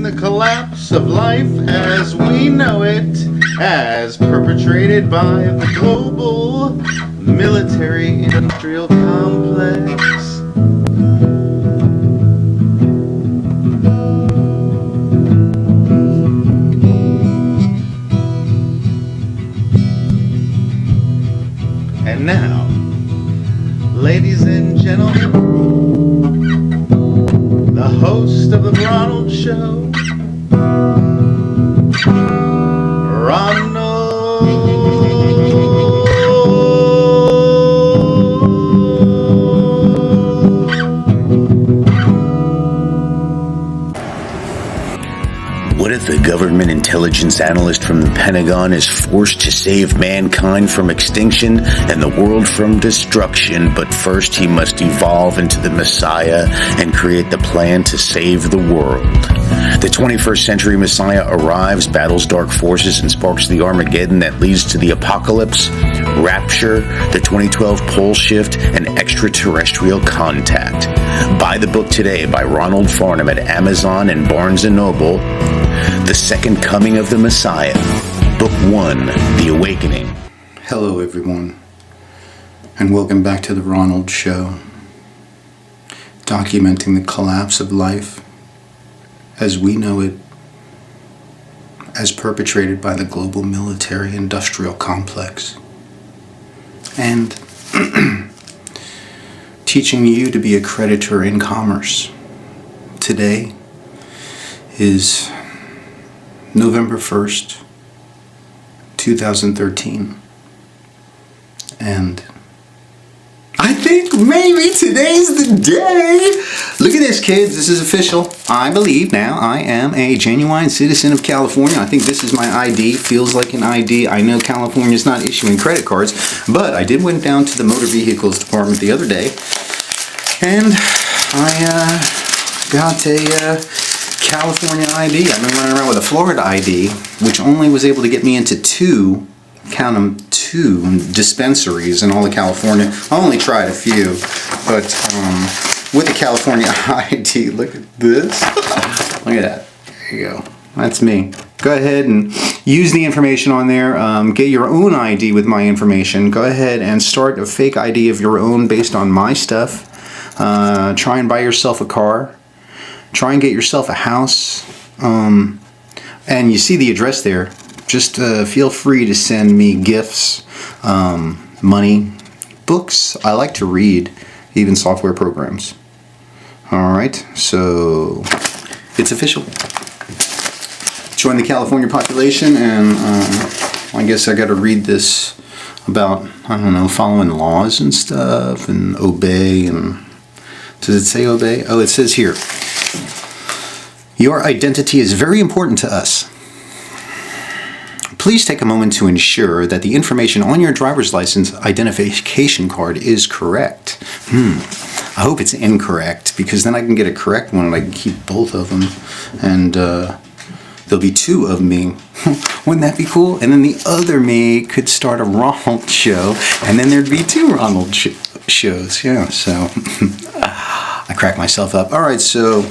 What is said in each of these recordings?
documenting the collapse of life as we know it, as perpetrated by the global military-industrial complex. And now, ladies and gentlemen, the host of the Ronald Show, Ronald. What if a government intelligence analyst from the Pentagon is forced to save mankind from extinction and the world from destruction, but first he must evolve into the Messiah and create the plan to save the world? The 21st century Messiah arrives, battles dark forces, and sparks the Armageddon that leads to the apocalypse, rapture, the 2012 pole shift, and extraterrestrial contact. Buy the book today by Ronald Farnham at Amazon and Barnes & Noble. The Second Coming of the Messiah, Book 1, The Awakening. Hello everyone, and welcome back to the Ronald Show, documenting the collapse of life as we know it, as perpetrated by the global military-industrial complex, and teaching you to be a creditor in commerce. Today is November 1st, 2013, and I think maybe today's the day. Look at this, kids. This is official. I believe now I am a genuine citizen of California. I think this is my ID. Feels like an ID. I know California's not issuing credit cards, but I did went down to the motor vehicles department the other day, and I got a California ID. I've been running around with a Florida ID, which only was able to get me into two dispensaries in all of California. I only tried a few, but with the California ID, look at this. Look at that. There you go. That's me. Go ahead and use the information on there. Get your own ID with my information. Go ahead and start a fake ID of your own based on my stuff. Try and buy yourself a car. Try and get yourself a house. And you see the address there. Just feel free to send me gifts, money, books. I like to read, even software programs. Alright, so it's official. Join the California population, and I guess I gotta read this about, I don't know, following laws and stuff, and obey, and does it say obey? Oh, it says here, your identity is very important to us. Please take a moment to ensure that the information on your driver's license identification card is correct. I hope it's incorrect, because then I can get a correct one and I can keep both of them, and there'll be two of me. Wouldn't that be cool? And then the other me could start a Ronald show, and then there'd be two Ronald shows. Yeah, so I cracked myself up. All right, so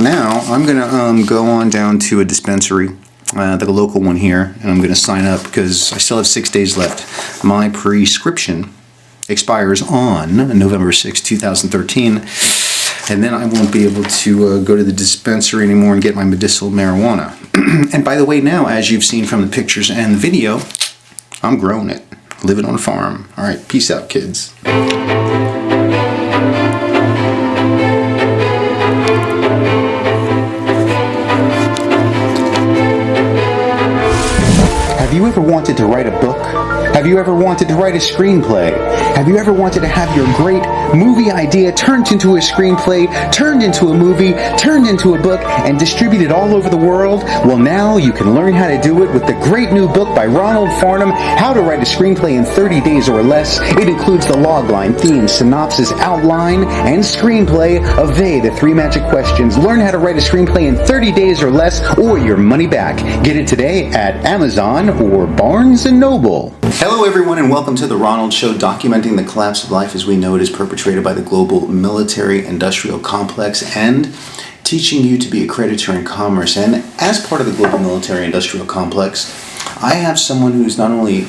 now I'm gonna go on down to a dispensary. The local one here, and I'm going to sign up because I still have 6 days left. My prescription expires on November 6, 2013, and then I won't be able to go to the dispensary anymore and get my medicinal marijuana. And by the way, now, as you've seen from the pictures and the video, I'm growing it, living on a farm. All right, peace out, kids. Have you ever wanted to write a book? Have you ever wanted to write a screenplay? Have you ever wanted to have your great movie idea turned into a screenplay, turned into a movie, turned into a book, and distributed all over the world? Well, now you can learn how to do it with the great new book by Ronald Farnham, How to Write a Screenplay in 30 Days or Less. It includes the logline, theme, synopsis, outline, and screenplay of the 3 magic questions. Learn how to write a screenplay in 30 days or less, or your money back. Get it today at Amazon or Barnes & Noble. Hello everyone, and welcome to the Ronald Show, documenting the collapse of life as we know it is perpetrated by the global military-industrial complex, and teaching you to be a creditor in commerce. And as part of the global military industrial complex, I have someone who's not only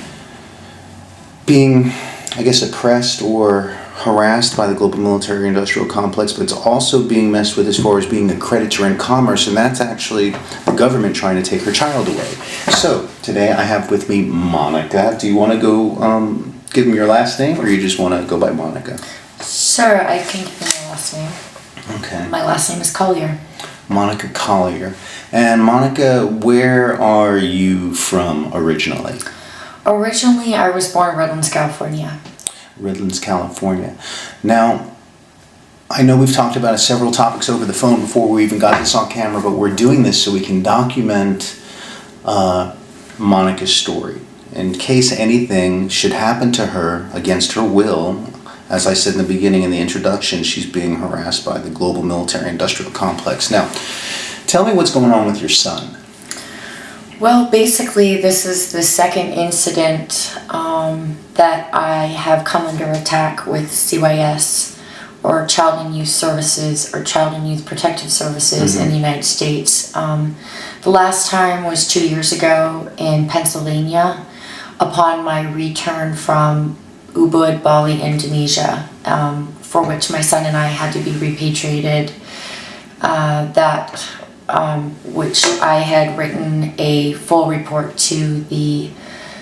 being, I guess, oppressed or harassed by the global military industrial complex, but it's also being messed with as far as being a creditor in commerce, and that's actually the government trying to take her child away. So today I have with me Monica. Do you want to go give me your last name, or you just want to go by Monica? Sure, I can give you my last name. Okay. My last name is Collier. Monica Collier. And Monica, where are you from originally? Originally, I was born in Redlands, California. Redlands, California. Now, I know we've talked about several topics over the phone before we even got this on camera, but we're doing this so we can document Monica's story. In case anything should happen to her against her will, as I said in the beginning in the introduction, she's being harassed by the global military industrial complex. Now, tell me what's going on with your son. Well, basically, this is the second incident that I have come under attack with CYS, or Child and Youth Services, or Child and Youth Protective Services in the United States. The last time was 2 years ago in Pennsylvania, upon my return from Ubud, Bali, Indonesia, for which my son and I had to be repatriated. Which I had written a full report to the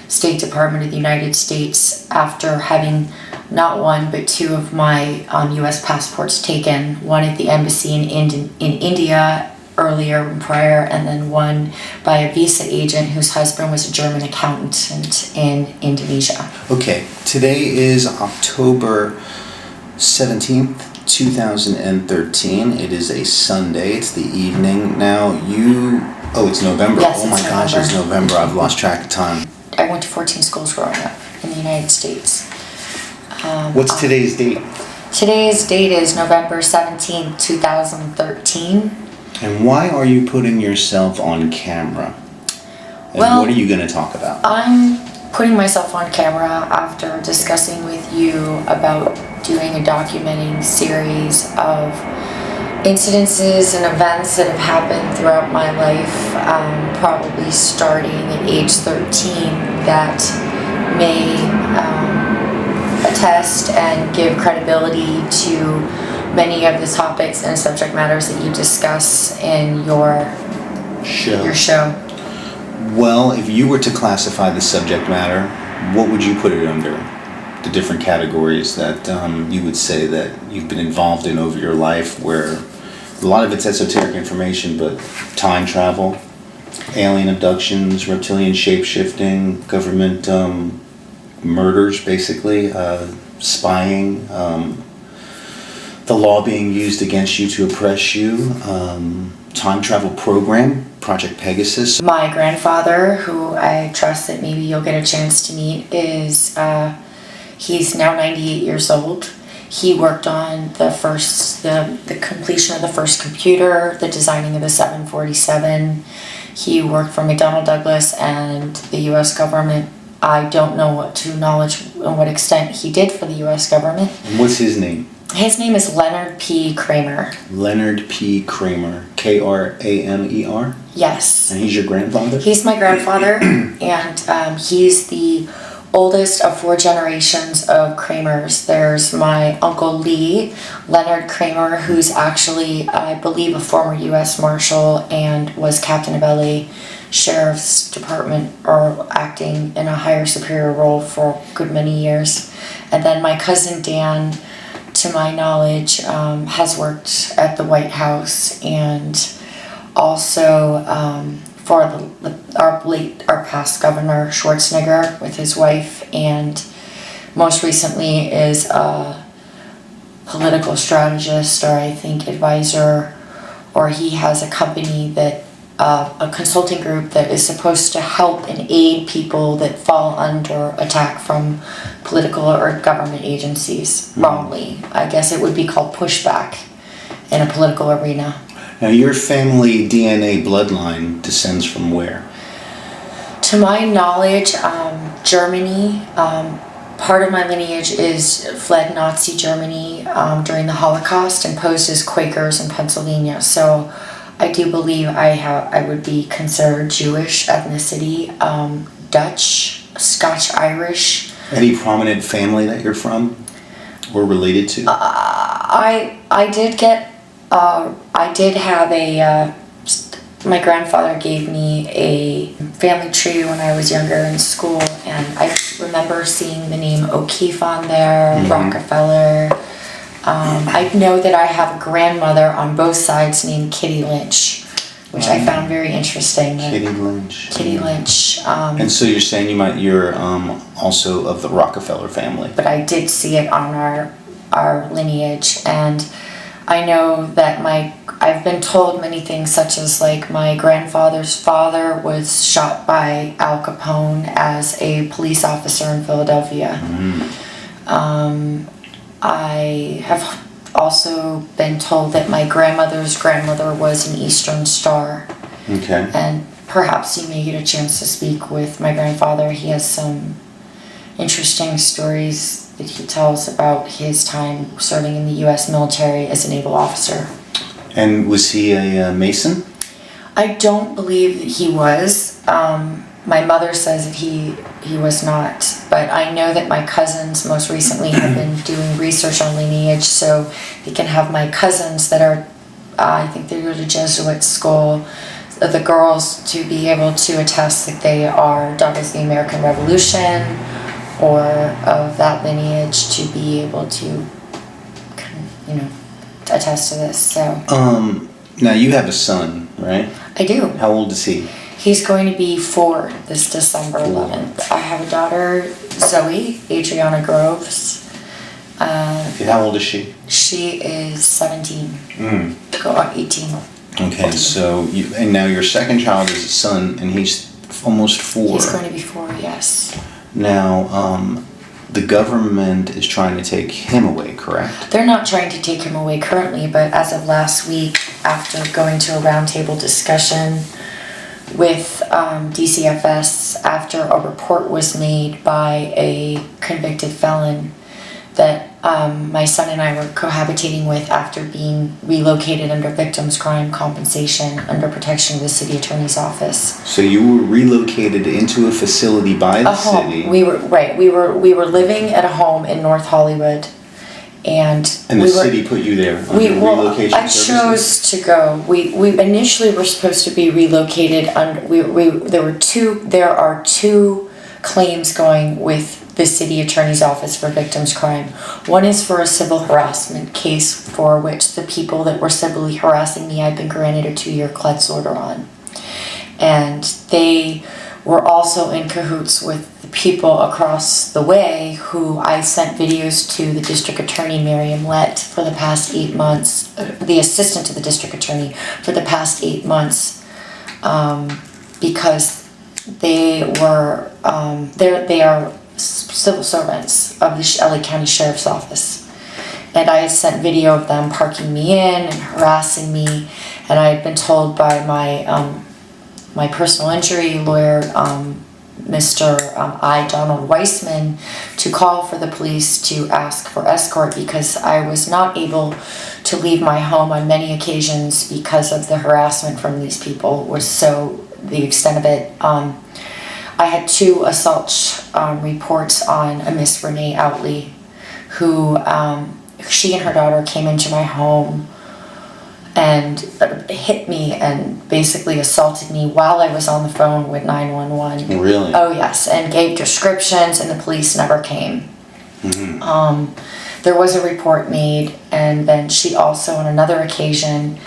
State Department of the United States after having not one but two of my U.S. passports taken, one at the embassy in India earlier and prior, and then one by a visa agent whose husband was a German accountant in Indonesia. Okay, today is October 17th. 2013. It is a Sunday. It's the evening. Now it's November. Yes, oh my it's gosh, November. it's November. I've lost track of time. I went to 14 schools growing up in the United States. What's today's date? Today's date is November 17th, 2013. And why are you putting yourself on camera? And Well, what are you going to talk about? I'm putting myself on camera after discussing with you about doing a documenting series of incidences and events that have happened throughout my life, probably starting at age 13, that may attest and give credibility to many of the topics and subject matters that you discuss in your show. Well, if you were to classify the subject matter, what would you put it under? The different categories that you would say that you've been involved in over your life, where a lot of it's esoteric information, but time travel, alien abductions, reptilian shape-shifting, government murders, basically, spying, the law being used against you to oppress you, time travel program, Project Pegasus. My grandfather, who I trust that maybe you'll get a chance to meet, is he's now 98 years old. He worked on the completion of the first computer, the designing of the 747. He worked for McDonnell Douglas and the U.S. government. I don't know what extent he did for the U.S. government. And what's his name? His name is Leonard P. Kramer. Leonard P. Kramer. Kramer? Yes. And he's your grandfather? He's my grandfather, and he's the oldest of 4 generations of Kramers. There's my Uncle Lee, Leonard Kramer, who's actually, I believe, a former U.S. Marshal and was captain of LA Sheriff's Department, or acting in a higher superior role for a good many years. And then my cousin Dan, to my knowledge, has worked at the White House, and also for our past governor Schwarzenegger with his wife, and most recently is a political strategist, or I think advisor, or he has a company that a consulting group that is supposed to help and aid people that fall under attack from political or government agencies wrongly. I guess it would be called pushback in a political arena. Now, your family DNA bloodline descends from where? To my knowledge, Germany, part of my lineage is fled Nazi Germany during the Holocaust and posed as Quakers in Pennsylvania. So I do believe I would be considered Jewish ethnicity, Dutch, Scotch-Irish. Any prominent family that you're from or related to? I did have my grandfather gave me a family tree when I was younger in school, and I remember seeing the name O'Keefe on there, Rockefeller. I know that I have a grandmother on both sides named Kitty Lynch, which I found very interesting. Kitty Lynch. Kitty Lynch. And so you're saying you're also of the Rockefeller family. But I did see it on our lineage, and I know that I've been told many things, such as like my grandfather's father was shot by Al Capone as a police officer in Philadelphia. I have also been told that my grandmother's grandmother was an Eastern Star. Okay. And perhaps you may get a chance to speak with my grandfather. He has some interesting stories that he tells about his time serving in the U.S. military as a naval officer. And was he a Mason? I don't believe that he was. My mother says that he was not, but I know that my cousins most recently have been doing research on lineage, so they can have my cousins that are, I think they go to Jesuit school, the girls to be able to attest that they are daughters of the American Revolution or of that lineage, to be able to, attest to this. So. Now you have a son, right? I do. How old is he? He's going to be 4 this December 11th. I have a daughter, Zoe, Adriana Groves. How old is she? She is 17. Go on 18. Okay, so and now your second child is a son, and he's almost 4. He's going to be 4, yes. Now, the government is trying to take him away, correct? They're not trying to take him away currently, but as of last week, after going to a roundtable discussion with DCFS, after a report was made by a convicted felon that my son and I were cohabitating with after being relocated under victims' crime compensation under protection of the city attorney's office. So you were relocated into a facility by the city. We were living at a home in North Hollywood, and the city put you there. Relocation I chose to go. We initially were supposed to be relocated. There are two claims going with the city attorney's office for victims' crime. One is for a civil harassment case for which the people that were civilly harassing me I've been granted a 2-year CLEDS order on. And they were also in cahoots with the people across the way who I sent videos to the district attorney, Miriam Lett, for the past 8 months, the assistant to the district attorney, for the past 8 months, because they are civil servants of the LA County Sheriff's Office. And I had sent video of them parking me in and harassing me, and I had been told by my personal injury lawyer, Mr. Donald Weissman, to call for the police to ask for escort because I was not able to leave my home on many occasions because of the harassment from these people was so the extent of it. I had 2 assault reports on a Miss Renee Outley, who she and her daughter came into my home and hit me and basically assaulted me while I was on the phone with 911. Really? Oh yes, and gave descriptions, and the police never came. There was a report made, and then she also on another occasion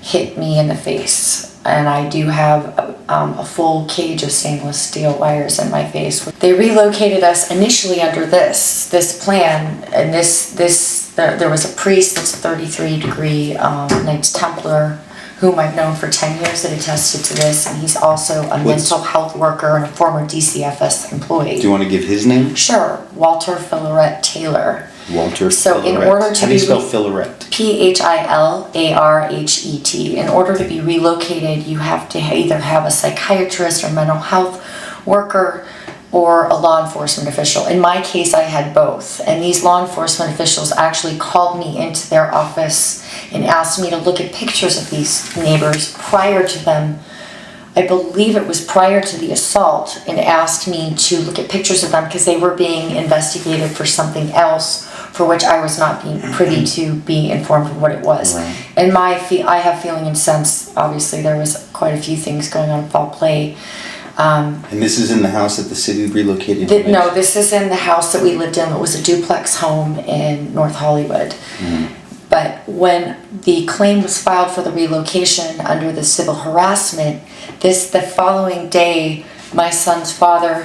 hit me in the face. And I do have a full cage of stainless steel wires in my face. They relocated us initially under this plan, and there was a priest that's a 33-degree Knights Templar, whom I've known for 10 years, that attested to this, and he's also a mental health worker and a former DCFS employee. Do you want to give his name? Sure, Walter Filaret Taylor. Walter So Filaret. in order to How do you spell Filaret? Pilarhet. In order to be relocated, you have to either have a psychiatrist or mental health worker or a law enforcement official. In my case, I had both. And these law enforcement officials actually called me into their office and asked me to look at pictures of these neighbors prior to them. I believe it was prior to the assault, and asked me to look at pictures of them because they were being investigated for something else for which I was not being privy to be informed of what it was. Right. And I have feeling and sense, obviously there was quite a few things going on, foul play. And this is in the house that the city relocated? No, this is in the house that we lived in. It was a duplex home in North Hollywood. Mm-hmm. But when the claim was filed for the relocation under the civil harassment, the following day, my son's father,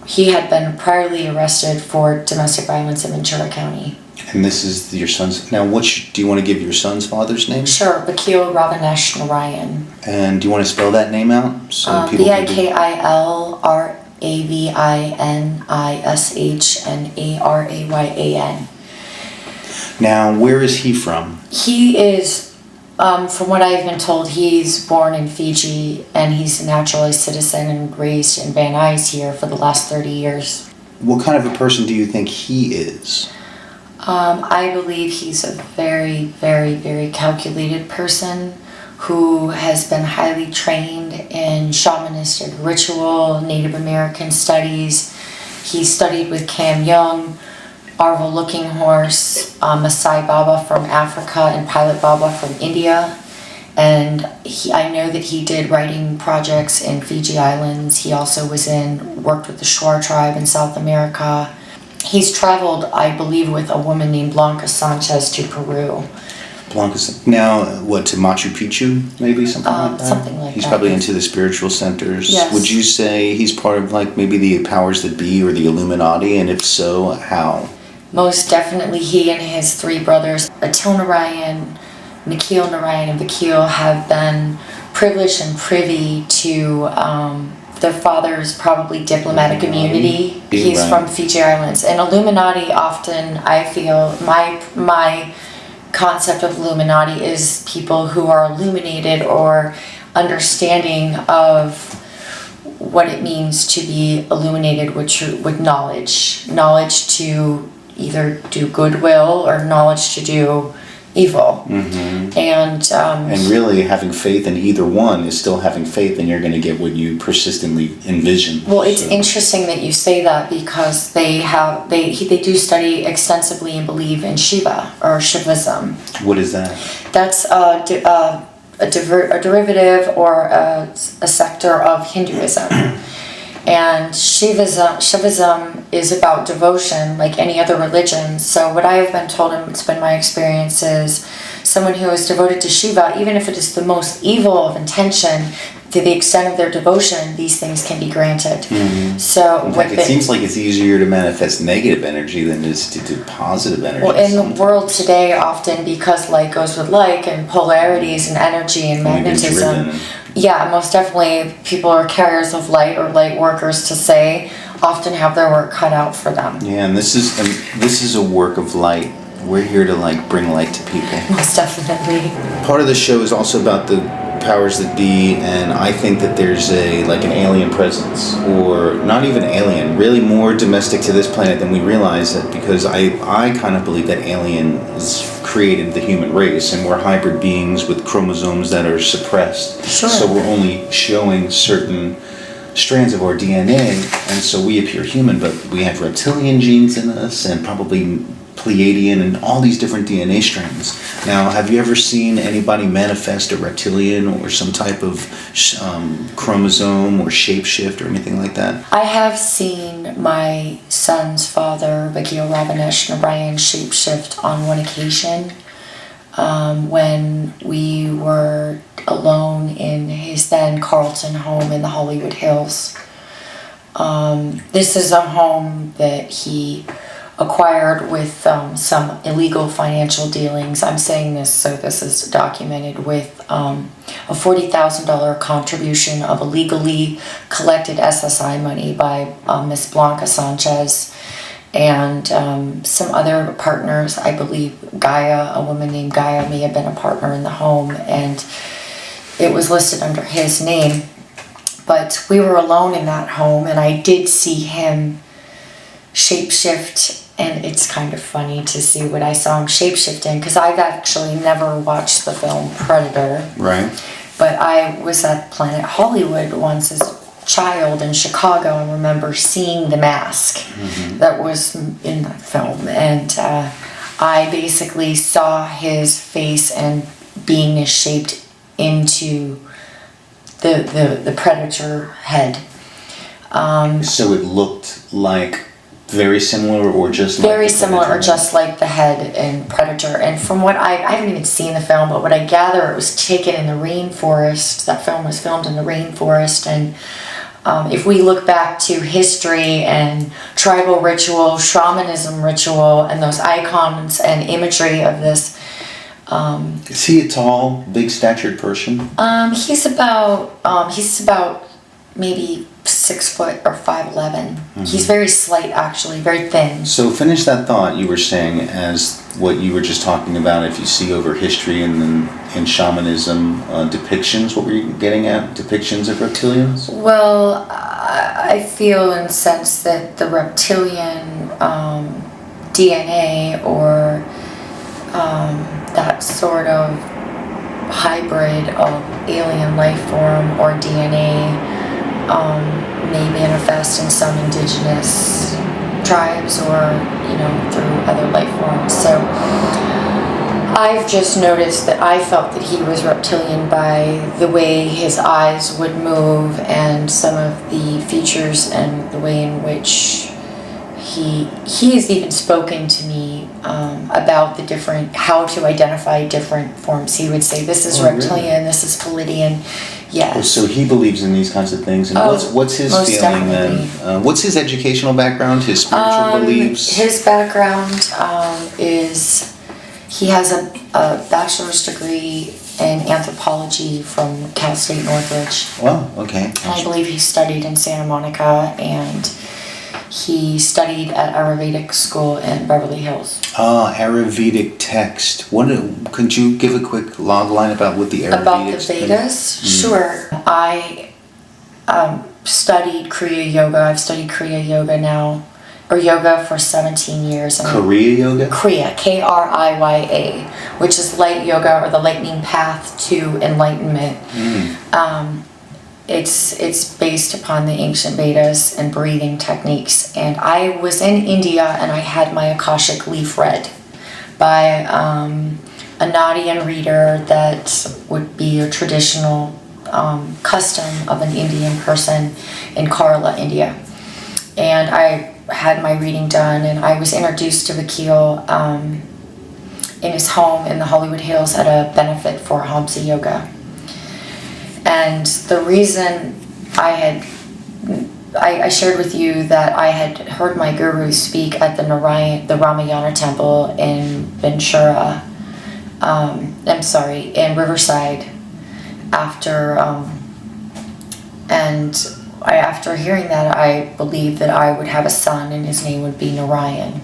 he had been priorly arrested for domestic violence in Ventura County. And this is your son's... Now, do you want to give your son's father's name? Sure, Bakil Ravinesh Narayan. And do you want to spell that name out? So people BIKILRAVINISHNARAYAN. Now, where is he from? He is, from what I've been told, he's born in Fiji and he's a naturalized citizen and raised in Van Nuys here for the last 30 years. What kind of a person do you think he is? I believe he's a very, very, very calculated person who has been highly trained in shamanistic ritual, Native American studies. He studied with Cam Young, Arvo Looking Horse, Masai Baba from Africa, and Pilot Baba from India. And I know that he did writing projects in Fiji Islands. He also worked with the Shuar tribe in South America. He's traveled, I believe, with a woman named Blanca Sanchez to Peru. Now, what, to Machu Picchu, maybe? Something like that? Something like that. He's probably into the spiritual centers. Yes. Would you say he's part of, like, maybe the powers that be or the Illuminati? And if so, how? Most definitely he and his three brothers, Atil Narayan, Nikhil Narayan, and Vakil, have been privileged and privy to their father's probably diplomatic immunity. He's from Fiji Islands. And Illuminati often, I feel, my concept of Illuminati is people who are illuminated or understanding of what it means to be illuminated with knowledge. Knowledge to either do goodwill or knowledge to do evil. Mm-hmm. And really having faith in either one is still having faith, and you're going to get what you persistently envision. Well, it's interesting that you say that because they do study extensively and believe in Shiva or Shivism. What is that? That's a derivative or a sector of Hinduism. And Shivism is about devotion like any other religion. So what I have been told, and it's been my experience, is someone who is devoted to Shiva, even if it is the most evil of intention, to the extent of their devotion, these things can be granted. Mm-hmm. So in fact, it seems like it's easier to manifest negative energy than it is to do positive energy. Well, in the world today, often because like goes with like, and polarities and energy and magnetism. Yeah, most definitely people are carriers of light or light workers to say, often have their work cut out for them. Yeah, and this is a work of light. We're here to like bring light to people. Most definitely. Part of the show is also about the powers that be, and I think that there's an alien presence, or not even alien, really more domestic to this planet than we realize, that because I kind of believe that aliens created the human race, and we're hybrid beings with chromosomes that are suppressed. Sure. So we're only showing certain strands of our DNA, and so we appear human, but we have reptilian genes in us, and probably Pleiadian, and all these different DNA strands. Now, have you ever seen anybody manifest a reptilian or some type of chromosome or shapeshift or anything like that? I have seen my son's father, Vakil Ravinesh Narayan, shapeshift on one occasion when we were alone in his then Carlton home in the Hollywood Hills. This is a home that he acquired with some illegal financial dealings. I'm saying this so this is documented, with a $40,000 contribution of illegally collected SSI money by Miss Blanca Sanchez and some other partners. I believe Gaia, a woman named Gaia, may have been a partner in the home, and it was listed under his name. But we were alone in that home, and I did see him shapeshift, and it's kind of funny to see what I saw him shapeshifting, because I've actually never watched the film Predator. Right. But I was at Planet Hollywood once as a child in Chicago and remember seeing the mask that was in that film. And I basically saw his face and beingness shaped into the Predator head. So it looked like very similar or just like Very the similar or Predator? just like the head in Predator. And from what I haven't even seen the film, but what I gather, it was taken in the rainforest. That film was filmed in the rainforest. And if we look back to history and tribal ritual, shamanism ritual, and those icons and imagery of this, Is he a tall, big-statured person? he's about maybe 6 foot or 5'11". He's very slight, actually, very thin. So finish that thought you were saying as what you were just talking about. If you see over history and then in shamanism depictions, what were you getting at? Depictions of reptilians? Well, I feel in sense that the reptilian DNA or that sort of hybrid of alien life form or DNA may manifest in some indigenous tribes or, through other life forms. So I've just noticed that I felt that he was reptilian by the way his eyes would move and some of the features and the way in which he has even spoken to me about how to identify different forms. He would say, this is reptilian, really? This is Pleiadian. Yes. Oh, so he believes in these kinds of things. And what's his most feeling definitely. then? What's his educational background, his spiritual beliefs? His background is he has a bachelor's degree in anthropology from Cal State Northridge. Wow, okay. And I believe he studied in Santa Monica, and he studied at Ayurvedic school in Beverly Hills. Ayurvedic text. Could you give a quick log line about what the Ayurvedic About the Vedas? Sure. I studied Kriya Yoga. I've studied Kriya Yoga now, or yoga for 17 years. Korea yoga? Kriya, Kriya, which is light yoga or the lightning path to enlightenment. It's based upon the ancient Vedas and breathing techniques. And I was in India and I had my Akashic leaf read by a Nadian reader that would be a traditional custom of an Indian person in Kerala, India. And I had my reading done and I was introduced to Vakil in his home in the Hollywood Hills at a benefit for Hamsa Yoga. And the reason I shared with you that I had heard my guru speak at the Ramayana temple in Ventura, in Riverside, after hearing that, I believed that I would have a son and his name would be Narayan.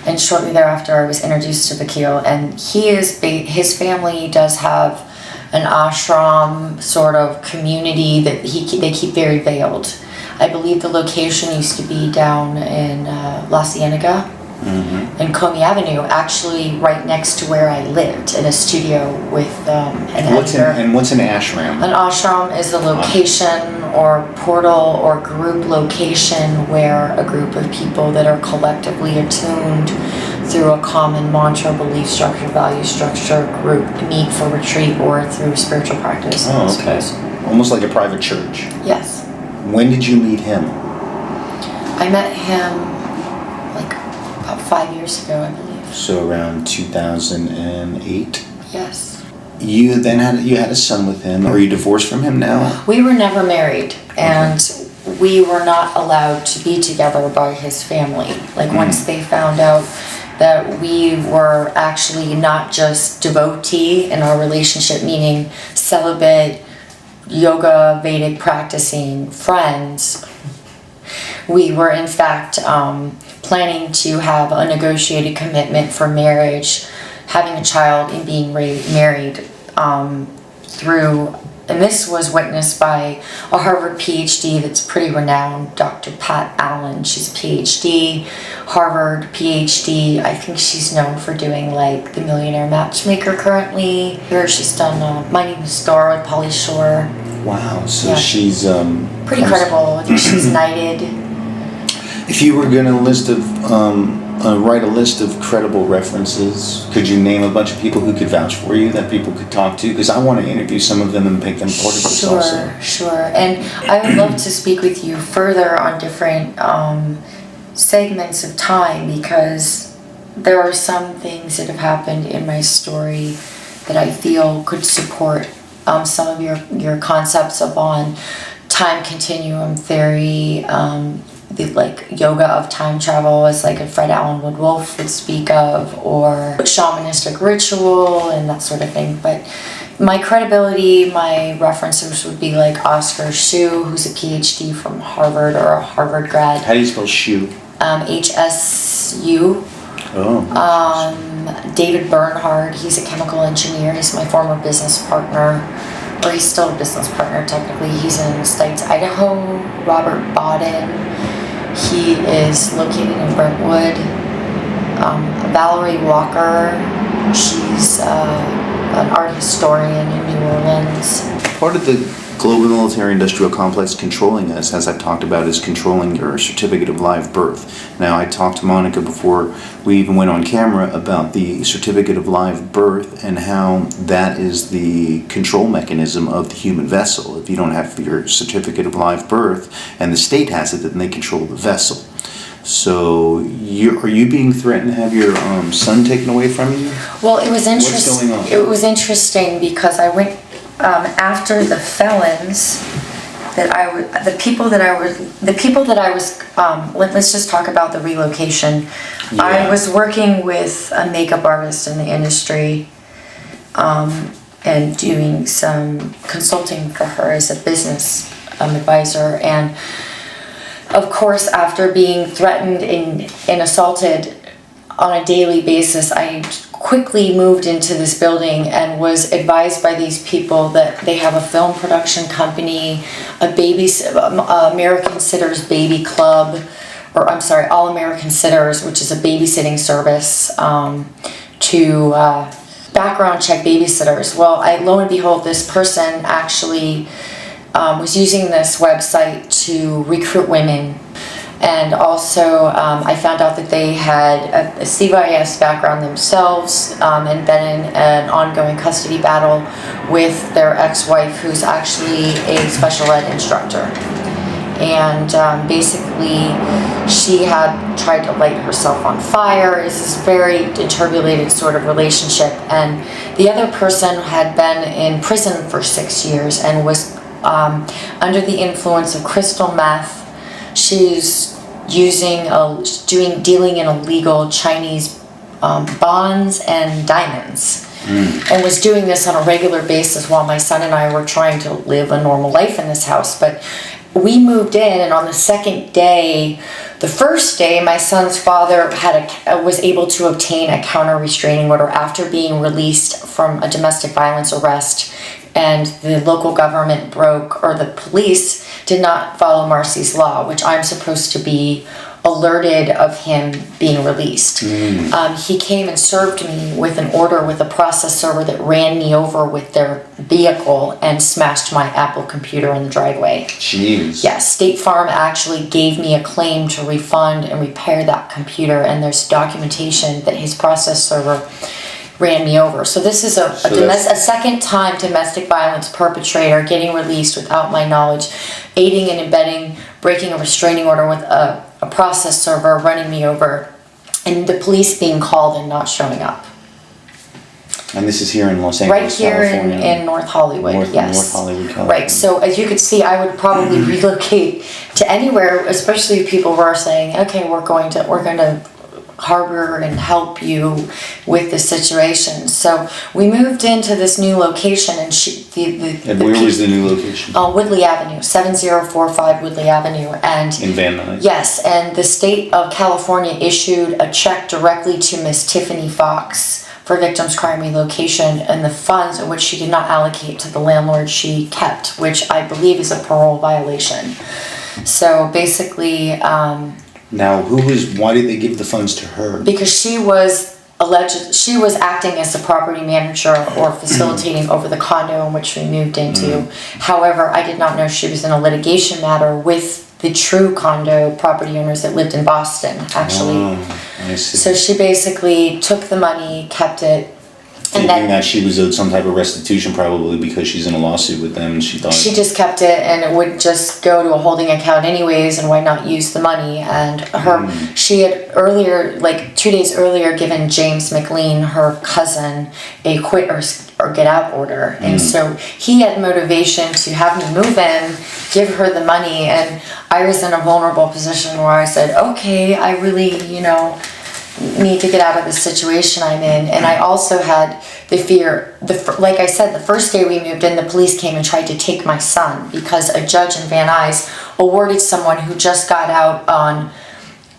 And shortly thereafter, I was introduced to Vakil, and his family does have an ashram sort of community that they keep very veiled. I believe the location used to be down in La Cienega and Comey Avenue, actually right next to where I lived in a studio with an editor. What's an ashram? An ashram is a location or portal or group location where a group of people that are collectively attuned through a common mantra, belief structure, value structure group meet for retreat or through spiritual practice. Oh, okay. Almost like a private church. Yes. When did you meet him? I met him like about 5 years ago, I believe. So around 2008? Yes. You had a son with him. Are you divorced from him now? We were never married, and we were not allowed to be together by his family. Like once they found out that we were actually not just devotee in our relationship, meaning celibate, yoga, Vedic practicing friends, we were in fact planning to have a negotiated commitment for marriage, having a child and being married through and this was witnessed by a Harvard PhD that's pretty renowned, Dr. Pat Allen. She's a PhD, Harvard PhD. I think she's known for doing like The Millionaire Matchmaker currently. Here she's done My Name is Dora with Pauly Shore. Wow, so Yeah. she's Pretty credible. I think she's knighted. If you were going to write a list of credible references, could you name a bunch of people who could vouch for you that people could talk to? Because I want to interview some of them and make them part of this also. Sure. And I would love to speak with you further on different segments of time, because there are some things that have happened in my story that I feel could support some of your concepts on time continuum theory, the like yoga of time travel, as like a Fred Allen Wood Wolf would speak of, or shamanistic ritual and that sort of thing. But my credibility, my references would be like Oscar Hsu, who's a PhD from Harvard, or a Harvard grad. How do you spell Hsu? HSU. Oh. David Bernhard, he's a chemical engineer. He's my former business partner, or he's still a business partner technically. He's in Stites, Idaho. Robert Bodden, he is located in Brentwood. Valerie Walker, she's an art historian in New Orleans. Part of the global military-industrial complex controlling us, as I've talked about, is controlling your certificate of live birth. Now, I talked to Monica before we even went on camera about the certificate of live birth and how that is the control mechanism of the human vessel. If you don't have your certificate of live birth and the state has it, then they control the vessel. So, are you being threatened to have your son taken away from you? Well, it was interesting. What's going on? It was interesting because I went after the felons the people that I was let's just talk about the relocation. Yeah. I was working with a makeup artist in the industry and doing some consulting for her as a business advisor, and of course after being threatened and assaulted on a daily basis, I quickly moved into this building and was advised by these people that they have a film production company, American Sitters Baby Club, or I'm sorry, All American Sitters, which is a babysitting service to background check babysitters. Well, lo and behold, this person actually was using this website to recruit women. And also, I found out that they had a CYS background themselves and been in an ongoing custody battle with their ex-wife, who's actually a special ed instructor. And basically, she had tried to light herself on fire. It's this very turbulated sort of relationship. And the other person had been in prison for 6 years and was under the influence of crystal meth. She's dealing in illegal Chinese bonds and diamonds, and was doing this on a regular basis while my son and I were trying to live a normal life in this house. But we moved in, and on the second day, the first day, my son's father was able to obtain a counter restraining order after being released from a domestic violence arrest. And the local government the police did not follow Marcy's law, which I'm supposed to be alerted of him being released. He came and served me with an order with a process server that ran me over with their vehicle and smashed my Apple computer in the driveway. Jeez. Yes, State Farm actually gave me a claim to refund and repair that computer, and there's documentation that his process server ran me over. So this is a second time domestic violence perpetrator getting released without my knowledge, aiding and abetting, breaking a restraining order with a process server, running me over, and the police being called and not showing up. And this is here in Los Angeles, California. Right here in North Hollywood, yes. North Hollywood, California. Right, so as you could see, I would probably relocate to anywhere, especially if people were saying, okay, we're going to harbor and help you with this situation. So we moved into this new location, and where was the new location? Woodley Avenue, 7045 Woodley Avenue, and in Van Nuys. Yes, and the state of California issued a check directly to Miss Tiffany Fox for victims' crime relocation, and the funds in which she did not allocate to the landlord she kept, which I believe is a parole violation. So basically, Now, why did they give the funds to her? because she was acting as the property manager or facilitating over the condo in which we moved into. However, I did not know she was in a litigation matter with the true condo property owners that lived in Boston, actually. I see. So she basically took the money, kept it, and Thinking then that she was owed some type of restitution, probably because she's in a lawsuit with them, and she thought... she just kept it, and it would just go to a holding account anyways, and why not use the money? And she had earlier, like 2 days earlier, given James McLean, her cousin, a quit or get out order. And so he had motivation to have me move in, give her the money, and I was in a vulnerable position where I said, okay, I really, need to get out of the situation I'm in. And I also had the fear, like I said, the first day we moved in, the police came and tried to take my son because a judge in Van Nuys awarded someone who just got out on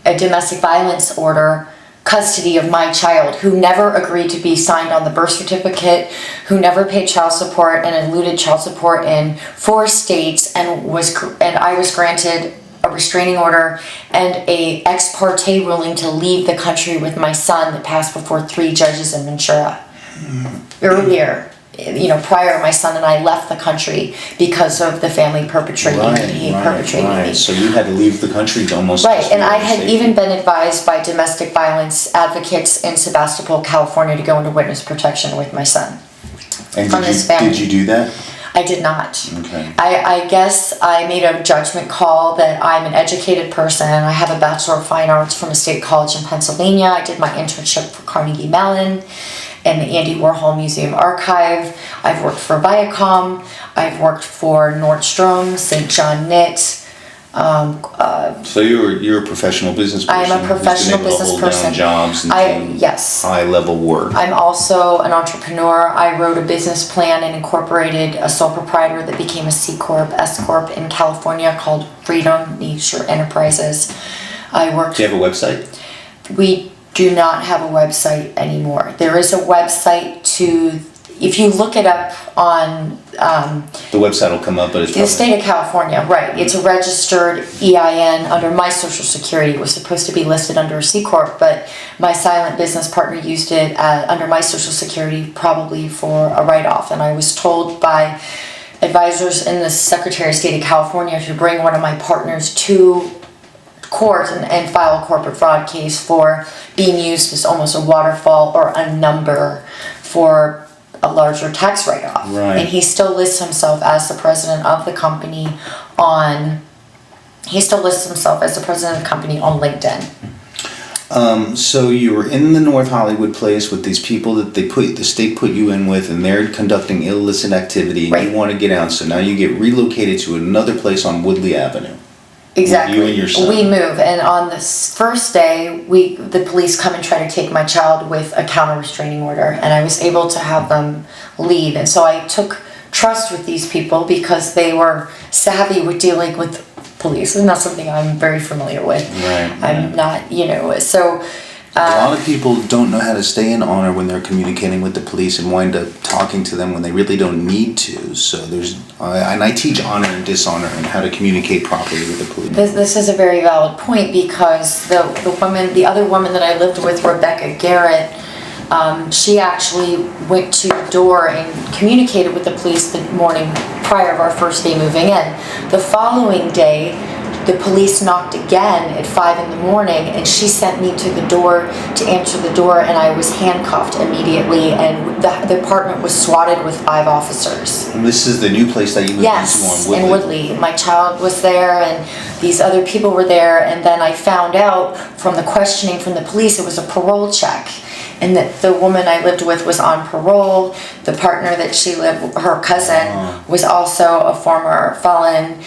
a domestic violence order custody of my child, who never agreed to be signed on the birth certificate, who never paid child support and eluded child support in 4 states, and I was granted a restraining order and a ex parte ruling to leave the country with my son that passed before 3 judges in Ventura. Earlier, prior, my son and I left the country because of the family perpetrating me. So you had to leave the country almost... Right, and I had even been advised by domestic violence advocates in Sebastopol, California, to go into witness protection with my son. And from this family. did you do that? I did not. Okay. I guess I made a judgment call that I'm an educated person. I have a Bachelor of Fine Arts from a state college in Pennsylvania. I did my internship for Carnegie Mellon and the Andy Warhol Museum Archive. I've worked for Viacom. I've worked for Nordstrom, St. John Knit. So you're a professional business person. I'm a professional who's been able business to hold person. Down jobs and yes. high level work. I'm also an entrepreneur. I wrote a business plan and incorporated a sole proprietor that became a C Corp, S Corp in California called Freedom Nature Enterprises. Do you have a website? We do not have a website anymore. There is a website if you look it up on... the website will come up, but it's the state of California, right. It's a registered EIN under my Social Security. It was supposed to be listed under a C Corp, but my silent business partner used it under my Social Security, probably for a write-off. And I was told by advisors in the Secretary of State of California to bring one of my partners to court and file a corporate fraud case for being used as almost a waterfall or a number for a larger tax write-off. Right. And he still lists himself as the president of the company on LinkedIn. So you were in the North Hollywood place with these people that the state put you in with, and they're conducting illicit activity, and right. You want to get out. So now you get relocated to another place on Woodley Avenue. Exactly. You and your son. We move, and on this first day, the police come and try to take my child with a counter restraining order, and I was able to have them leave. And so I took trust with these people because they were savvy with dealing with police. It's not something I'm very familiar with. Right. I'm not, so... a lot of people don't know how to stay in honor when they're communicating with the police and wind up talking to them when they really don't need to. So and I teach honor and dishonor and how to communicate properly with the police. This is a very valid point because the other woman that I lived with, Rebecca Garrett, she actually went to the door and communicated with the police the morning prior of our first day moving in. The following day, the police knocked again at 5 a.m, and she sent me to the door to answer the door, and I was handcuffed immediately, and the apartment was swatted with 5 officers. And this is the new place that you moved Yes, into on Woodley? in Woodley. My child was there, and these other people were there, and then I found out from the questioning from the police it was a parole check. And that the woman I lived with was on parole. The partner that she lived with, her cousin, was also a former felon.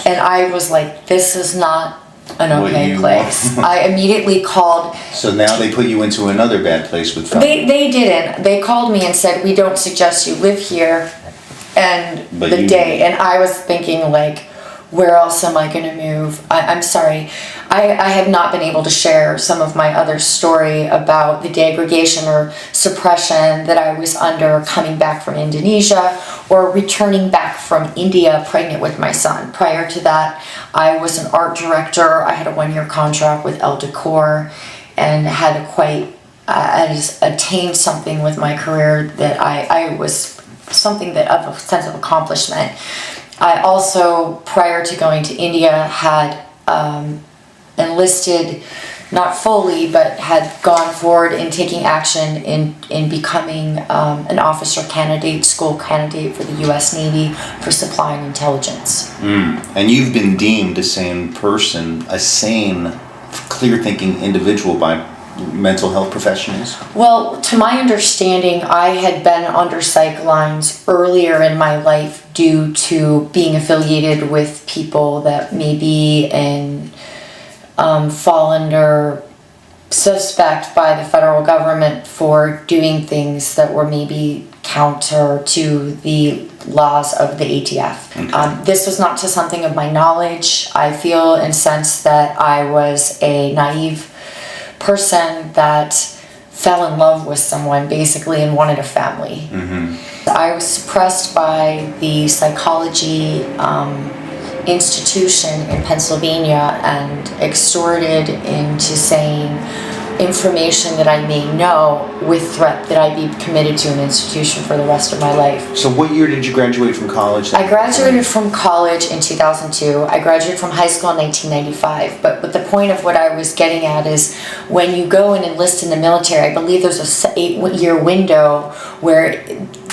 And I was like, this is not an okay place. I immediately called. So now they put you into another bad place with felons. They didn't. They called me and said, we don't suggest you live here. And and I was thinking, like, where else am I going to move? I'm sorry. I have not been able to share some of my other story about the degradation or suppression that I was under coming back from Indonesia or returning back from India pregnant with my son. Prior to that, I was an art director. I had a 1-year contract with Elle Decor and had attained something with my career that I was something that of a sense of accomplishment. I also, prior to going to India, had enlisted, not fully, but had gone forward in taking action in becoming an officer candidate, school candidate for the U.S. Navy for supply and intelligence. And you've been deemed a sane person, a sane, clear-thinking individual by mental health professionals? Well, to my understanding, I had been under psych lines earlier in my life due to being affiliated with people that maybe fall under suspect by the federal government for doing things that were maybe counter to the laws of the ATF. Okay. This was not to something of my knowledge. I feel and sense that I was a naive person that fell in love with someone basically and wanted a family. I was suppressed by the psychology institution in Pennsylvania and extorted into saying information that I may know with threat that I be committed to an institution for the rest of my life. So what year did you graduate from college? I graduated from college in 2002. I graduated from high school in 1995. But the point of what I was getting at is when you go and enlist in the military, I believe there's a 8-year window where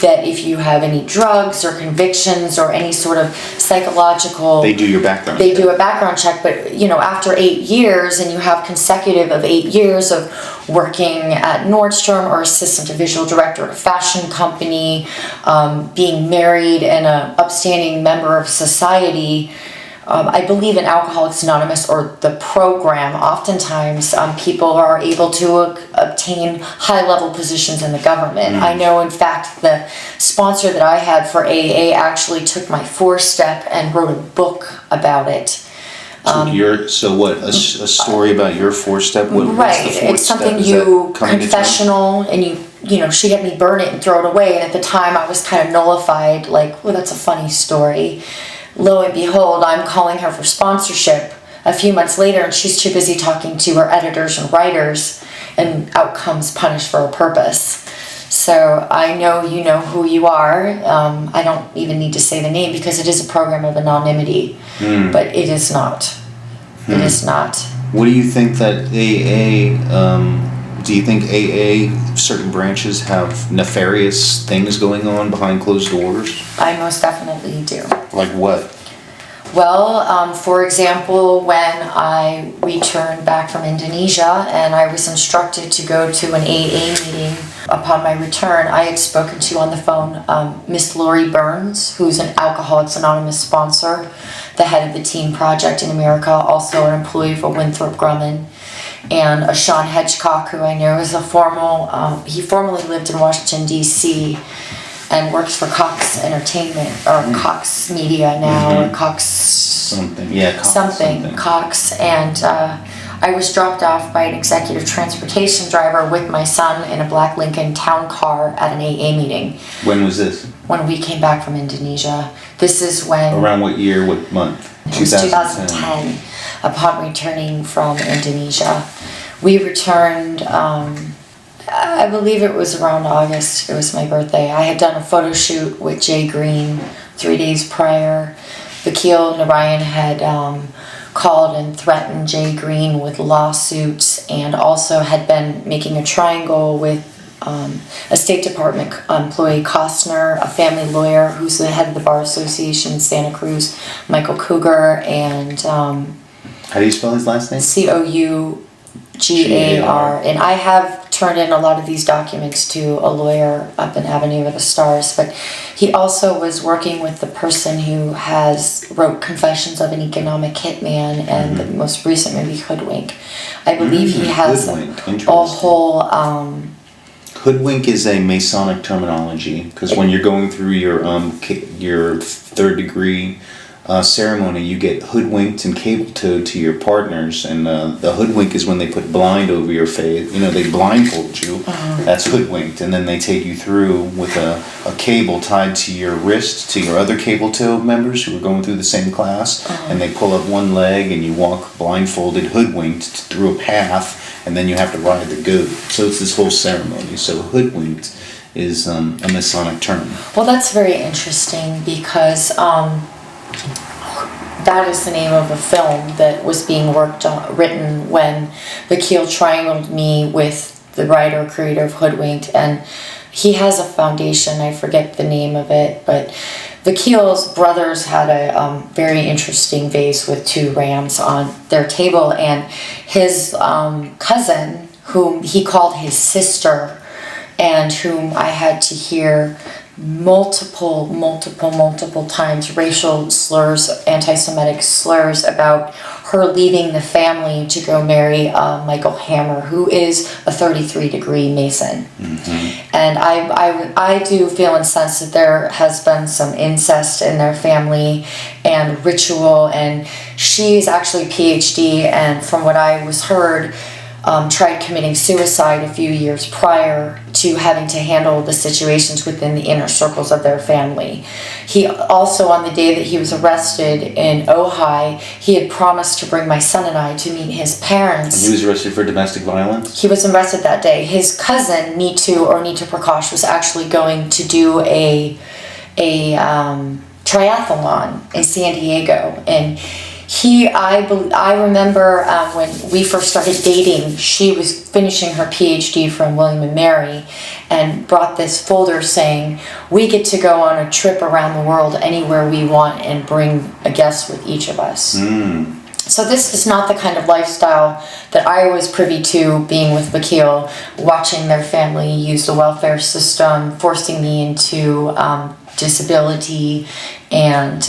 that if you have any drugs or convictions or any sort of psychological... They do your background They check. do a background check, but after 8 years and you have consecutive of 8 years of working at Nordstrom or assistant to visual director at a fashion company, being married and an upstanding member of society, I believe in Alcoholics Anonymous or the program, oftentimes people are able to obtain high-level positions in the government. I know, in fact, the sponsor that I had for AA actually took my 4-step and wrote a book about it. A story about your 4-step? Right, it's something confessional, and she had me burn it and throw it away, and at the time I was kind of nullified, like, well, that's a funny story. Lo and behold, I'm calling her for sponsorship a few months later, and she's too busy talking to her editors and writers, and out comes Punished for a Purpose. So I know you know who you are. I don't even need to say the name because it is a program of anonymity, but it is not. It is not. What do you think that AA... do you think AA, certain branches, have nefarious things going on behind closed doors? I most definitely do. Like what? Well, for example, when I returned back from Indonesia and I was instructed to go to an AA meeting upon my return, I had spoken to on the phone Miss Lori Burns, who's an Alcoholics Anonymous sponsor, the head of the Teen Project in America, also an employee for Winthrop Grumman, and a Sean Hedgecock, who I know is he formerly lived in Washington, D.C., and works for Cox Entertainment, or Cox Media now, or Cox... Something, yeah, Cox. Cox, and I was dropped off by an executive transportation driver with my son in a black Lincoln town car at an AA meeting. When was this? When we came back from Indonesia. This is when... Around what year, what month? It was 2010, upon returning from Indonesia. We returned... I believe it was around August. It was my birthday. I had done a photo shoot with Jay Green 3 days prior. Vakil Narayan had called and threatened Jay Green with lawsuits, and also had been making a triangle with a State Department employee, Costner, a family lawyer who's the head of the Bar Association in Santa Cruz, Michael Cougar, and... How do you spell his last name? Cougar. And I have turned in a lot of these documents to a lawyer up in Avenue of the Stars, but he also was working with the person who wrote Confessions of an Economic Hitman and the most recent movie Hoodwink. I believe he has a whole... Hoodwink is a Masonic terminology, because when you're going through your 3rd degree ceremony, you get hoodwinked and cable-towed to your partners, and the hoodwink is when they put blind over your face. They blindfold you. That's hoodwinked, and then they take you through with a cable tied to your wrist to your other cable-towed members who are going through the same class, and they pull up one leg, and you walk blindfolded, hoodwinked through a path, and then you have to ride the goat. So it's this whole ceremony. So hoodwinked is a Masonic term. Well, that's very interesting because that is the name of a film that was being written when Vakil triangled me with the writer creator of Hoodwinked, and he has a foundation, I forget the name of it, but Vakil's brothers had a very interesting vase with 2 rams on their table, and his cousin, whom he called his sister, and whom I had to hear multiple times racial slurs, anti-Semitic slurs about her leaving the family to go marry Michael Hammer, who is a 33-degree Mason. And I do feel incensed that there has been some incest in their family and ritual, and she's actually PhD, and from what I was heard, tried committing suicide a few years prior to having to handle the situations within the inner circles of their family. He also, on the day that he was arrested in Ojai, he had promised to bring my son and I to meet his parents. And he was arrested for domestic violence? He was arrested that day. His cousin, Nitu Prakash, was actually going to do a triathlon in San Diego, and I remember when we first started dating, she was finishing her PhD from William & Mary and brought this folder saying, we get to go on a trip around the world anywhere we want and bring a guest with each of us. So this is not the kind of lifestyle that I was privy to being with Vakil, watching their family use the welfare system, forcing me into disability and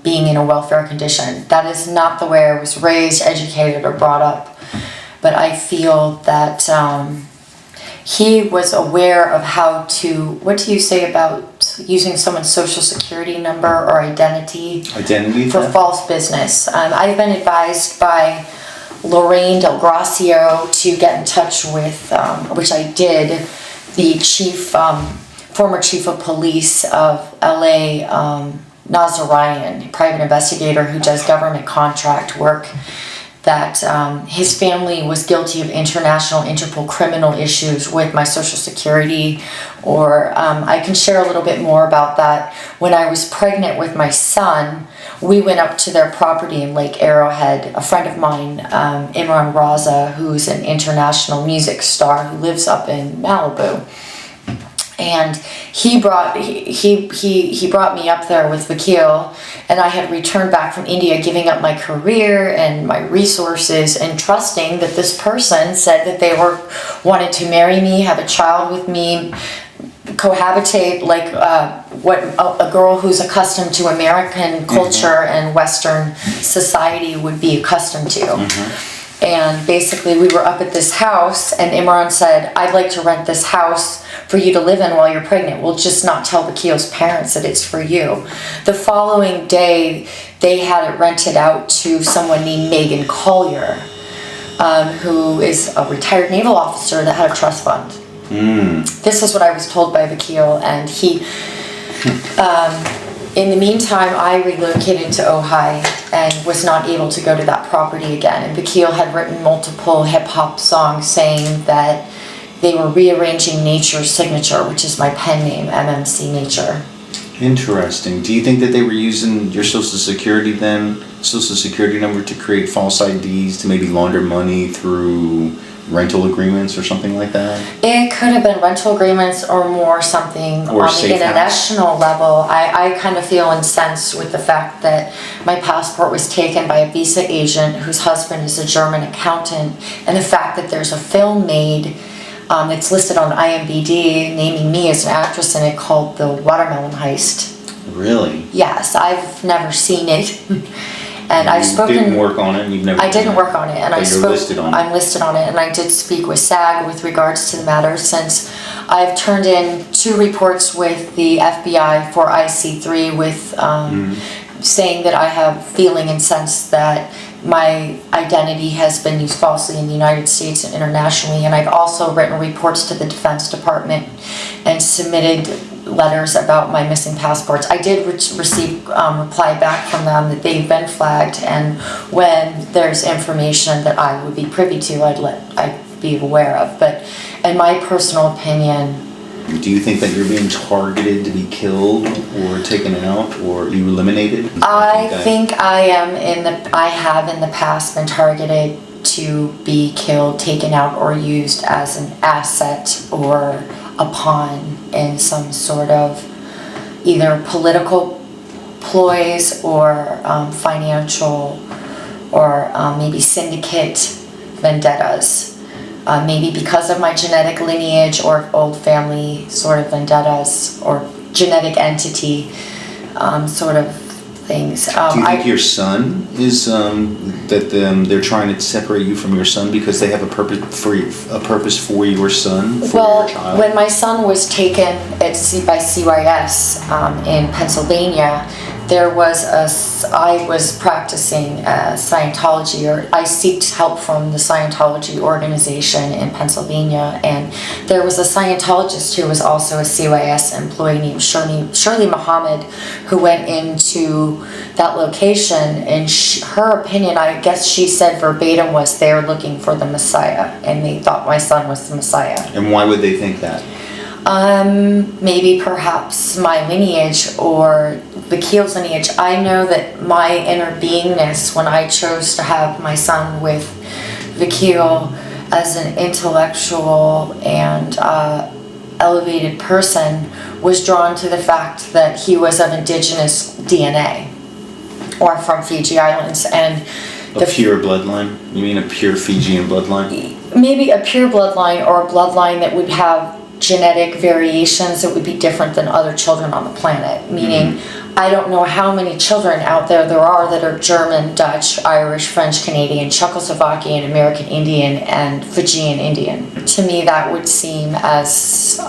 being in a welfare condition. That is not the way I was raised, educated, or brought up. But I feel that he was aware of how to, what do you say about using someone's social security number or identity for false business? I've been advised by Lorraine Del Gracio to get in touch with, which I did, the former chief of police of LA, Nazarian, private investigator who does government contract work, that his family was guilty of international Interpol criminal issues with my social security, or I can share a little bit more about that. When I was pregnant with my son, we went up to their property in Lake Arrowhead. A friend of mine, Imran Raza, who's an international music star who lives up in Malibu, and he brought me up there with Vakil, and I had returned back from India, giving up my career and my resources, and trusting that this person said that they wanted to marry me, have a child with me, cohabitate like what a girl who's accustomed to American culture and Western society would be accustomed to. And basically we were up at this house, and Imran said, I'd like to rent this house for you to live in while you're pregnant. We'll just not tell Vakil's parents that it's for you. The following day, they had it rented out to someone named Monica Collier, who is a retired naval officer that had a trust fund. This is what I was told by Vakil, and he... in the meantime, I relocated to Ojai and was not able to go to that property again. And Vakil had written multiple hip-hop songs saying that they were rearranging Nature's signature, which is my pen name, MMC Nature. Interesting. Do you think that they were using your social security number to create false IDs to maybe launder money through rental agreements or something like that? It could have been rental agreements or more something or on the international level. I kind of feel incensed with the fact that my passport was taken by a visa agent whose husband is a German accountant, and the fact that there's a film made it's listed on IMDb naming me as an actress in it called The Watermelon Heist. Really? Yes, I've never seen it. And I've spoken. You didn't work on it. You've never. I didn't work on it, and I spoke. Listed on it. I'm listed on it, and I did speak with SAG with regards to the matter, since I've turned in 2 reports with the FBI for IC3 with saying that I have feeling and sense that my identity has been used falsely in the United States and internationally, and I've also written reports to the Defense Department and submitted letters about my missing passports. I did receive reply back from them that they've been flagged, and when there's information that I would be privy to, I'd be aware of. But in my personal opinion, Do you think that you're being targeted to be killed or taken out or you eliminated? I think I have in the past been targeted to be killed, taken out, or used as an asset or a pawn in some sort of either political ploys or financial or maybe syndicate vendettas. Maybe because of my genetic lineage or old family sort of vendettas or genetic entity sort of things. Do you think your son is they're trying to separate you from your son because they have a purpose for your son? Well, when my son was taken by CYS in Pennsylvania, I was practicing Scientology, or I sought help from the Scientology organization in Pennsylvania, and there was a Scientologist who was also a CYS employee named Shirley Muhammad, who went into that location, and her opinion, I guess she said verbatim, was they're looking for the Messiah, and they thought my son was the Messiah. And why would they think that? Maybe perhaps my lineage or Vakil's lineage. I know that my inner beingness, when I chose to have my son with Vakil as an intellectual and elevated person, was drawn to the fact that he was of indigenous DNA or from Fiji Islands, and a pure bloodline? You mean a pure Fijian bloodline? Maybe a pure bloodline, or a bloodline that would have genetic variations that would be different than other children on the planet. Meaning, I don't know how many children out there are that are German, Dutch, Irish, French, Canadian, Czechoslovakian, American Indian, and Fijian Indian. To me, that would seem as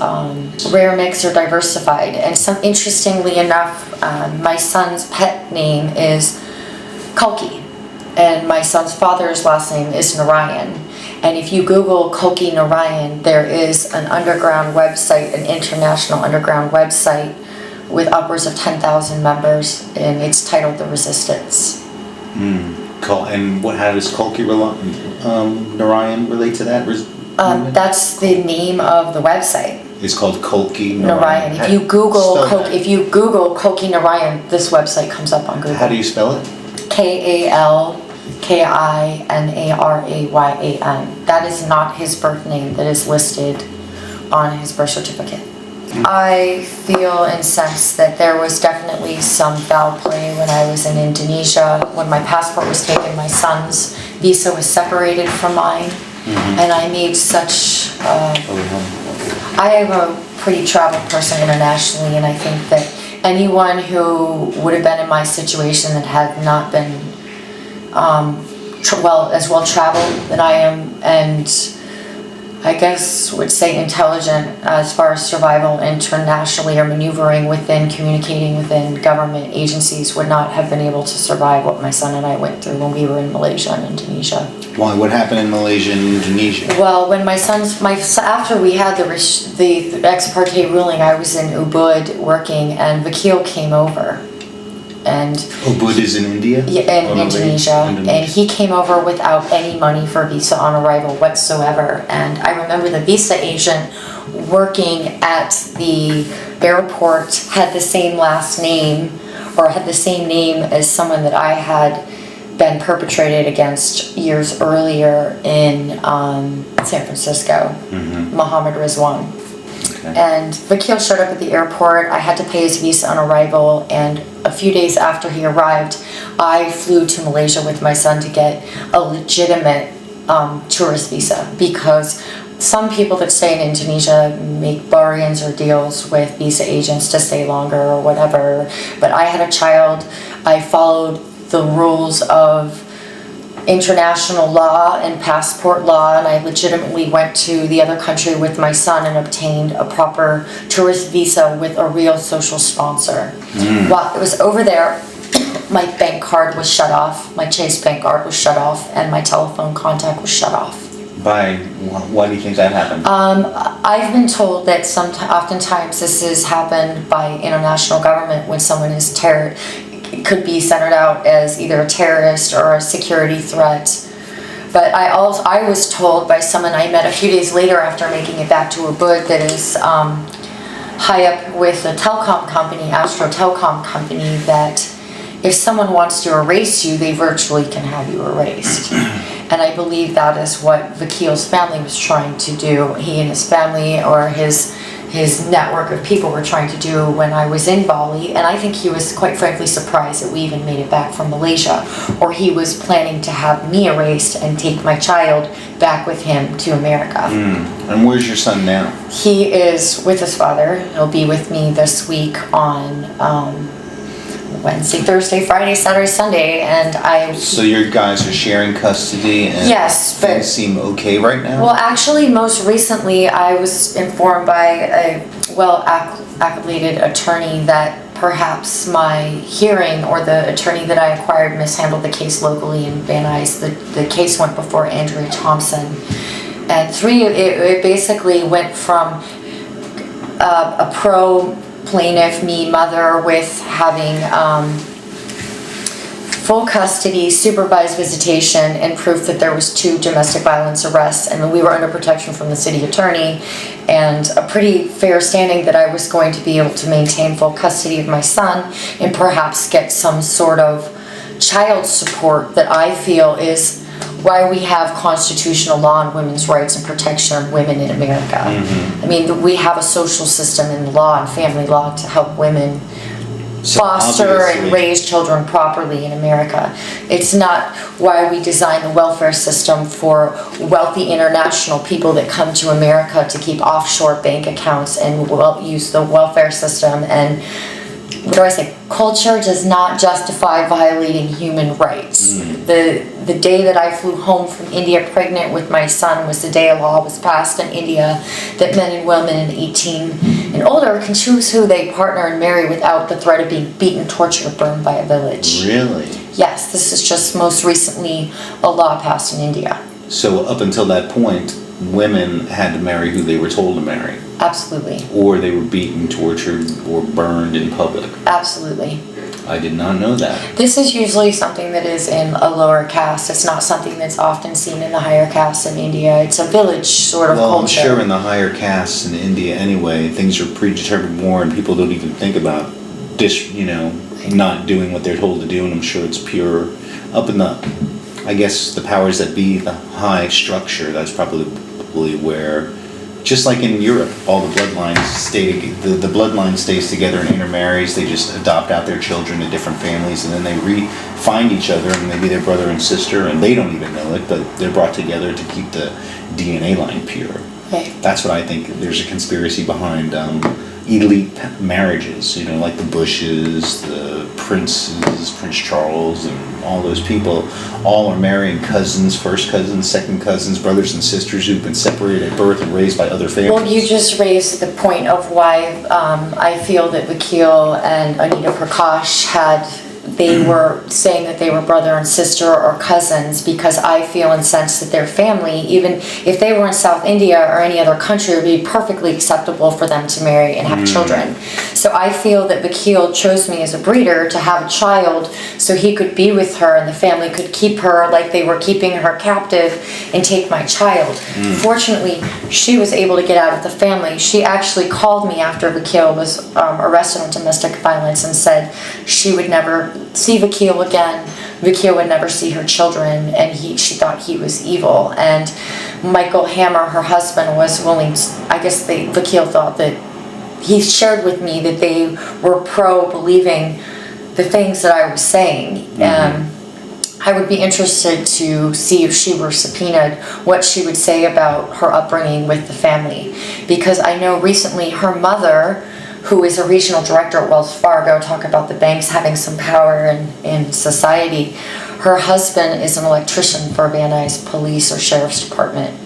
rare mix or diversified. And interestingly enough, my son's pet name is Kalki, and my son's father's last name is Narayan. And if you Google Kalki Narayan, there is an underground website, an international underground website with upwards of 10,000 members, and it's titled The Resistance. And how does Kalki Narayan relate to that? That's the name of the website. It's called Kalki Narayan. If you Google Kalki Narayan, this website comes up on Google. How do you spell it? Kalkinarayan. That is not his birth name that is listed on his birth certificate. I feel and sense that there was definitely some foul play when I was in Indonesia. When my passport was taken, my son's visa was separated from mine, and I made such... I am a pretty traveled person internationally, and I think that anyone who would have been in my situation that had not been as well traveled that I am, and I guess would say intelligent as far as survival internationally or maneuvering within, communicating within government agencies, would not have been able to survive what my son and I went through when we were in Malaysia and Indonesia. Why? What happened in Malaysia and Indonesia? Well, when after we had the ex parte ruling, I was in Ubud working, and Vakil came over. And Ubud is in India? Yeah, in Indonesia. And he came over without any money for visa on arrival whatsoever. And I remember the visa agent working at the airport had the same last name, or had the same name as someone that I had been perpetrated against years earlier in San Francisco, Muhammad Rizwan. Okay. And Vakil showed up at the airport. I had to pay his visa on arrival, and a few days after he arrived, I flew to Malaysia with my son to get a legitimate tourist visa, because some people that stay in Indonesia make bargains or deals with visa agents to stay longer or whatever. But I had a child. I followed the rules of international law and passport law, and I legitimately went to the other country with my son and obtained a proper tourist visa with a real social sponsor. While I was over there, my bank card was shut off, my Chase bank card was shut off, and my telephone contact was shut off. Why do you think that happened? I've been told that oftentimes this has happened by international government when someone is it could be centered out as either a terrorist or a security threat. But I was told by someone I met a few days later after making it back to Ubud that is high up with the telecom company, Astro Telecom Company, that if someone wants to erase you, they virtually can have you erased. And I believe that is what Vakil's family was trying to do. He and his family, or his network of people, were trying to do when I was in Bali. And I think he was quite frankly surprised that we even made it back from Malaysia. Or he was planning to have me erased and take my child back with him to America. And where's your son now? He is with his father. He'll be with me this week on Wednesday, Thursday, Friday, Saturday, Sunday, and So your guys are sharing custody, and yes, but things seem okay right now? Well, actually, most recently, I was informed by a well-acclimated attorney that perhaps my hearing, or the attorney that I acquired, mishandled the case locally in Van Nuys. The case went before Andrea Thompson, and it basically went from a pro plaintiff, me, mother, with having full custody, supervised visitation, and proof that there was 2 domestic violence arrests, and we were under protection from the city attorney, and a pretty fair standing that I was going to be able to maintain full custody of my son and perhaps get some sort of child support that I feel is why we have constitutional law on women's rights and protection of women in America. I mean, we have a social system in law and family law to help women foster and raise children properly in America. It's not why we design the welfare system for wealthy international people that come to America to keep offshore bank accounts and use the welfare system. And what do I say? Culture does not justify violating human rights. The day that I flew home from India pregnant with my son was the day a law was passed in India that men and women 18 and older can choose who they partner and marry without the threat of being beaten, tortured, or burned by a village. Really? Yes, this is just most recently a law passed in India. So up until that point, women had to marry who they were told to marry? Absolutely. Or they were beaten, tortured, or burned in public? Absolutely. I did not know that. This is usually something that is in a lower caste. It's not something that's often seen in the higher caste in India. It's a village sort of culture. I'm sure in the higher castes in India anyway, things are predetermined more, and people don't even think about not doing what they're told to do, and I'm sure it's pure. Up in I guess the powers that be, the high structure, that's probably where, just like in Europe, all the bloodlines the bloodline stays together and intermarries. They just adopt out their children to different families, and then they find each other, and maybe their brother and sister, and they don't even know it, but they're brought together to keep the DNA line pure. Okay. That's what I think. There's a conspiracy behind elite marriages, like the Bushes, the princes, Prince Charles, and all those people, all are marrying cousins, first cousins, second cousins, brothers and sisters who've been separated at birth and raised by other families. Well, you just raised the point of why I feel that Vakil and Anita Prakash they were saying that they were brother and sister or cousins, because I feel and sense that their family, even if they were in South India or any other country, it would be perfectly acceptable for them to marry and have children. So I feel that Vakil chose me as a breeder to have a child so he could be with her and the family could keep her like they were keeping her captive and take my child. Fortunately, she was able to get out of the family. She actually called me after Vakil was arrested on domestic violence and said she would never see Vakil again. Vakil would never see her children, and she thought he was evil. And Michael Hammer, her husband, was willing to, Vakil thought that, he shared with me that they were pro-believing the things that I was saying. I would be interested to see, if she were subpoenaed, what she would say about her upbringing with the family. Because I know recently her mother, who is a regional director at Wells Fargo, talk about the banks having some power in society. Her husband is an electrician for Van Nuys Police or Sheriff's Department.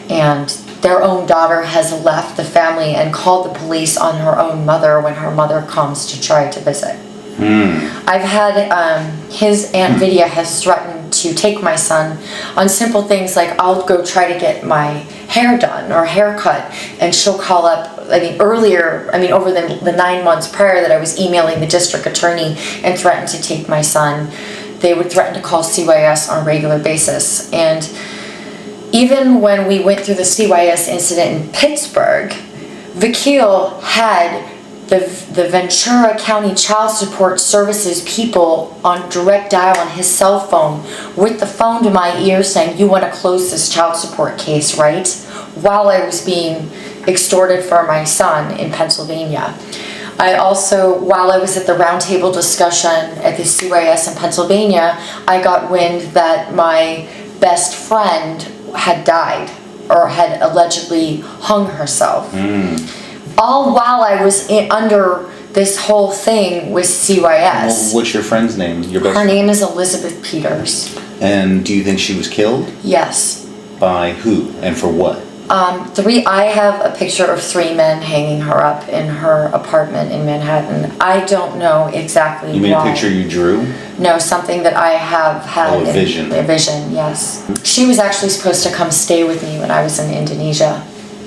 And their own daughter has left the family and called the police on her own mother when her mother comes to try to visit. I've had, his Aunt Vidya has threatened to take my son on simple things like I'll go try to get my hair done or haircut, and she'll call up, over the 9 months prior that I was emailing the district attorney and threatened to take my son, they would threaten to call CYS on a regular basis. And even when we went through the CYS incident in Pittsburgh, Vakil had the Ventura County Child Support Services people on direct dial on his cell phone with the phone to my ear saying, you want to close this child support case, right? While I was being extorted for my son in Pennsylvania. I also, while I was at the roundtable discussion at the CYS in Pennsylvania, I got wind that my best friend had died or had allegedly hung herself. All while I was under this whole thing with CYS. Well, what's your friend's name? Her name is Elizabeth Peters. And do you think she was killed? Yes. By who and for what? I have a picture of 3 men hanging her up in her apartment in Manhattan. I don't know exactly why. You mean a picture you drew? No, something that I have had. A vision. A vision, yes. She was actually supposed to come stay with me when I was in Indonesia.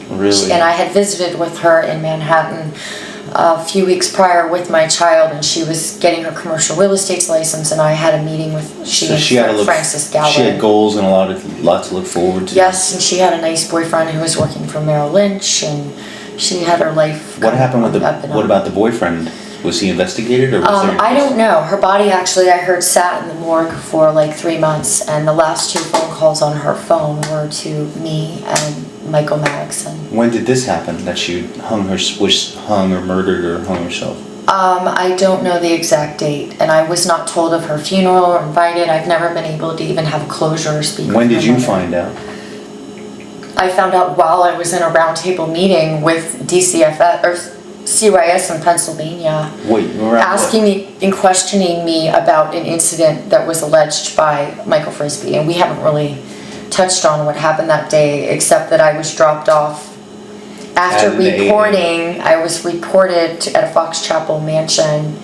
Really? And I had visited with her in Manhattan a few weeks prior with my child, and she was getting her commercial real estate license, and I had a meeting with Francis Galway. She had goals and a lot to look forward to. Yes, and she had a nice boyfriend who was working for Merrill Lynch, and she had her life. What happened with what about the boyfriend? Was he investigated, or was there? I don't know. Her body actually, I heard, sat in the morgue for like 3 months, and the last 2 phone calls on her phone were to me and Michael Madison. When did this happen? That she was hung or murdered or hung herself? I don't know the exact date, and I was not told of her funeral or invited. I've never been able to even have closure or speak. When did you find out? I found out while I was in a roundtable meeting with DCFS or CYS in Pennsylvania, asking me and questioning me about an incident that was alleged by Michael Frisbee, and we haven't really touched on what happened that day, except that I was dropped off after reporting. I was reported at a Fox Chapel mansion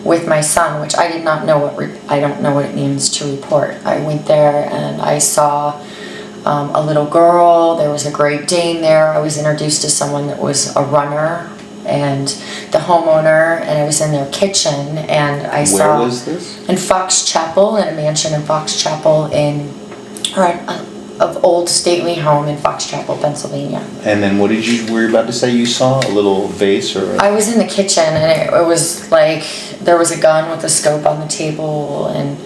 with my son, which I did not know I don't know what it means to report. I went there and I saw a little girl. There was a Great Dane there. I was introduced to someone that was a runner and the homeowner, and I was in their kitchen, and I saw. Where was this? In Fox Chapel, in a mansion in Fox Chapel of old stately home in Fox Chapel, Pennsylvania. And then what were you about to say you saw? A little vase or? I was in the kitchen, and it was like there was a gun with a scope on the table and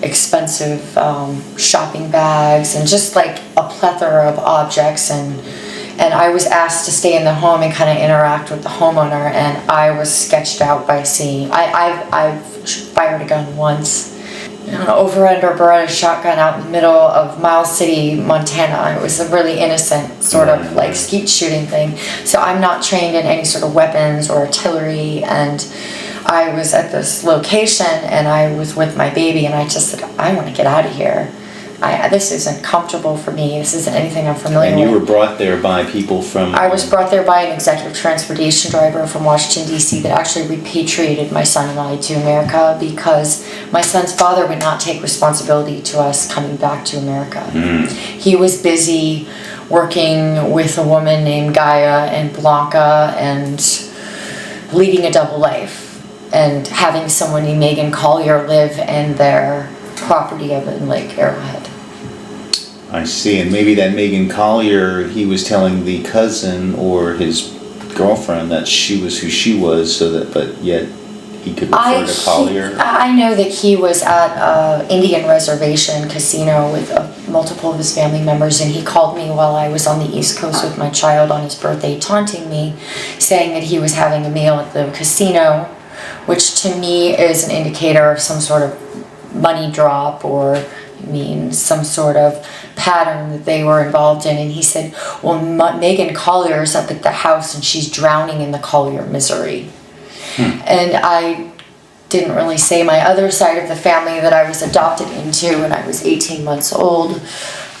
expensive shopping bags and just like a plethora of objects, and I was asked to stay in the home and kind of interact with the homeowner, and I was sketched out by seeing. I've fired a gun once. An over-under Beretta shotgun out in the middle of Miles City, Montana. It was a really innocent sort of like skeet shooting thing. So I'm not trained in any sort of weapons or artillery, and I was at this location and I was with my baby, and I just said, I want to get out of here. This isn't comfortable for me. This isn't anything I'm familiar with. And you were brought there by people from... I was brought there by an executive transportation driver from Washington, D.C. that actually repatriated my son and I to America because my son's father would not take responsibility to us coming back to America. He was busy working with a woman named Gaia and Blanca and leading a double life and having someone named Megan Collier live in their property of in Lake Arrowhead. I see, and maybe that Megan Collier, he was telling the cousin or his girlfriend that she was who she was, but yet he could refer to Collier. I know that he was at Indian Reservation Casino with multiple of his family members, and he called me while I was on the East Coast with my child on his birthday, taunting me, saying that he was having a meal at the casino, which to me is an indicator of some sort of money drop or some sort of pattern that they were involved in. And he said, well, Megan Collier's up at the house and she's drowning in the Collier misery. And I didn't really say my other side of the family that I was adopted into when I was 18 months old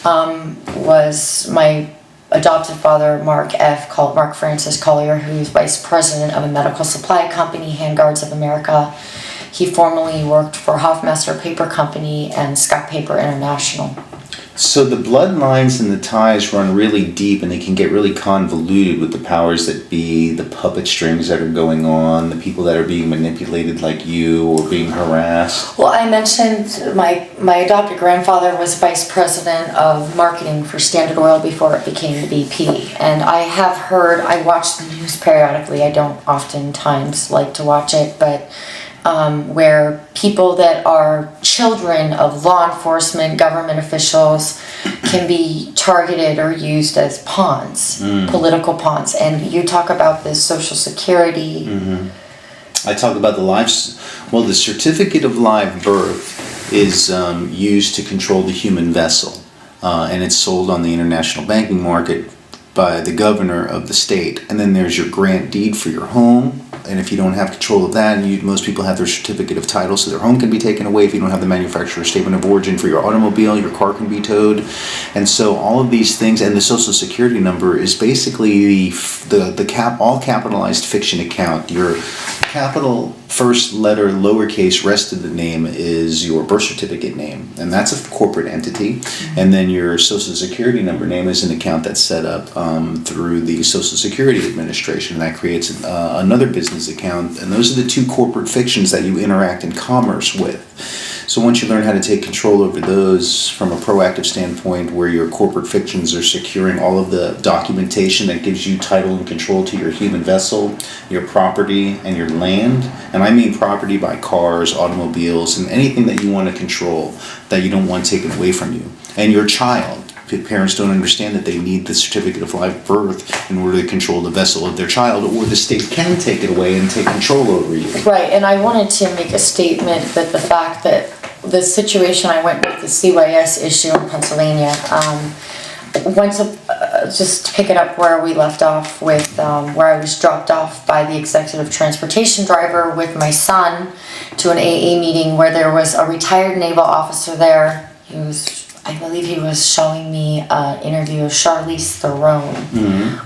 was my adopted father, Mark Francis Collier, who's vice president of a medical supply company, Handguards of America. He formerly worked for Hoffmaster Paper Company and Scott Paper International. So the bloodlines and the ties run really deep, and they can get really convoluted with the powers that be, the puppet strings that are going on, the people that are being manipulated like you or being harassed. Well, I mentioned my adopted grandfather was vice president of marketing for Standard Oil before it became the BP. And I watch the news periodically. I don't oftentimes like to watch it, but where people that are children of law enforcement, government officials can be targeted or used as pawns, political pawns. And you talk about this Social Security. I talk about the certificate of live birth is used to control the human vessel, and it's sold on the international banking market by the governor of the state. And then there's your grant deed for your home, and if you don't have control of that, most people have their certificate of title, so their home can be taken away. If you don't have the manufacturer's statement of origin for your automobile, your car can be towed. And so all of these things, and the Social Security number is basically all capitalized fiction account. Your capital first letter, lowercase, rest of the name is your birth certificate name, and that's a corporate entity. And then your Social Security number name is an account that's set up through the Social Security Administration, and that creates another business account. And those are the two corporate fictions that you interact in commerce with. So once you learn how to take control over those from a proactive standpoint, where your corporate fictions are securing all of the documentation that gives you title and control to your human vessel, your property, and your land, and I mean property by cars, automobiles, and anything that you want to control that you don't want taken away from you, and your child. Parents don't understand that they need the certificate of live birth in order to control the vessel of their child, or the state can take it away and take control over you. Right, and I wanted to make a statement that the fact that the situation I went with the CYS issue in Pennsylvania, just to pick it up where we left off with where I was dropped off by the executive transportation driver with my son to an AA meeting where there was a retired naval officer there. I believe he was showing me an interview of Charlize Theron,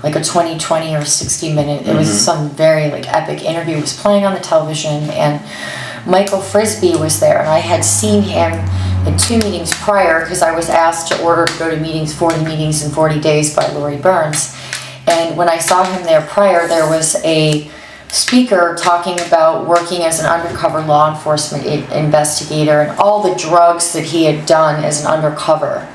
like a 20 or 60-minute. It was some very epic interview. It was playing on the television, and Michael Frisbee was there, and I had seen him in 2 meetings prior because I was asked to order to go to meetings, 40 meetings in 40 days by Lori Burns. And when I saw him there prior, there was a speaker talking about working as an undercover law enforcement investigator and all the drugs that he had done as an undercover.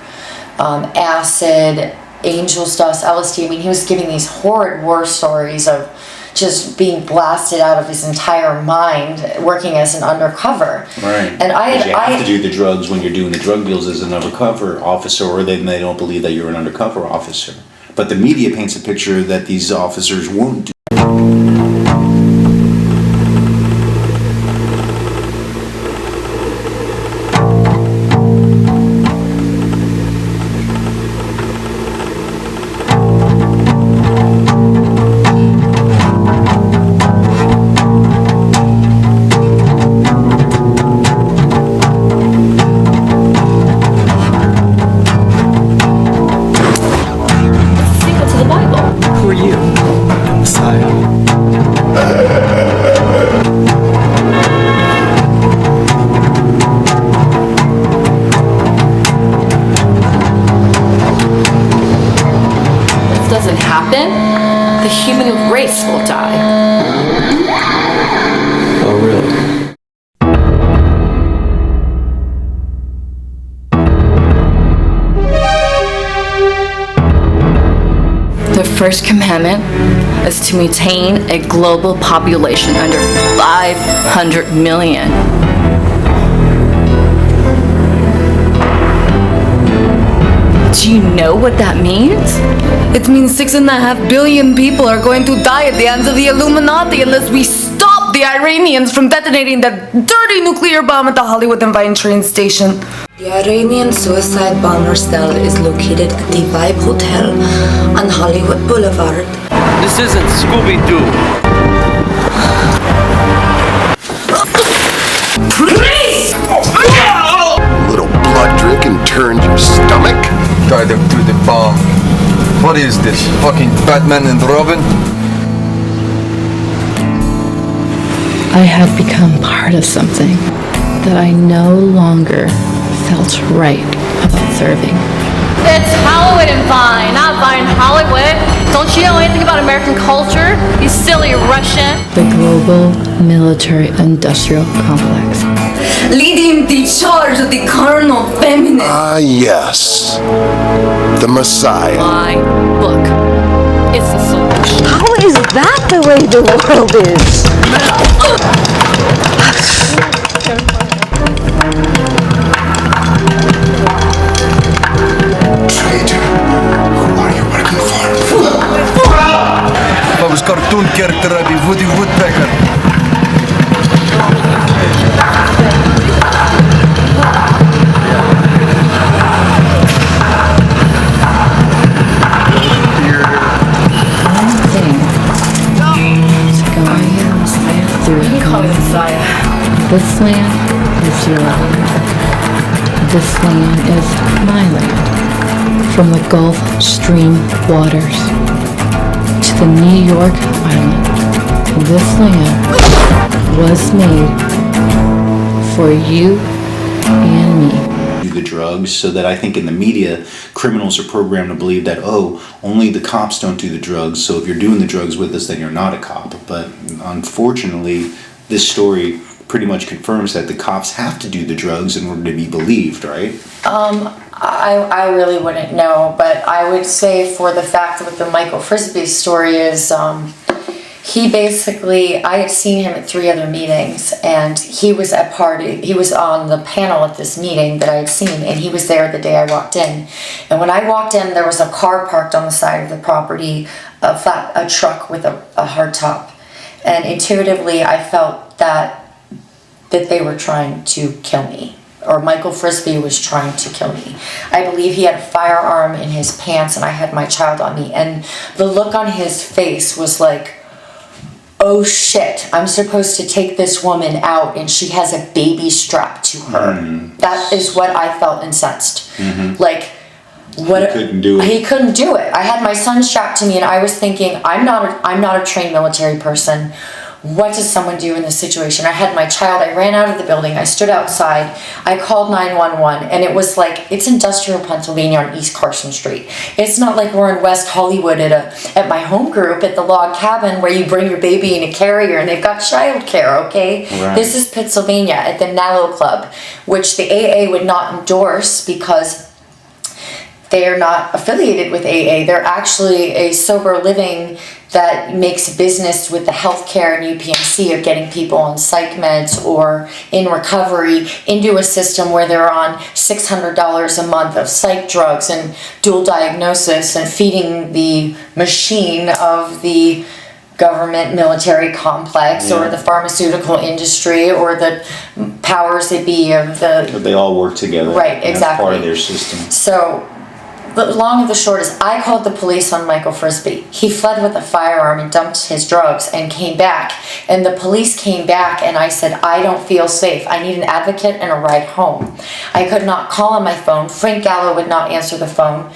Acid, angel's dust, LSD. I mean, he was giving these horrid war stories of just being blasted out of his entire mind working as an undercover. Right. And I have to do the drugs when you're doing the drug deals as an undercover officer, or they don't believe that you're an undercover officer. But the media paints a picture that these officers won't do. The human race will die. Oh, really? The first commandment is to maintain a global population under 500 million. Do you know what that means? It means 6.5 billion people are going to die at the hands of the Illuminati unless we stop the Iranians from detonating that dirty nuclear bomb at the Hollywood and Vine train station. The Iranian suicide bomber cell is located at the Vibe Hotel on Hollywood Boulevard. This isn't Scooby-Doo. Little blood drink and turned your stomach? Guide them through the bomb. What is this? Fucking Batman and Robin? I had become part of something that I no longer felt right about serving. It's Hollywood and Vine, not Vine Hollywood. Don't you know anything about American culture? You silly Russian. The global military-industrial complex. Leading the charge of the carnal feminine. Ah, yes. The Messiah. My book. It's the solution. How is that the way the world is? Traitor. Who are you working for? If I was cartoon character, I'd be Woody Woodpecker. This land is your land. This land is my land. From the Gulf Stream waters to the New York Island, this land was made for you and me. The drugs, so that I think in the media, criminals are programmed to believe that, oh, only the cops don't do the drugs, so if you're doing the drugs with us, then you're not a cop. But unfortunately, this story pretty much confirms that the cops have to do the drugs in order to be believed, right? I really wouldn't know, but I would say for the fact with the Michael Frisbee story is he basically, I had seen him at 3 other meetings, and he was on the panel at this meeting that I had seen, and he was there the day I walked in. And when I walked in, there was a car parked on the side of the property, a truck with a hardtop. And intuitively, I felt that they were trying to kill me, or Michael Frisbee was trying to kill me. I believe he had a firearm in his pants, and I had my child on me. And the look on his face was like, oh shit, I'm supposed to take this woman out, and she has a baby strapped to her. That is what I felt incensed. Like, what? He couldn't do it. He couldn't do it. I had my son strapped to me, and I was thinking, I'm not a trained military person. What does someone do in this situation? I had my child. I ran out of the building. I stood outside. I called 911, and it was like, it's industrial Pennsylvania on East Carson Street. It's not like we're in West Hollywood at my home group at the log cabin where you bring your baby in a carrier and they've got child care, okay? Right. This is Pennsylvania at the Nallo Club, which the AA would not endorse because they are not affiliated with AA. They're actually a sober living that makes business with the healthcare and UPMC of getting people on psych meds or in recovery into a system where they're on $600 a month of psych drugs and dual diagnosis and feeding the machine of the government military complex or the pharmaceutical industry or the powers that be of the... But they all work together. Right, exactly. That's part of their system. So, the long and the short is, I called the police on Michael Frisbee. He fled with a firearm and dumped his drugs and came back. And the police came back and I said, I don't feel safe. I need an advocate and a ride home. I could not call on my phone. Frank Gallo would not answer the phone.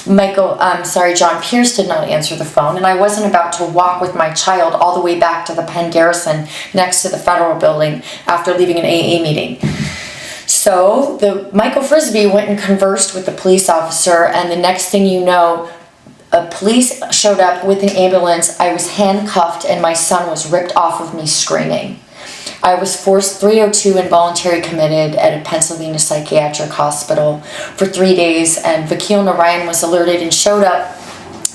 John Pierce did not answer the phone, and I wasn't about to walk with my child all the way back to the Penn Garrison next to the federal building after leaving an AA meeting. So Michael Frisbee went and conversed with the police officer, and the next thing you know, police showed up with an ambulance. I was handcuffed, and my son was ripped off of me screaming. I was forced 302 involuntary committed at a Pennsylvania psychiatric hospital for 3 days, and Vakil Narayan was alerted and showed up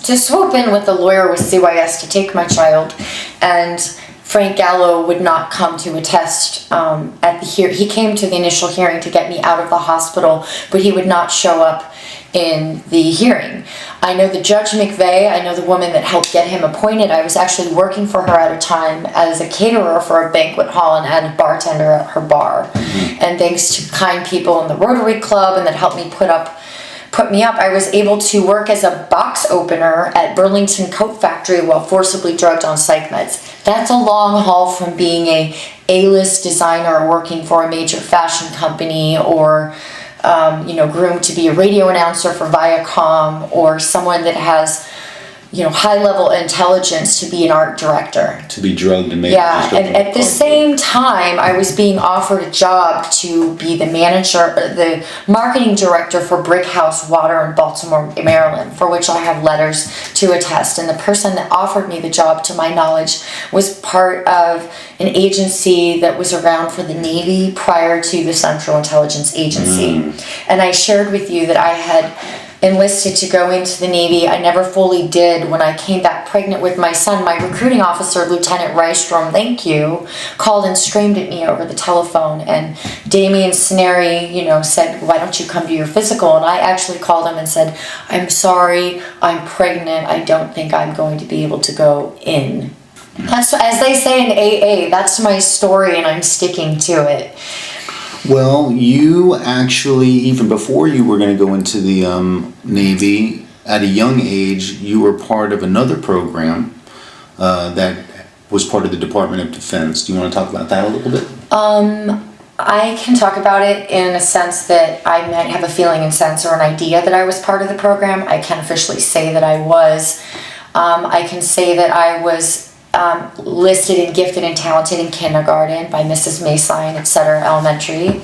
to swoop in with a lawyer with CYS to take my child, and Frank Gallo would not come to attest at the hearing. He came to the initial hearing to get me out of the hospital, but he would not show up in the hearing. I know the Judge McVeigh, I know the woman that helped get him appointed. I was actually working for her at a time as a caterer for a banquet hall and a bartender at her bar. And thanks to kind people in the Rotary Club and that helped me put me up, I was able to work as a box opener at Burlington Coat Factory while forcibly drugged on psych meds. That's a long haul from being a A-list designer working for a major fashion company or groomed to be a radio announcer for Viacom, or someone that has, high-level intelligence to be an art director. To be drugged and made. Yeah, and at the same time, I was being offered a job to be the marketing director for Brick House Water in Baltimore, Maryland, for which I have letters to attest. And the person that offered me the job, to my knowledge, was part of an agency that was around for the Navy prior to the Central Intelligence Agency. And I shared with you that I had enlisted to go into the Navy. I never fully did. When I came back pregnant with my son, my recruiting officer, Lieutenant Rystrom, thank you, called and screamed at me over the telephone. And Damien Snary, said, why don't you come to your physical? And I actually called him and said, I'm sorry, I'm pregnant. I don't think I'm going to be able to go in. That's, as they say in AA, that's my story, and I'm sticking to it. Well, you actually, even before you were going to go into the Navy, at a young age, you were part of another program that was part of the Department of Defense. Do you want to talk about that a little bit? I can talk about it in a sense that I might have a feeling and sense or an idea that I was part of the program. I can't officially say that I was. I can say that I was listed and gifted and talented in kindergarten by Mrs. Maysine at Sutter Elementary.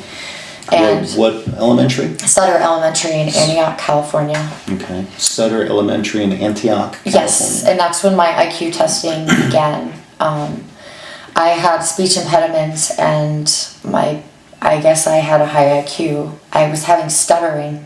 And what elementary? Sutter Elementary in Antioch, California. Okay. Sutter Elementary in Antioch, California. Yes, and that's when my IQ testing began. I had speech impediments, and I guess I had a high IQ. I was having stuttering.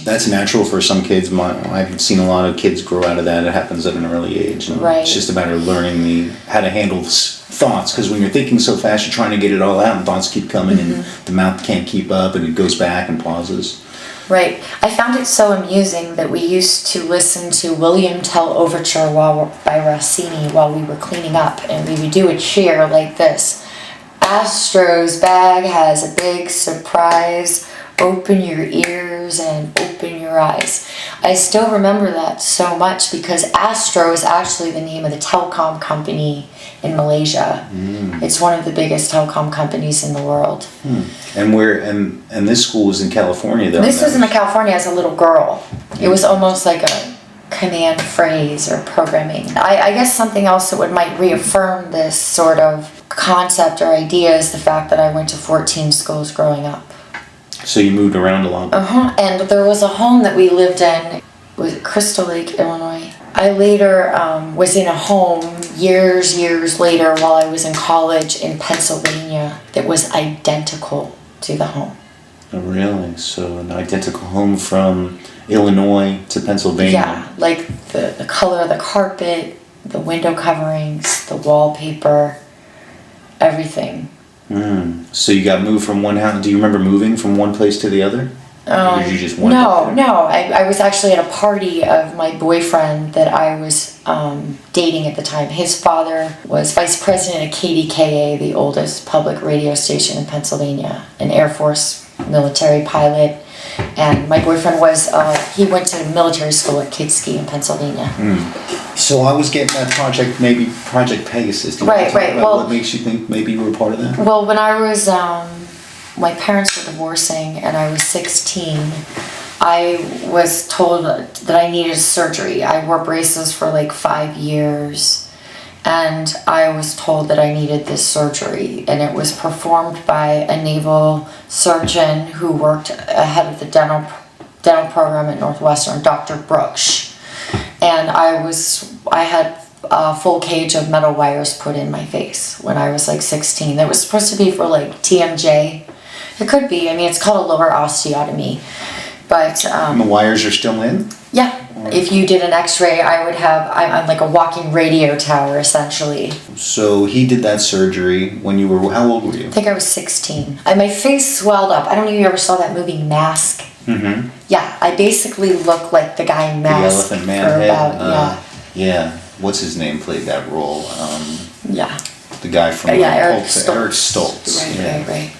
That's natural for some kids. I've seen a lot of kids grow out of that. It happens at an early age. And right. It's just a matter of learning how to handle thoughts, because when you're thinking so fast, you're trying to get it all out, and thoughts keep coming, and the mouth can't keep up, and it goes back and pauses. Right. I found it so amusing that we used to listen to William Tell Overture by Rossini while we were cleaning up, and we would do a cheer like this. Astro's bag has a big surprise. Open your ears and open your eyes. I still remember that so much because Astro is actually the name of the telecom company in Malaysia. It's one of the biggest telecom companies in the world. And this school was in California, though. This was in California as a little girl. It was almost like a command phrase or programming. I guess something else that might reaffirm this sort of concept or idea is the fact that I went to 14 schools growing up. So you moved around a lot. And there was a home that we lived in, was Crystal Lake, Illinois. I later was in a home years later while I was in college in Pennsylvania that was identical to the home. Oh, really? So an identical home from Illinois to Pennsylvania. Yeah, like the color of the carpet, the window coverings, the wallpaper, everything. So you got moved from one house. Do you remember moving from one place to the other? Or did you just wander No. I was actually at a party of my boyfriend that I was dating at the time. His father was vice president of KDKA, the oldest public radio station in Pennsylvania, an Air Force military pilot. And my boyfriend he went to military school at Kitski in Pennsylvania. So I was getting that project Pegasus. Right. Well, what makes you think maybe you were part of that? Well, when I was, my parents were divorcing and I was 16, I was told that I needed surgery. I wore braces for like 5 years. And I was told that I needed this surgery, and it was performed by a naval surgeon who worked ahead of the dental program at Northwestern, Dr. Brooks. And I had a full cage of metal wires put in my face when I was like 16. That was supposed to be for like TMJ. It could be. I mean, it's called a lower osteotomy. But and the wires are still in? Yeah. If you did an x-ray, I'm like a walking radio tower, essentially. So he did that surgery when you were, how old were you? I think I was 16. My face swelled up. I don't know if you ever saw that movie Mask. Yeah, I basically look like the guy in Mask. The Elephant Man head? Yeah. What's his name played that role? The guy from Eric Stoltz. Eric Stoltz. Right.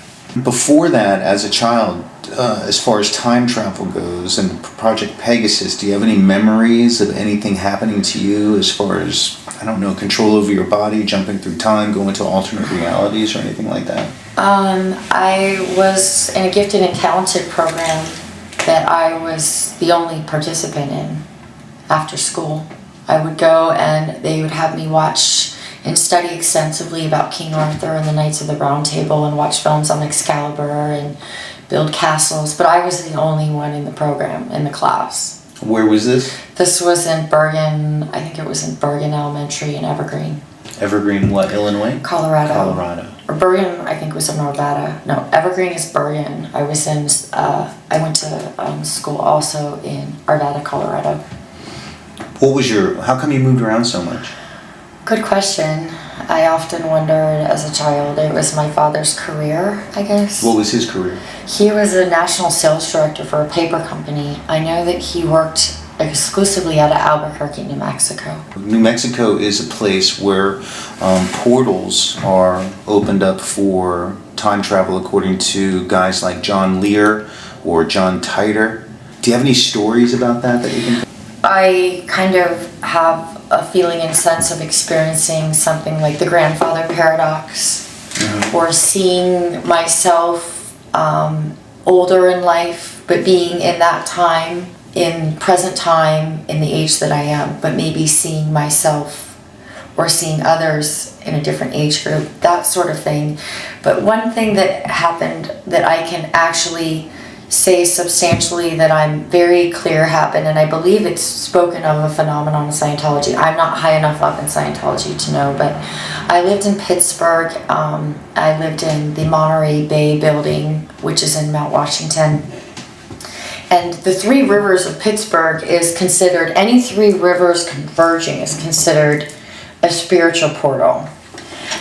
Before that, as a child, as far as time travel goes and Project Pegasus, do you have any memories of anything happening to you as far as, I don't know, control over your body, jumping through time, going to alternate realities or anything like that? I was in a gifted and talented program that I was the only participant in after school. I would go and they would have me watch and study extensively about King Arthur and the Knights of the Round Table and watch films on Excalibur and build castles, but I was the only one in the program, in the class. Where was this? This was in Bergen, I think it was in Bergen Elementary in Evergreen. Evergreen, what, Illinois? Colorado. Colorado. Or Bergen, I think was in Nevada. No, Evergreen is Bergen. I went to school also in Arvada, Colorado. How come you moved around so much? Good question. I often wondered as a child. It was my father's career, I guess. What was his career? He was a national sales director for a paper company. I know that he worked exclusively out of Albuquerque, New Mexico. New Mexico is a place where portals are opened up for time travel, according to guys like John Lear or John Titor. Do you have any stories about that you can? I kind of have a feeling and sense of experiencing something like the grandfather paradox, or seeing myself older in life, but being in that time, in present time, in the age that I am, but maybe seeing myself or seeing others in a different age group, that sort of thing. But one thing that happened that I can actually say substantially that I'm very clear happened, and I believe it's spoken of a phenomenon in Scientology. I'm not high enough up in Scientology to know, but I lived in Pittsburgh. I lived in the Monterey Bay building, which is in Mount Washington. And the Three Rivers of Pittsburgh is considered, any three rivers converging is considered a spiritual portal.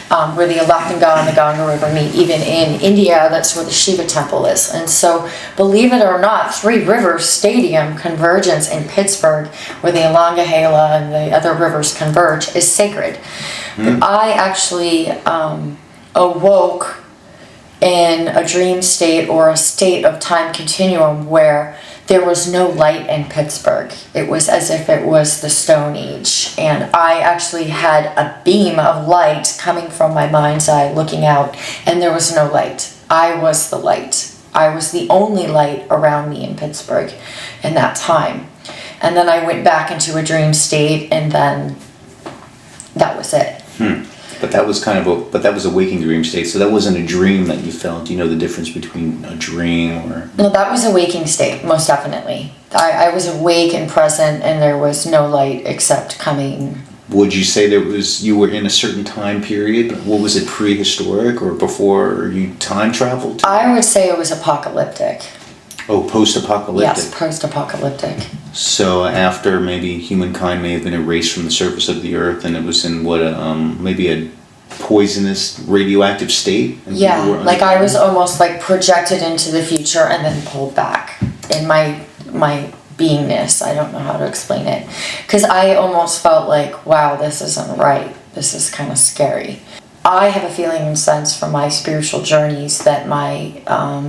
Where the Alaknanga and the Ganga River meet. Even in India, that's where the Shiva temple is. And so, believe it or not, Three Rivers Stadium convergence in Pittsburgh, where the Alangahela and the other rivers converge, is sacred. But I actually awoke in a dream state or a state of time continuum where there was no light in Pittsburgh. It was as if it was the Stone Age. And I actually had a beam of light coming from my mind's eye looking out, and there was no light. I was the light. I was the only light around me in Pittsburgh in that time. And then I went back into a dream state, and then that was it. But that was a waking dream state, so that wasn't a dream that you felt. Do you know the difference between a dream or? No, that was a waking state, most definitely. I was awake and present, and there was no light except coming. Would you say you were in a certain time period? What was it, prehistoric or before you time traveled? I would say it was apocalyptic. Oh, post-apocalyptic. Yes, post-apocalyptic. So after maybe humankind may have been erased from the surface of the earth, and it was in maybe a poisonous, radioactive state? Yeah, like I was almost like projected into the future and then pulled back in my beingness. I don't know how to explain it. Because I almost felt like, wow, this isn't right. This is kind of scary. I have a feeling and sense from my spiritual journeys that my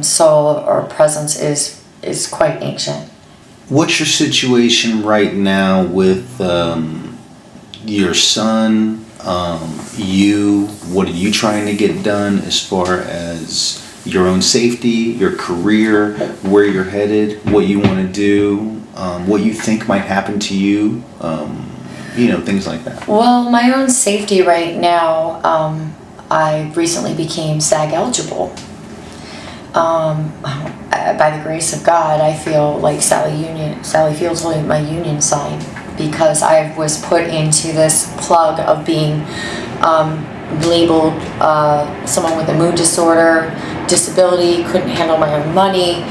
soul or presence is quite ancient. What's your situation right now with your son, you? What are you trying to get done as far as your own safety, your career, where you're headed, what you want to do, what you think might happen to you? Things like that. Well, my own safety right now, I recently became SAG eligible. By the grace of God, I feel like Sally Field's holding my union sign, because I was put into this plug of being labeled someone with a mood disorder, disability, couldn't handle my own money.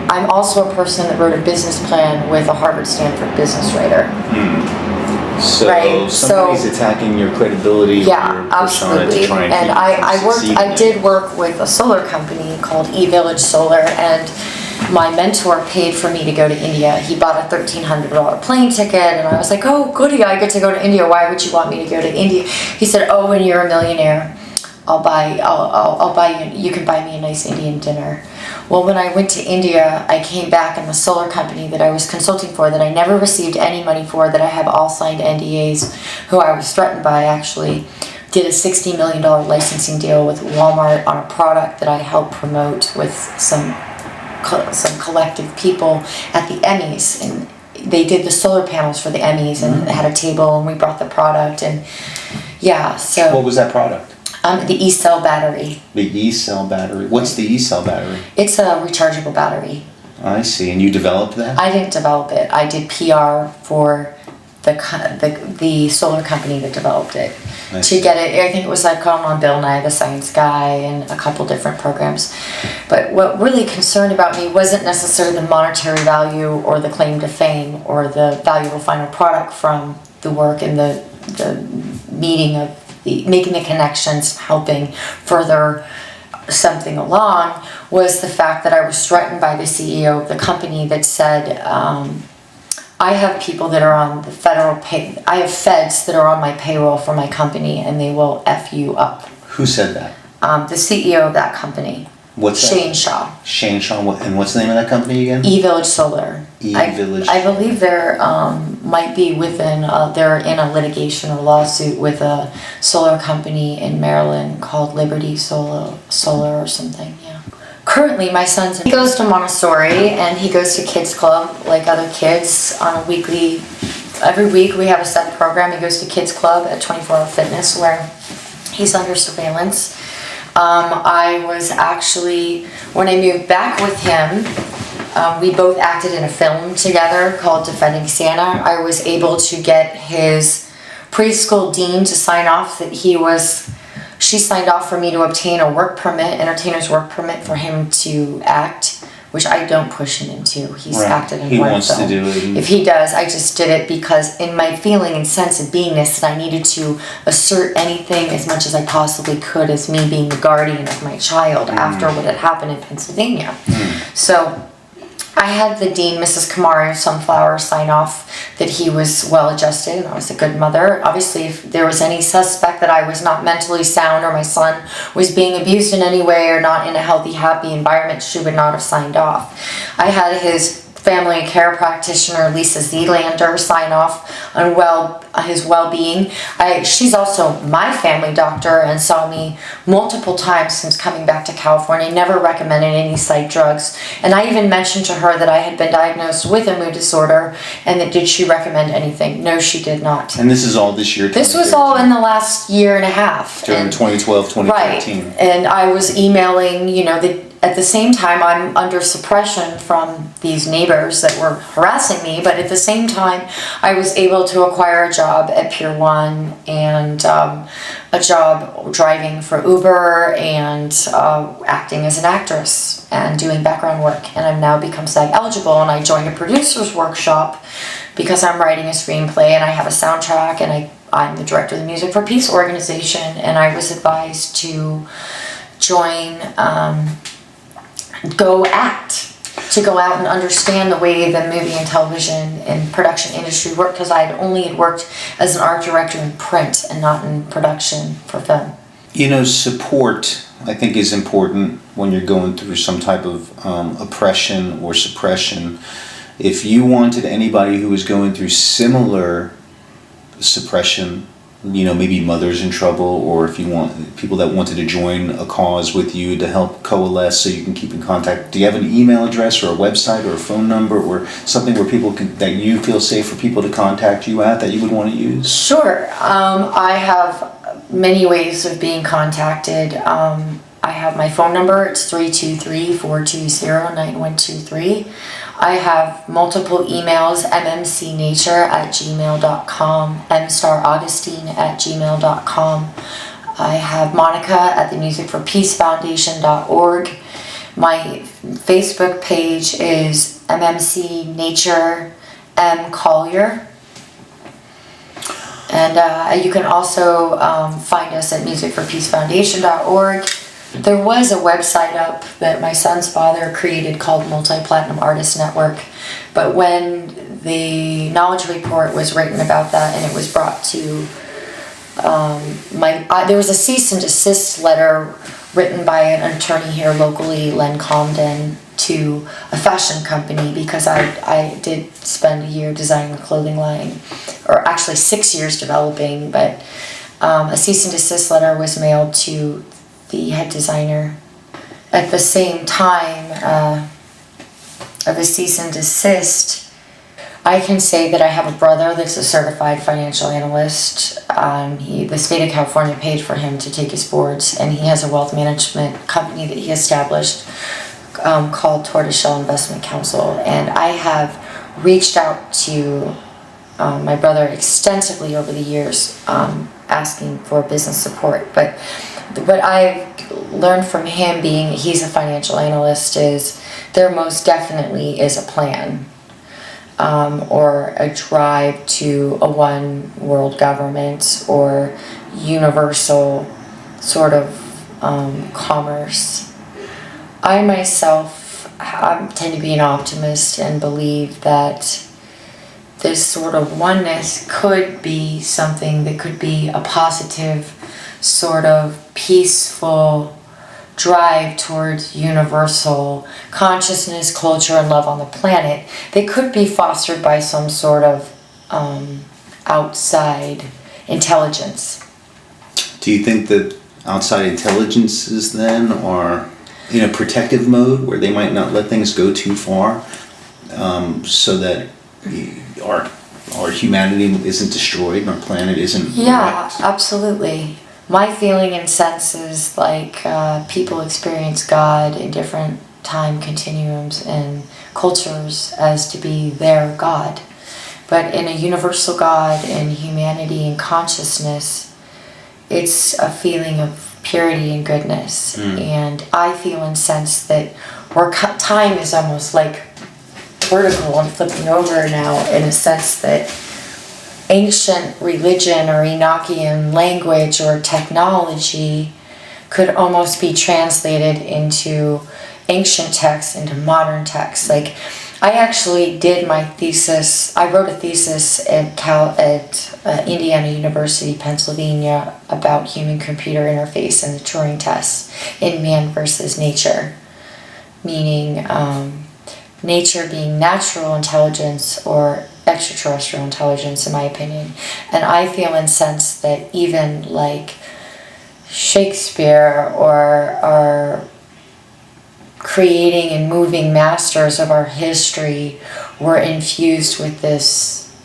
I'm also a person that wrote a business plan with a Harvard-Stanford business writer. So right. somebody's attacking your credibility. Yeah, absolutely. And I did work with a solar company called eVillage Solar, and my mentor paid for me to go to India. He bought a $1,300 plane ticket, and I was like, oh, goody, I get to go to India. Why would you want me to go to India? He said, oh, when you're a millionaire, I'll buy you, you can buy me a nice Indian dinner. Well, when I went to India, I came back, and the solar company that I was consulting for, that I never received any money for, that I have all signed NDAs, who I was threatened by actually, did a $60 million licensing deal with Walmart on a product that I helped promote with some collective people at the Emmys, and they did the solar panels for the Emmys, and had a table, and we brought the product, and yeah, so. What was that product? The E-cell battery. The E-cell battery. What's the E-cell battery? It's a rechargeable battery. I see. And you developed that? I didn't develop it. I did PR for the solar company that developed it. To get it, I think it was like on Bill Nye the Science Guy and a couple different programs. But what really concerned about me wasn't necessarily the monetary value or the claim to fame or the valuable final product from the work and the meeting of making the connections, helping further something along, was the fact that I was threatened by the CEO of the company that said, I have people that are on the federal I have feds that are on my payroll for my company, and they will F you up. Who said that? The CEO of that company. What's Shane that? Shaw. Shane Shaw, and what's the name of that company again? E-Village Solar. E-Village. I believe they're might be within. They're in a litigation or lawsuit with a solar company in Maryland called Liberty Solar or something. Yeah. Currently, my he goes to Montessori, and he goes to kids club like other kids on a weekly. Every week we have a set program. He goes to kids club at 24 Hour Fitness, where he's under surveillance. I was actually, when I moved back with him, we both acted in a film together called Defending Santa. I was able to get his preschool dean to sign off that she signed off for me to obtain a work permit, entertainer's work permit for him to act, which I don't push him into. He's acted in one wants film. to do it. If he does, I just did it because in my feeling and sense of beingness that I needed to assert anything as much as I possibly could as me being the guardian of my child after what had happened in Pennsylvania. So I had the dean, Mrs. Kamara Sunflower, sign off that he was well adjusted and I was a good mother. Obviously, if there was any suspect that I was not mentally sound or my son was being abused in any way or not in a healthy, happy environment, she would not have signed off. I had his family care practitioner, Lisa Zelander, sign off on his well-being. She's also my family doctor and saw me multiple times since coming back to California, never recommended any psych drugs. And I even mentioned to her that I had been diagnosed with a mood disorder and that did she recommend anything? No, she did not. And this is all this year? This was all in the last year and a half. During 2012, 2013. Right. And I was emailing, at the same time, I'm under suppression from these neighbors that were harassing me, but at the same time, I was able to acquire a job at Pier 1 and a job driving for Uber and acting as an actress and doing background work. And I've now become SAG eligible, and I joined a producer's workshop because I'm writing a screenplay and I have a soundtrack, and I'm the director of the Music for Peace organization, and I was advised to join Go out and understand the way the movie and television and production industry work, because I had only worked as an art director in print and not in production for film. Support, I think, is important when you're going through some type of oppression or suppression. If you wanted anybody who was going through similar suppression, maybe mothers in trouble, or if you want people that wanted to join a cause with you to help coalesce so you can keep in contact, do you have an email address or a website or a phone number or something where that you feel safe for people to contact you at that you would want to use? Sure. I have many ways of being contacted. I have my phone number. It's 323-420-9123. I have multiple emails, mmcnature@gmail.com, mstaraugustine@gmail.com. I have Monica at the musicforpeacefoundation.org. My Facebook page is MMC Nature M. Collier. And you can also find us at musicforpeacefoundation.org. There was a website up that my son's father created called Multi-Platinum Artist Network, but when the knowledge report was written about that and it was brought to There was a cease and desist letter written by an attorney here locally, Len Comden, to a fashion company because I did spend a year designing a clothing line, or actually 6 years developing, but a cease and desist letter was mailed to the head designer. At the same time of the cease and desist, I can say that I have a brother that's a certified financial analyst. The state of California paid for him to take his boards, and he has a wealth management company that he established called Tortoiseshell Investment Council. And I have reached out to my brother extensively over the years, asking for business support. But what I've learned from him, being he's a financial analyst, is there most definitely is a plan. Or a drive to a one world government or universal sort of commerce. I myself tend to be an optimist and believe that this sort of oneness could be something that could be a positive, sort of peaceful drive towards universal consciousness, culture, and love on the planet. They could be fostered by some sort of outside intelligence. Do you think that outside intelligences then are in a protective mode where they might not let things go too far, so that our humanity isn't destroyed and our planet isn't wrecked? Absolutely. My feeling and sense is like people experience God in different time continuums and cultures as to be their God. But in a universal God and humanity and consciousness, it's a feeling of purity and goodness. And I feel and sense that time is almost like vertical and flipping over now, in a sense that ancient religion or Enochian language or technology could almost be translated into ancient texts, into modern texts. Like, I actually did my thesis, I wrote a thesis at Indiana University, Pennsylvania, about human-computer interface and the Turing test in man versus nature, meaning nature being natural intelligence or extraterrestrial intelligence, in my opinion. And I feel and sense that even like Shakespeare or our creating and moving masters of our history were infused with this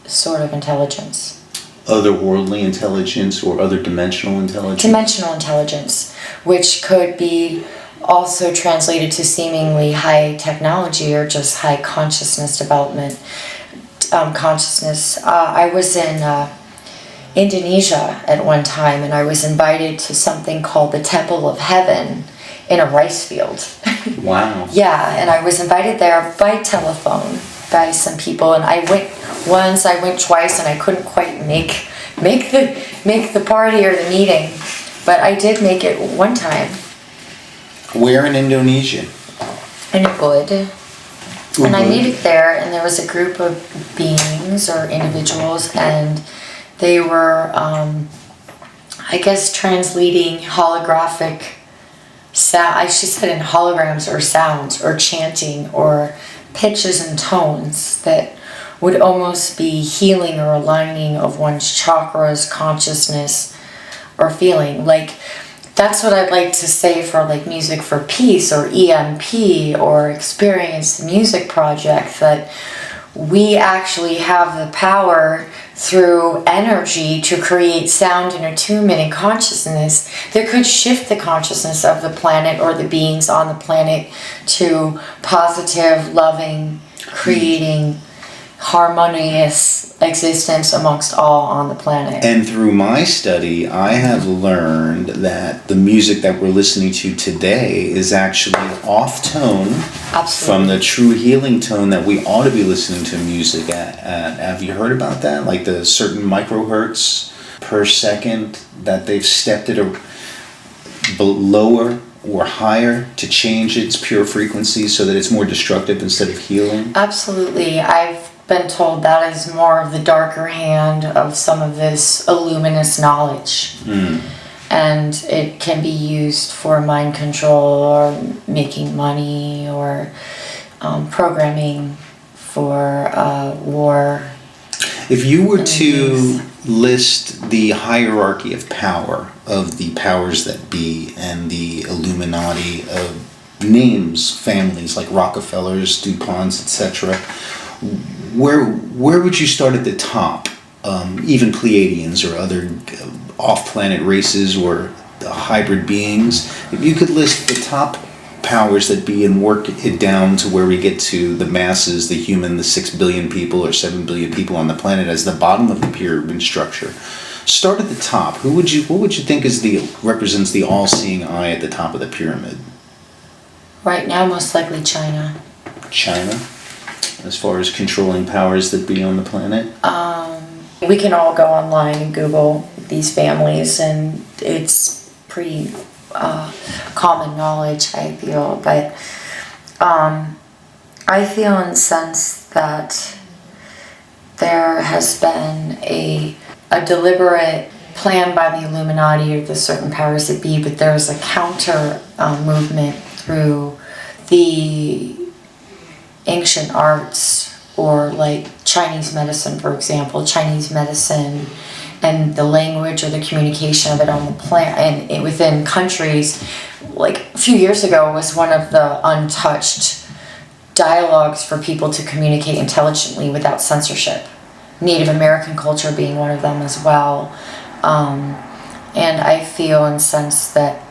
sort of intelligence. Otherworldly intelligence or other dimensional intelligence? Dimensional intelligence, which could be also translated to seemingly high technology or just high consciousness development. I was in Indonesia at one time, and I was invited to something called the Temple of Heaven in a rice field. Wow. Yeah, and I was invited there by telephone by some people, and I went once, I went twice, and I couldn't quite make the party or the meeting, but I did make it one time. Where in Indonesia? In Ubud. And I made it there, and there was a group of beings or individuals, and they were, I guess, translating holographic sound. She said in holograms or sounds or chanting or pitches and tones that would almost be healing or aligning of one's chakras, consciousness, or feeling. Like, that's what I'd like to say for like Music for Peace or EMP or Experience the Music Project, that we actually have the power through energy to create sound and attunement and consciousness that could shift the consciousness of the planet or the beings on the planet to positive, loving, creating, harmonious existence amongst all on the planet. And through my study, I have learned that the music that we're listening to today is actually off tone from the true healing tone that we ought to be listening to music at. Have you heard about that? Like the certain microhertz per second that they've stepped it lower or higher to change its pure frequency so that it's more destructive instead of healing? Absolutely. I've been told that is more of the darker hand of some of this illuminous knowledge. And it can be used for mind control or making money or programming for war. If you were to list the hierarchy of power of the powers that be and the Illuminati of names, families like Rockefellers, DuPonts, etc., where would you start at the top? Even Pleiadians or other off-planet races or hybrid beings. If you could list the top powers that be and work it down to where we get to the masses, the human, the 6 billion people or 7 billion people on the planet as the bottom of the pyramid structure. Start at the top. What would you think represents the all-seeing eye at the top of the pyramid? Right now, most likely China. China? As far as controlling powers that be on the planet? We can all go online and Google these families, and it's pretty common knowledge, I feel. But I feel in the sense that there has been a deliberate plan by the Illuminati or the certain powers that be, but there's a counter movement through the ancient arts, or like Chinese medicine, for example. Chinese medicine and the language or the communication of it on the planet and within countries, like a few years ago, was one of the untouched dialogues for people to communicate intelligently without censorship. Native American culture being one of them as well. And I feel and sense that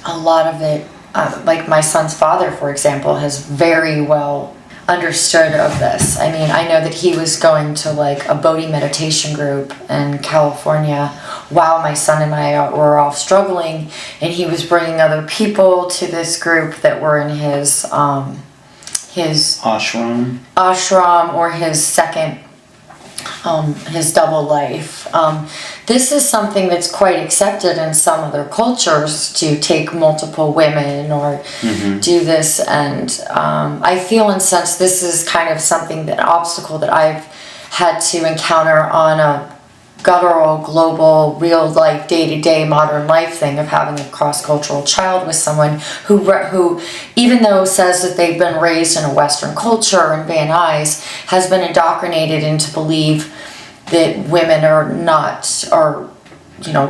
a lot of it, like my son's father, for example, has very well understood of this. I mean, I know that he was going to like a Bodhi meditation group in California while my son and I were all struggling, and he was bringing other people to this group that were in his ashram or his second his double life. This is something that's quite accepted in some other cultures, to take multiple women or do this, and I feel and sense this is kind of something, that obstacle that I've had to encounter on a guttural, global, real life, day-to-day modern life thing of having a cross-cultural child with someone who even though says that they've been raised in a Western culture and Van Nuys, has been indoctrinated into believe that women are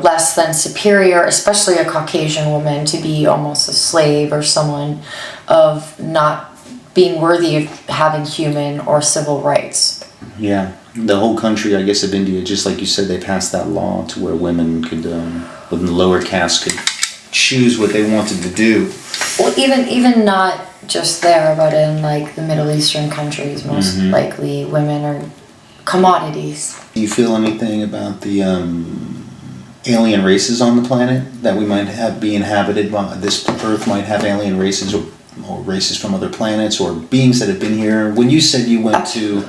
less than superior, especially a Caucasian woman, to be almost a slave or someone of not being worthy of having human or civil rights. Yeah. The whole country, I guess, of India, just like you said, they passed that law to where women could, within the lower caste, could choose what they wanted to do. Well, even not just there, but in like the Middle Eastern countries, most likely women are commodities. Do you feel anything about the alien races on the planet that we might have be inhabited by? This Earth might have alien races or races from other planets or beings that have been here. When you said you went to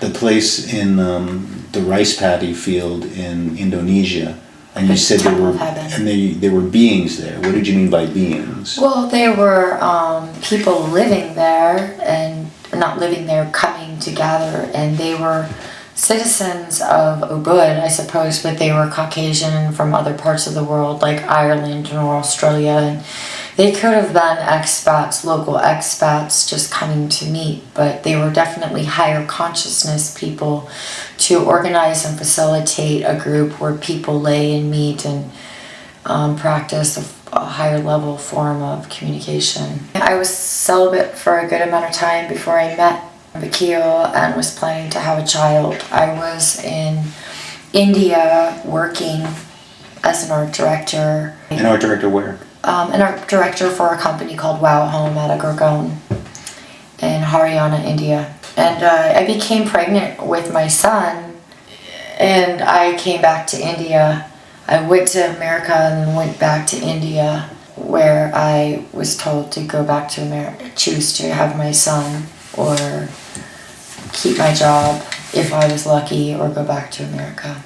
the place in the rice paddy field in Indonesia, and you said there were beings there. What did you mean by beings? Well, there were people living there, and not living there, coming to gather, and they were citizens of Ubud, I suppose, but they were Caucasian from other parts of the world, like Ireland or Australia, and they could have been expats, local expats, just coming to meet, but they were definitely higher consciousness people to organize and facilitate a group where people lay and meet and practice a higher level form of communication. I was celibate for a good amount of time before I met Vakil and was planning to have a child. I was in India working as an art director. An art director where? An art director for a company called Wow Home at a Gurgaon in Haryana, India. And I became pregnant with my son, and I came back to India. I went to America and then went back to India, where I was told to go back to America, choose to have my son or keep my job if I was lucky, or go back to America.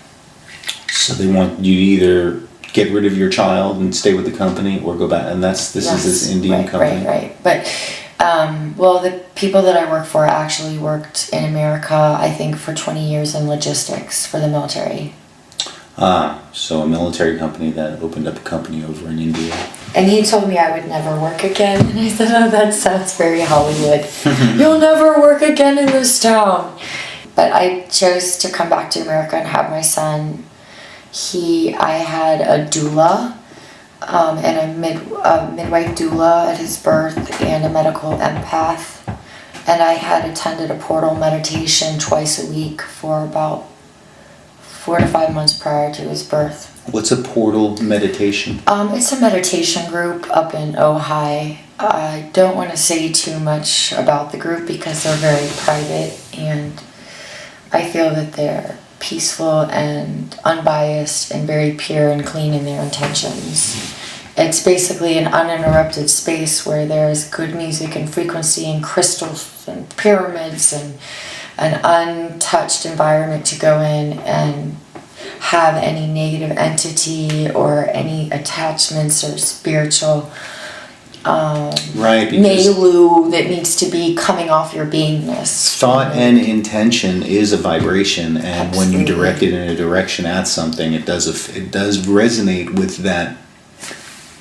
So they want you to either get rid of your child and stay with the company, or go back, and this is this Indian company. Right. But Well, the people that I work for actually worked in America, I think, for 20 years in logistics for the military. So a military company that opened up a company over in India. And he told me I would never work again. And I said, oh, that sounds very Hollywood. You'll never work again in this town. But I chose to come back to America and have my son. I had a doula, and a midwife doula at his birth, and a medical empath. And I had attended a portal meditation twice a week for about 4 to 5 months prior to his birth. What's a portal meditation? It's a meditation group up in Ojai. I don't want to say too much about the group because they're very private, and I feel that they're peaceful and unbiased and very pure and clean in their intentions. It's basically an uninterrupted space where there's good music and frequency and crystals and pyramids and an untouched environment to go in and have any negative entity or any attachments or spiritual milieu that needs to be coming off your beingness. Thought and intention is a vibration, and when you direct it in a direction at something, it does resonate with that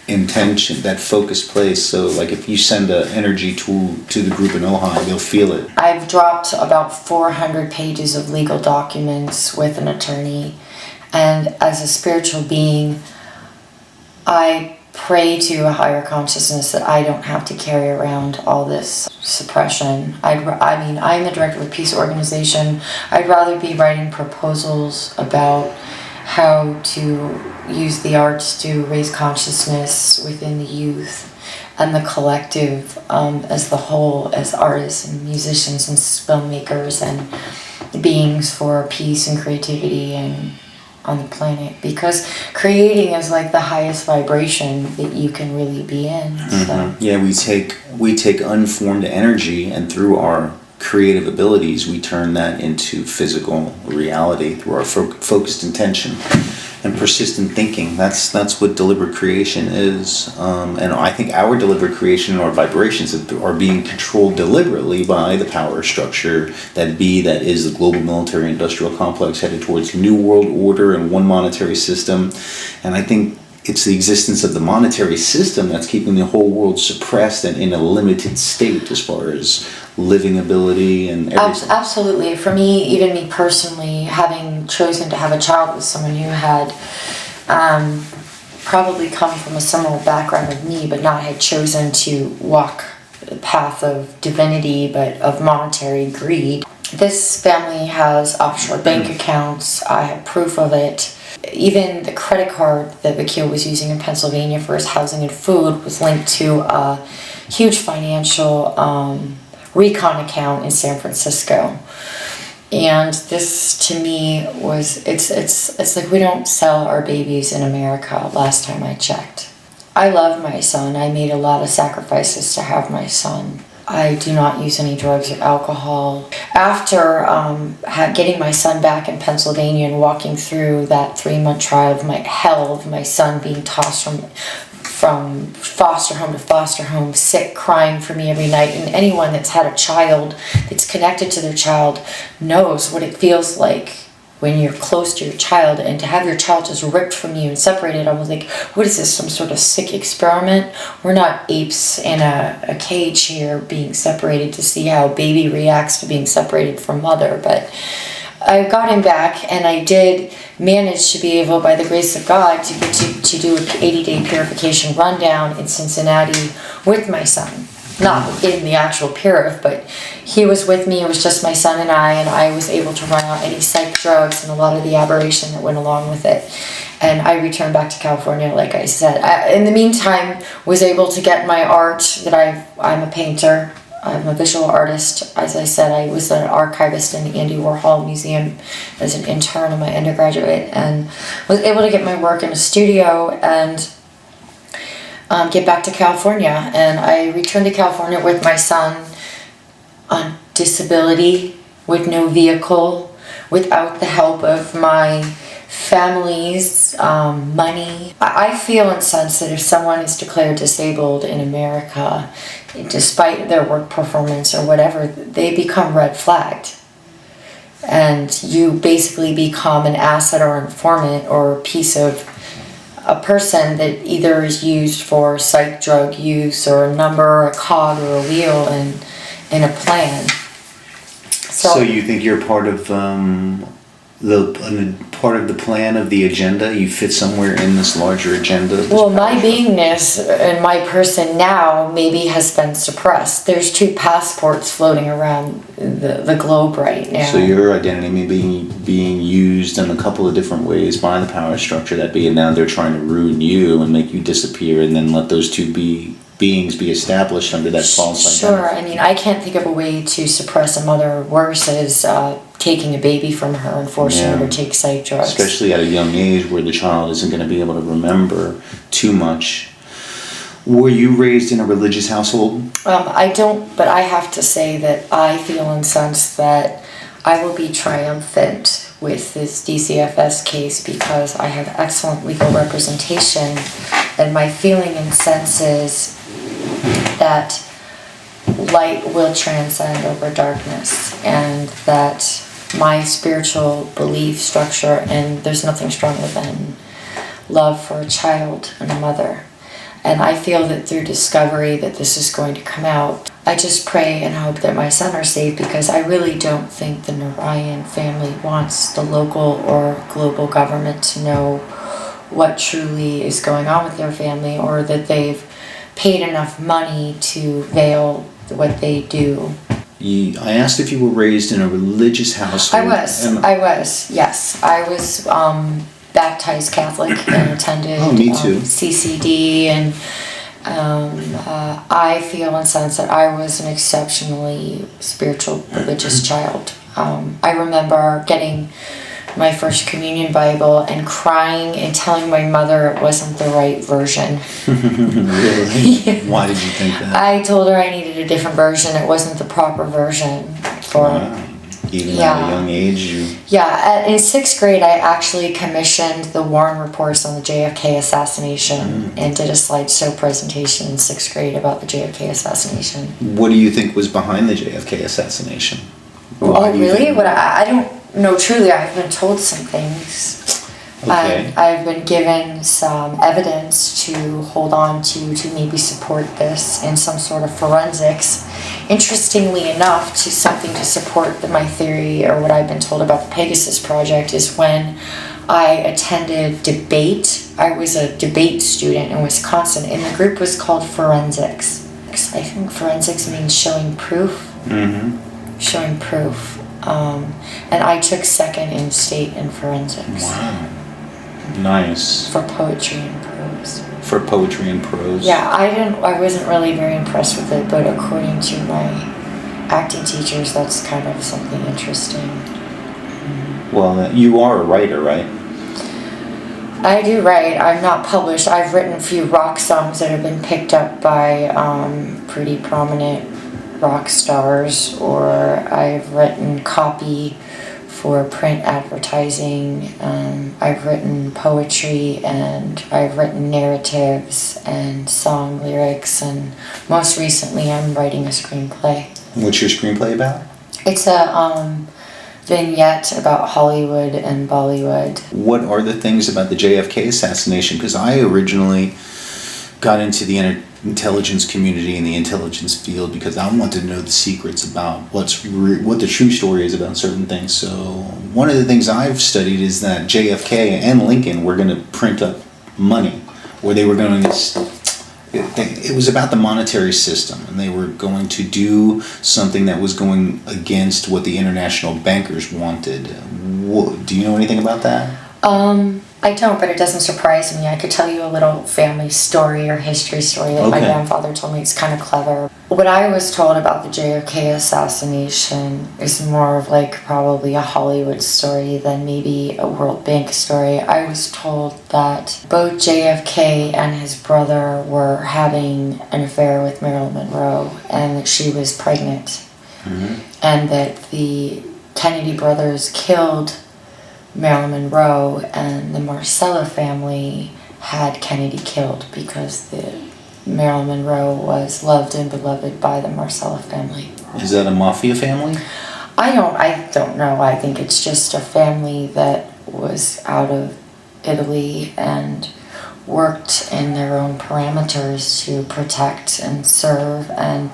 intention, that focused place. So like if you send an energy to the group in Ojai, you'll feel it. I've dropped about 400 pages of legal documents with an attorney, and as a spiritual being, I pray to a higher consciousness that I don't have to carry around all this suppression. I'm the director of a peace organization. I'd rather be writing proposals about how to use the arts to raise consciousness within the youth and the collective as the whole, as artists and musicians and filmmakers and beings for peace and creativity and on the planet, because creating is like the highest vibration that you can really be in. So. Yeah, we take unformed energy, and through our creative abilities, we turn that into physical reality through our focused intention and persistent thinking. That's what deliberate creation is, and I think our deliberate creation and our vibrations are being controlled deliberately by the power structure that is the global military industrial complex headed towards new world order and one monetary system. And I think it's the existence of the monetary system that's keeping the whole world suppressed and in a limited state as far as living ability and everything. Absolutely. For me, even me personally, having chosen to have a child with someone who had probably come from a similar background of me, but not had chosen to walk the path of divinity, but of monetary greed. This family has offshore bank accounts. I have proof of it. Even the credit card that Vakil was using in Pennsylvania for his housing and food was linked to a huge financial recon account in San Francisco. And this, to me, was it's like we don't sell our babies in America, last time I checked. I love my son. I made a lot of sacrifices to have my son. I do not use any drugs or alcohol. After getting my son back in Pennsylvania and walking through that 3-month trial of my son being tossed from foster home to foster home, sick, crying for me every night, and anyone that's had a child that's connected to their child knows what it feels like when you're close to your child, and to have your child just ripped from you and separated. I was like, what is this, some sort of sick experiment? We're not apes in a cage here being separated to see how a baby reacts to being separated from mother. But I got him back, and I did manage to be able, by the grace of God, to do an 80-day purification rundown in Cincinnati with my son. Not in the actual purif, but he was with me. It was just my son and I was able to run out any psych drugs and a lot of the aberration that went along with it. And I returned back to California, like I said. In the meantime, was able to get my art that I'm a painter. I'm a visual artist. As I said, I was an archivist in the Andy Warhol Museum as an intern in my undergraduate, and was able to get my work in a studio and get back to California. And I returned to California with my son on disability, with no vehicle, without the help of my families, money. I feel and sense that if someone is declared disabled in America, despite their work performance or whatever, they become red flagged. And you basically become an asset or informant or a piece of a person that either is used for psych drug use or a number or a cog or a wheel in a plan. So you think you're part of the plan of the agenda? You fit somewhere in this larger agenda? Well, my beingness and my person now maybe has been suppressed. There's 2 passports floating around the globe right now. So your identity may be being used in a couple of different ways by the power structure that be, and now they're trying to ruin you and make you disappear and then let those 2 beings be established under that false identity. Sure. I mean, I can't think of a way to suppress a mother worse as taking a baby from her and forcing her to take psych drugs. Especially at a young age where the child isn't going to be able to remember too much. Were you raised in a religious household? I don't, but I have to say that I feel and sense that I will be triumphant with this DCFS case because I have excellent legal representation, and my feeling and sense is that light will transcend over darkness, and that my spiritual belief structure, and there's nothing stronger than love for a child and a mother. And I feel that through discovery that this is going to come out. I just pray and hope that my son are safe, because I really don't think the Narayan family wants the local or global government to know what truly is going on with their family, or that they've paid enough money to veil what they do. I asked if you were raised in a religious household. I was, yes. I was baptized Catholic and attended CCD, and I feel and sense that I was an exceptionally spiritual, religious child. I remember getting my first communion Bible and crying and telling my mother it wasn't the right version. Really? Yeah. Why did you think that? I told her I needed a different version. It wasn't the proper version for... Even at a young age? In 6th grade, I actually commissioned the Warren reports on the JFK assassination and did a slideshow presentation in 6th grade about the JFK assassination. What do you think was behind the JFK assassination? Really? I don't know truly. I've been told some things. Okay. I've been given some evidence to hold on to maybe support this in some sort of forensics. Interestingly enough, to something to support my theory, or what I've been told about the Pegasus Project, is when I attended debate. I was a debate student in Wisconsin, and the group was called Forensics. I think forensics means showing proof. Mm-hmm. Showing proof. And I took 2nd in state in forensics. Wow. Nice. For poetry and prose. For poetry and prose? Yeah, I wasn't really very impressed with it, but according to my acting teachers, that's kind of something interesting. Well, you are a writer, right? I do write. I'm not published. I've written a few rock songs that have been picked up by pretty prominent rock stars, or I've written copy for print advertising. I've written poetry, and I've written narratives and song lyrics, and most recently I'm writing a screenplay. What's your screenplay about? It's a vignette about Hollywood and Bollywood. What are the things about the JFK assassination? Because I originally got into the intelligence community and the intelligence field because I wanted to know the secrets about what the true story is about certain things. So one of the things I've studied is that JFK and Lincoln were going to print up money, or they were going to... It was about the monetary system, and they were going to do something that was going against what the international bankers wanted. Do you know anything about that? I don't, but it doesn't surprise me. I could tell you a little family story or history story that my grandfather told me. It's kind of clever. What I was told about the JFK assassination is more of like probably a Hollywood story than maybe a World Bank story. I was told that both JFK and his brother were having an affair with Marilyn Monroe, and that she was pregnant, and that the Kennedy brothers killed Marilyn Monroe and the Marcella family had Kennedy killed because Marilyn Monroe was loved and beloved by the Marcella family. Is that a mafia family? I don't know. I think it's just a family that was out of Italy and worked in their own parameters to protect and serve and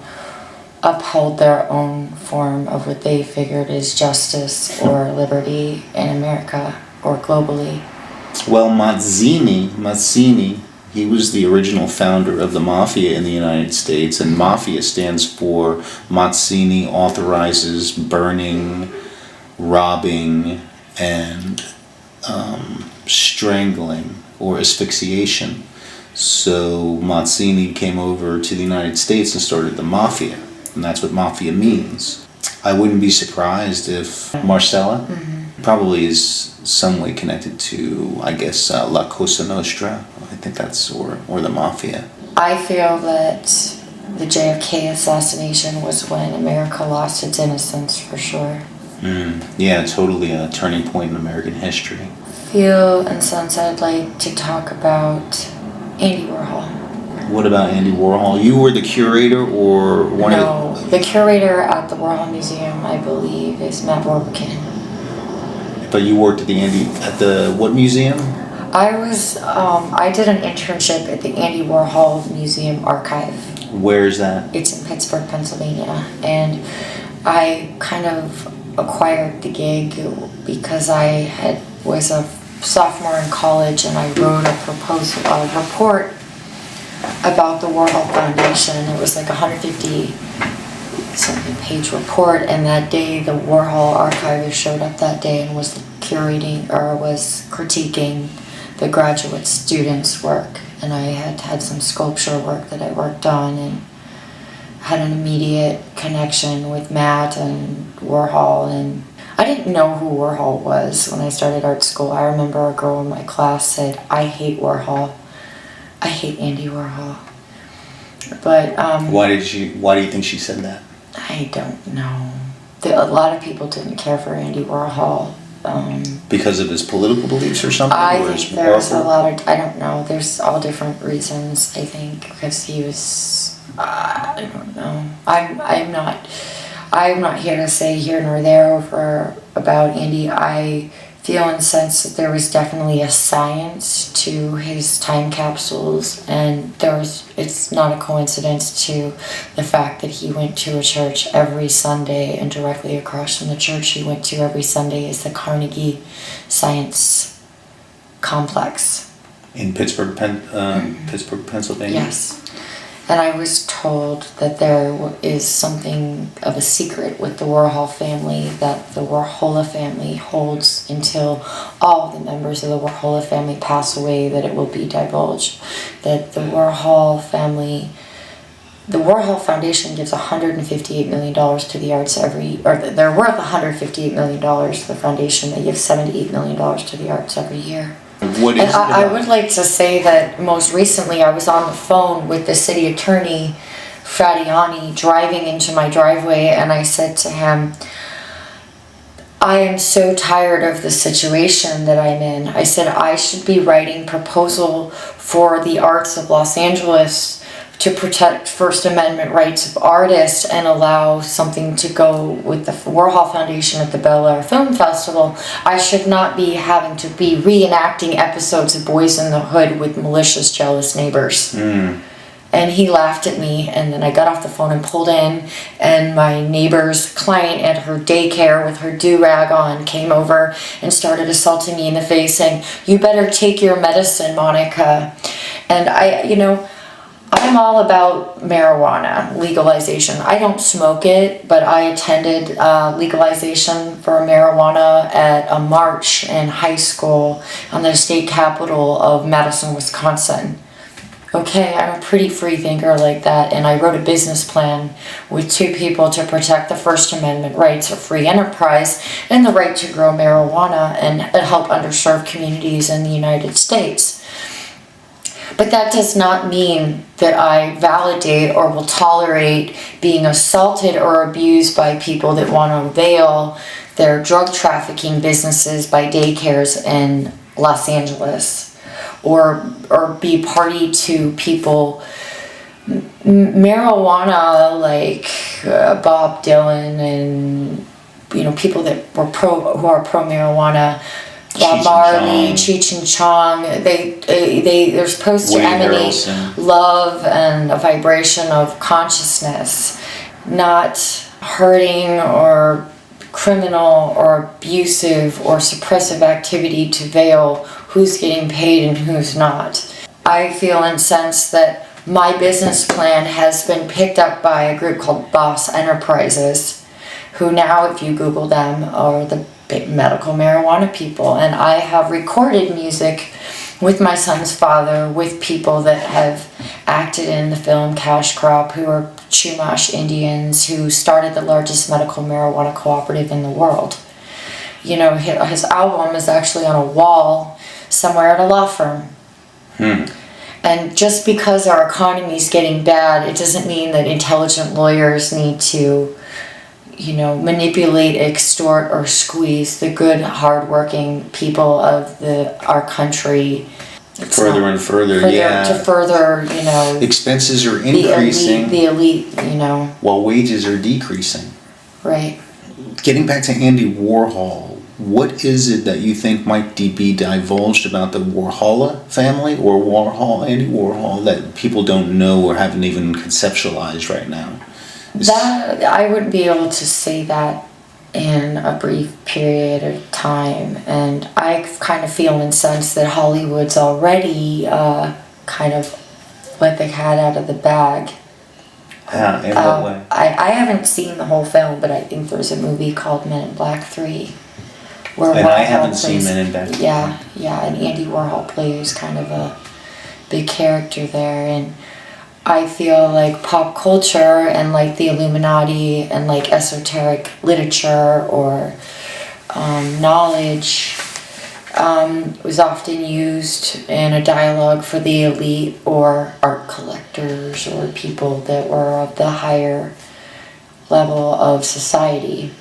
uphold their own form of what they figured is justice or liberty in America or globally. Well, Mazzini, he was the original founder of the mafia in the United States, and mafia stands for Mazzini authorizes burning, robbing, and strangling or asphyxiation. So Mazzini came over to the United States and started the mafia, and that's what mafia means. I wouldn't be surprised if Marcella probably is some way connected to, I guess, La Cosa Nostra. I think that's, or the mafia. I feel that the JFK assassination was when America lost its innocence, for sure. Yeah, totally a turning point in American history. Feel and sense I'd like to talk about Andy Warhol. What about Andy Warhol? You were the curator or one of No, the curator at the Warhol Museum, I believe, is Matt Warburton. But you worked at the what museum? I did an internship at the Andy Warhol Museum Archive. Where is that? It's in Pittsburgh, Pennsylvania, and I kind of acquired the gig because I was a sophomore in college and I wrote a report about the Warhol Foundation. It was like a 150-something page report, and that day the Warhol archivist showed up that day and was critiquing the graduate students' work. And I had some sculpture work that I worked on and had an immediate connection with Matt and Warhol. And I didn't know who Warhol was when I started art school. I remember a girl in my class said, "I hate Warhol. I hate Andy Warhol." But why do you think she said that? I don't know. A lot of people didn't care for Andy Warhol. Because of his political beliefs or something? I think there's a lot of, I don't know, there's all different reasons, I think, because he was, I don't know. I'm not here to say here nor there about Andy. I feel and sense that there was definitely a science to his time capsules, and it's not a coincidence to the fact that he went to a church every Sunday, and directly across from the church he went to every Sunday is the Carnegie Science Complex. In Pittsburgh, Pittsburgh, Pennsylvania? Yes. And I was told that there is something of a secret with the Warhol family that the Warhola family holds until all the members of the Warhola family pass away, that it will be divulged. That the Warhol family, the Warhol Foundation gives $158 million to the arts they're worth $158 million to the foundation. They give $78 million to the arts every year. I would like to say that most recently I was on the phone with the city attorney, Fradiani, driving into my driveway, and I said to him, I am so tired of the situation that I'm in. I said I should be writing proposal for the arts of Los Angeles to protect First Amendment rights of artists and allow something to go with the Warhol Foundation at the Bel Air Film Festival. I should not be having to be reenacting episodes of Boys in the Hood with malicious, jealous neighbors. And he laughed at me, and then I got off the phone and pulled in, and my neighbor's client at her daycare with her do-rag on came over and started assaulting me in the face, saying, "You better take your medicine, Monica." And I'm all about marijuana legalization. I don't smoke it, but I attended legalization for marijuana at a march in high school on the state capitol of Madison, Wisconsin. Okay, I'm a pretty free thinker like that, and I wrote a business plan with two people to protect the First Amendment rights of free enterprise and the right to grow marijuana and help underserved communities in the United States. But that does not mean that I validate or will tolerate being assaulted or abused by people that want to veil their drug trafficking businesses by daycares in Los Angeles, or be party to people. Marijuana, like Bob Dylan and people that were who are pro marijuana, Bob Marley, Cheech and Chong. They're supposed to emanate love and a vibration of consciousness, not hurting or criminal or abusive or suppressive activity to veil who's getting paid and who's not. I feel incensed that my business plan has been picked up by a group called Boss Enterprises, who now, if you Google them, are the big medical marijuana people. And I have recorded music with my son's father, with people that have acted in the film Cash Crop, who are Chumash Indians, who started the largest medical marijuana cooperative in the world. His album is actually on a wall somewhere at a law firm. And just because our economy is getting bad, it doesn't mean that intelligent lawyers need to, manipulate, extort, or squeeze the good, hardworking people of our country. Further and further, to further, expenses are increasing. The elite, while wages are decreasing. Right. Getting back to Andy Warhol, what is it that you think might be divulged about the Warhol family or Andy Warhol that people don't know or haven't even conceptualized right now? That I wouldn't be able to say that in a brief period of time, and I kind of feel incensed that Hollywood's already kind of let the cat out of the bag. In what way? I haven't seen the whole film, but I think there's a movie called Men in Black 3. And I haven't seen Men in Black 3. Yeah, and Andy Warhol plays kind of a big character there, and I feel like pop culture and like the Illuminati and like esoteric literature or knowledge was often used in a dialogue for the elite or art collectors or people that were of the higher level of society,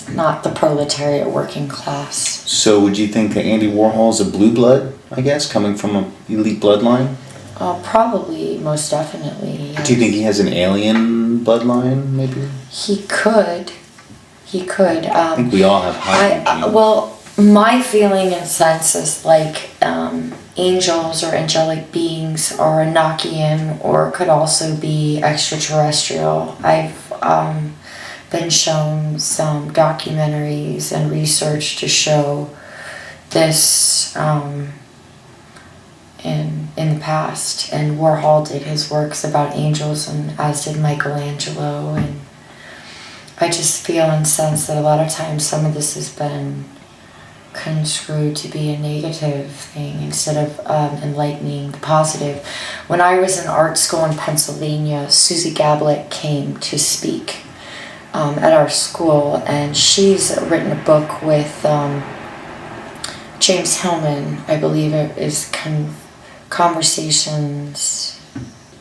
not the proletariat working class. So would you think that Andy Warhol's a blue blood, I guess, coming from an elite bloodline? Probably, most definitely. Yes. Do you think he has an alien bloodline, maybe? He could. I think we all have high. Well, my feeling and sense is like angels or angelic beings are Enochian or could also be extraterrestrial. I've been shown some documentaries and research to show this in the past, and Warhol did his works about angels, and as did Michelangelo, and I just feel incensed that a lot of times some of this has been construed to be a negative thing instead of enlightening the positive. When I was in art school in Pennsylvania, Susie Gablick came to speak at our school, and she's written a book with James Hillman, I believe it is Conversations.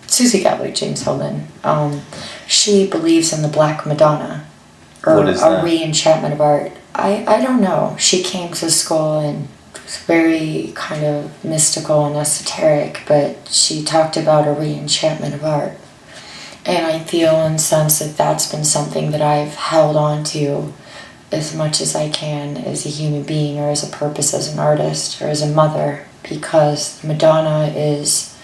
Susie Gablick, James Hillman. She believes in the Black Madonna, or a re-enchantment of art. I don't know. She came to school and was very kind of mystical and esoteric, but she talked about a re-enchantment of art. And I feel and sense that that's been something that I've held on to as much as I can as a human being, or as a purpose as an artist, or as a mother, because Madonna is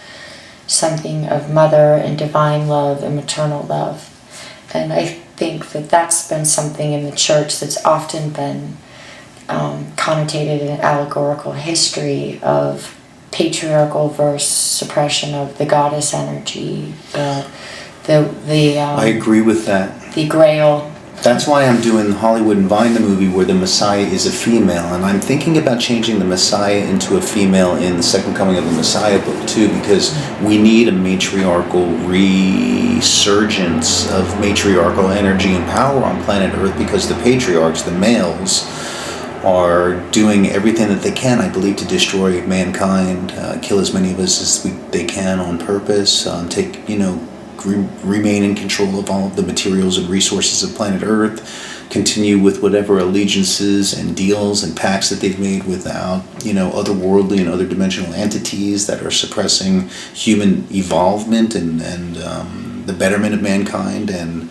something of mother and divine love and maternal love. And I think that that's been something in the church that's often been connotated in allegorical history of patriarchal versus suppression of the goddess energy, I agree with that. The Grail. That's why I'm doing Hollywood and Vine, the movie where the Messiah is a female, and I'm thinking about changing the Messiah into a female in the Second Coming of the Messiah book too, because we need a matriarchal resurgence of matriarchal energy and power on planet Earth, because the patriarchs, the males, are doing everything that they can, I believe, to destroy mankind, kill as many of us as they can on purpose, remain in control of all of the materials and resources of planet Earth, continue with whatever allegiances and deals and pacts that they've made without, otherworldly and other dimensional entities that are suppressing human evolvement and the betterment of mankind. And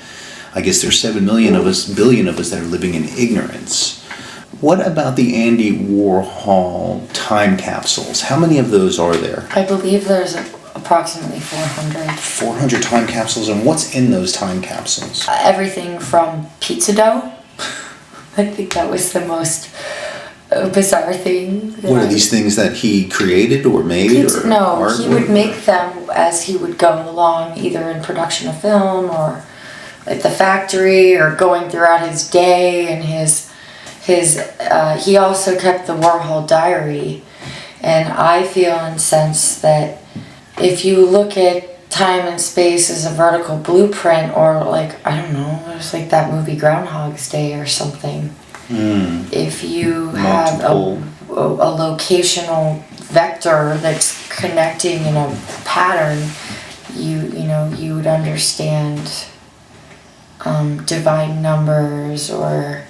I guess there's 7 billion of us that are living in ignorance. What about the Andy Warhol time capsules? How many of those are there? I believe there's approximately 400. 400 time capsules, and what's in those time capsules? Everything from pizza dough. I think that was the most bizarre thing. What are these things that he created or made? No, he would make them as he would go along, either in production of film or at the factory or going throughout his day. And he also kept the Warhol diary. And I feel and sense that if you look at time and space as a vertical blueprint, or it was like that movie Groundhog's Day or something. If you have a locational vector that's connecting in a pattern, you would understand divine numbers or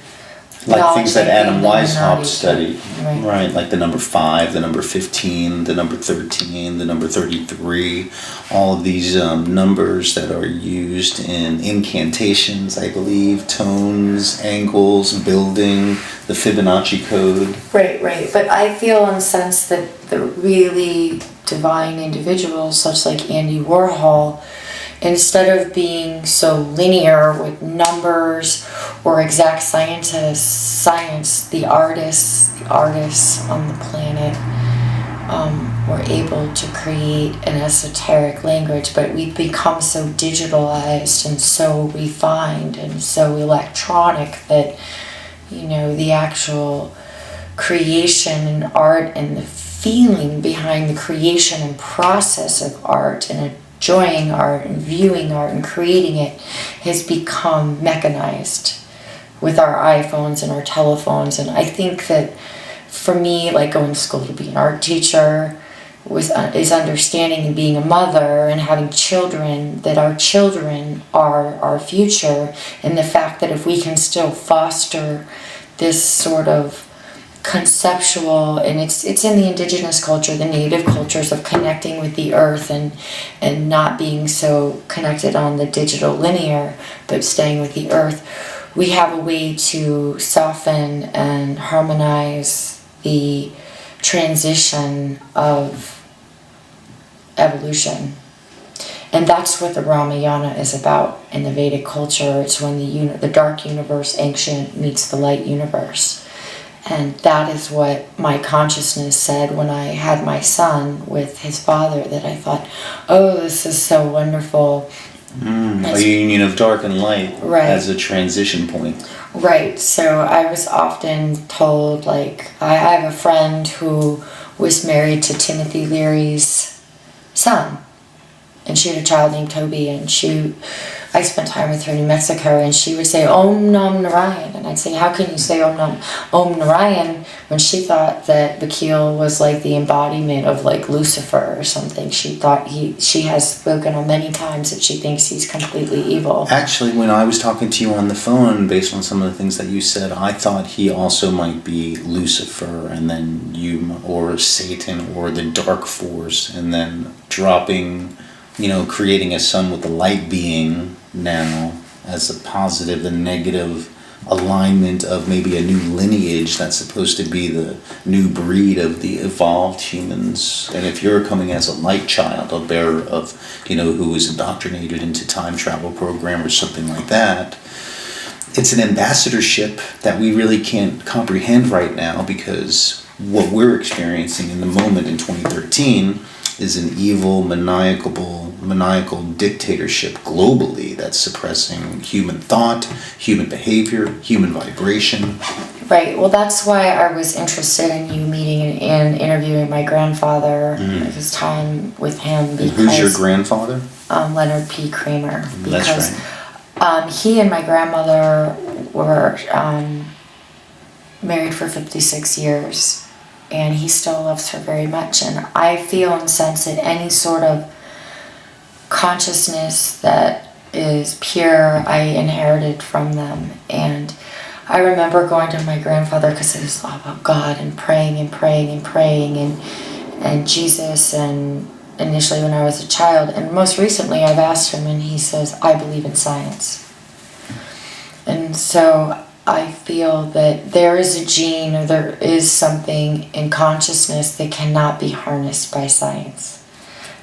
like things that Adam Weishaupt studied, right? Like the number 5, the number 15, the number 13, the number 33, all of these numbers that are used in incantations, I believe, tones, angles, building, the Fibonacci code. Right. But I feel and sense that the really divine individuals, such like Andy Warhol, instead of being so linear with numbers or exact science, the artists on the planet were able to create an esoteric language, but we've become so digitalized and so refined and so electronic that, the actual creation and art and the feeling behind the creation and process of art and enjoying art and viewing art and creating it has become mechanized with our iPhones and our telephones. And I think that for me, like going to school to be an art teacher is understanding and being a mother and having children, that our children are our future, and the fact that if we can still foster this sort of conceptual, and it's in the indigenous culture, the native cultures of connecting with the earth and not being so connected on the digital linear, but staying with the earth, we have a way to soften and harmonize the transition of evolution. And that's what the Ramayana is about in the Vedic culture. It's when the dark universe, ancient, meets the light universe. And that is what my consciousness said when I had my son with his father, that I thought, oh, this is so wonderful. A union of dark and light as a transition point. Right. So I was often told, like, I have a friend who was married to Timothy Leary's son. And she had a child named Toby, and I spent time with her in New Mexico, and she would say, Om Nam Narayan. And I'd say, how can you say Om Narayan, when she thought that Bakil was like the embodiment of like Lucifer or something. She thought she has spoken on many times that she thinks he's completely evil. Actually, when I was talking to you on the phone, based on some of the things that you said, I thought he also might be Lucifer, and then or Satan, or the dark force, and then dropping, creating a son with a light being now as a positive and negative alignment of maybe a new lineage that's supposed to be the new breed of the evolved humans. And if you're coming as a light child, a bearer of, who is indoctrinated into time travel program or something like that, it's an ambassadorship that we really can't comprehend right now, because what we're experiencing in the moment in 2013 is an evil, maniacal dictatorship globally that's suppressing human thought, human behavior, human vibration. Right. Well, that's why I was interested in you meeting and interviewing my grandfather. It was time with him. Because, who's your grandfather? Leonard P. Kramer. That's right. He and my grandmother were married for 56 years. And he still loves her very much. And I feel and sense that any sort of consciousness that is pure, I inherited from them. And I remember going to my grandfather because it was all about God and praying and praying and praying and Jesus, and initially when I was a child. And most recently I've asked him and he says, I believe in science. And so I feel that there is a gene, or there is something in consciousness that cannot be harnessed by science.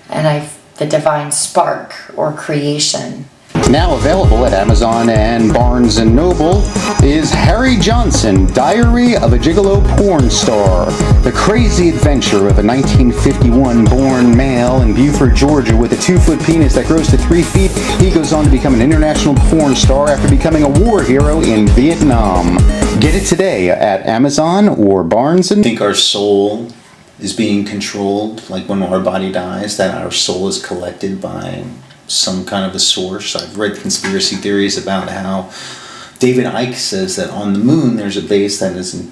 And the divine spark or creation. Now available at Amazon and Barnes & Noble is Harry Johnson, Diary of a Gigolo Porn Star. The crazy adventure of a 1951-born male in Beaufort, Georgia with a 2-foot penis that grows to 3 feet. He goes on to become an international porn star after becoming a war hero in Vietnam. Get it today at Amazon or Barnes & Noble. I think our soul is being controlled, like when our body dies, that our soul is collected by some kind of a source. I've read conspiracy theories about how David Icke says that on the moon there's a base that is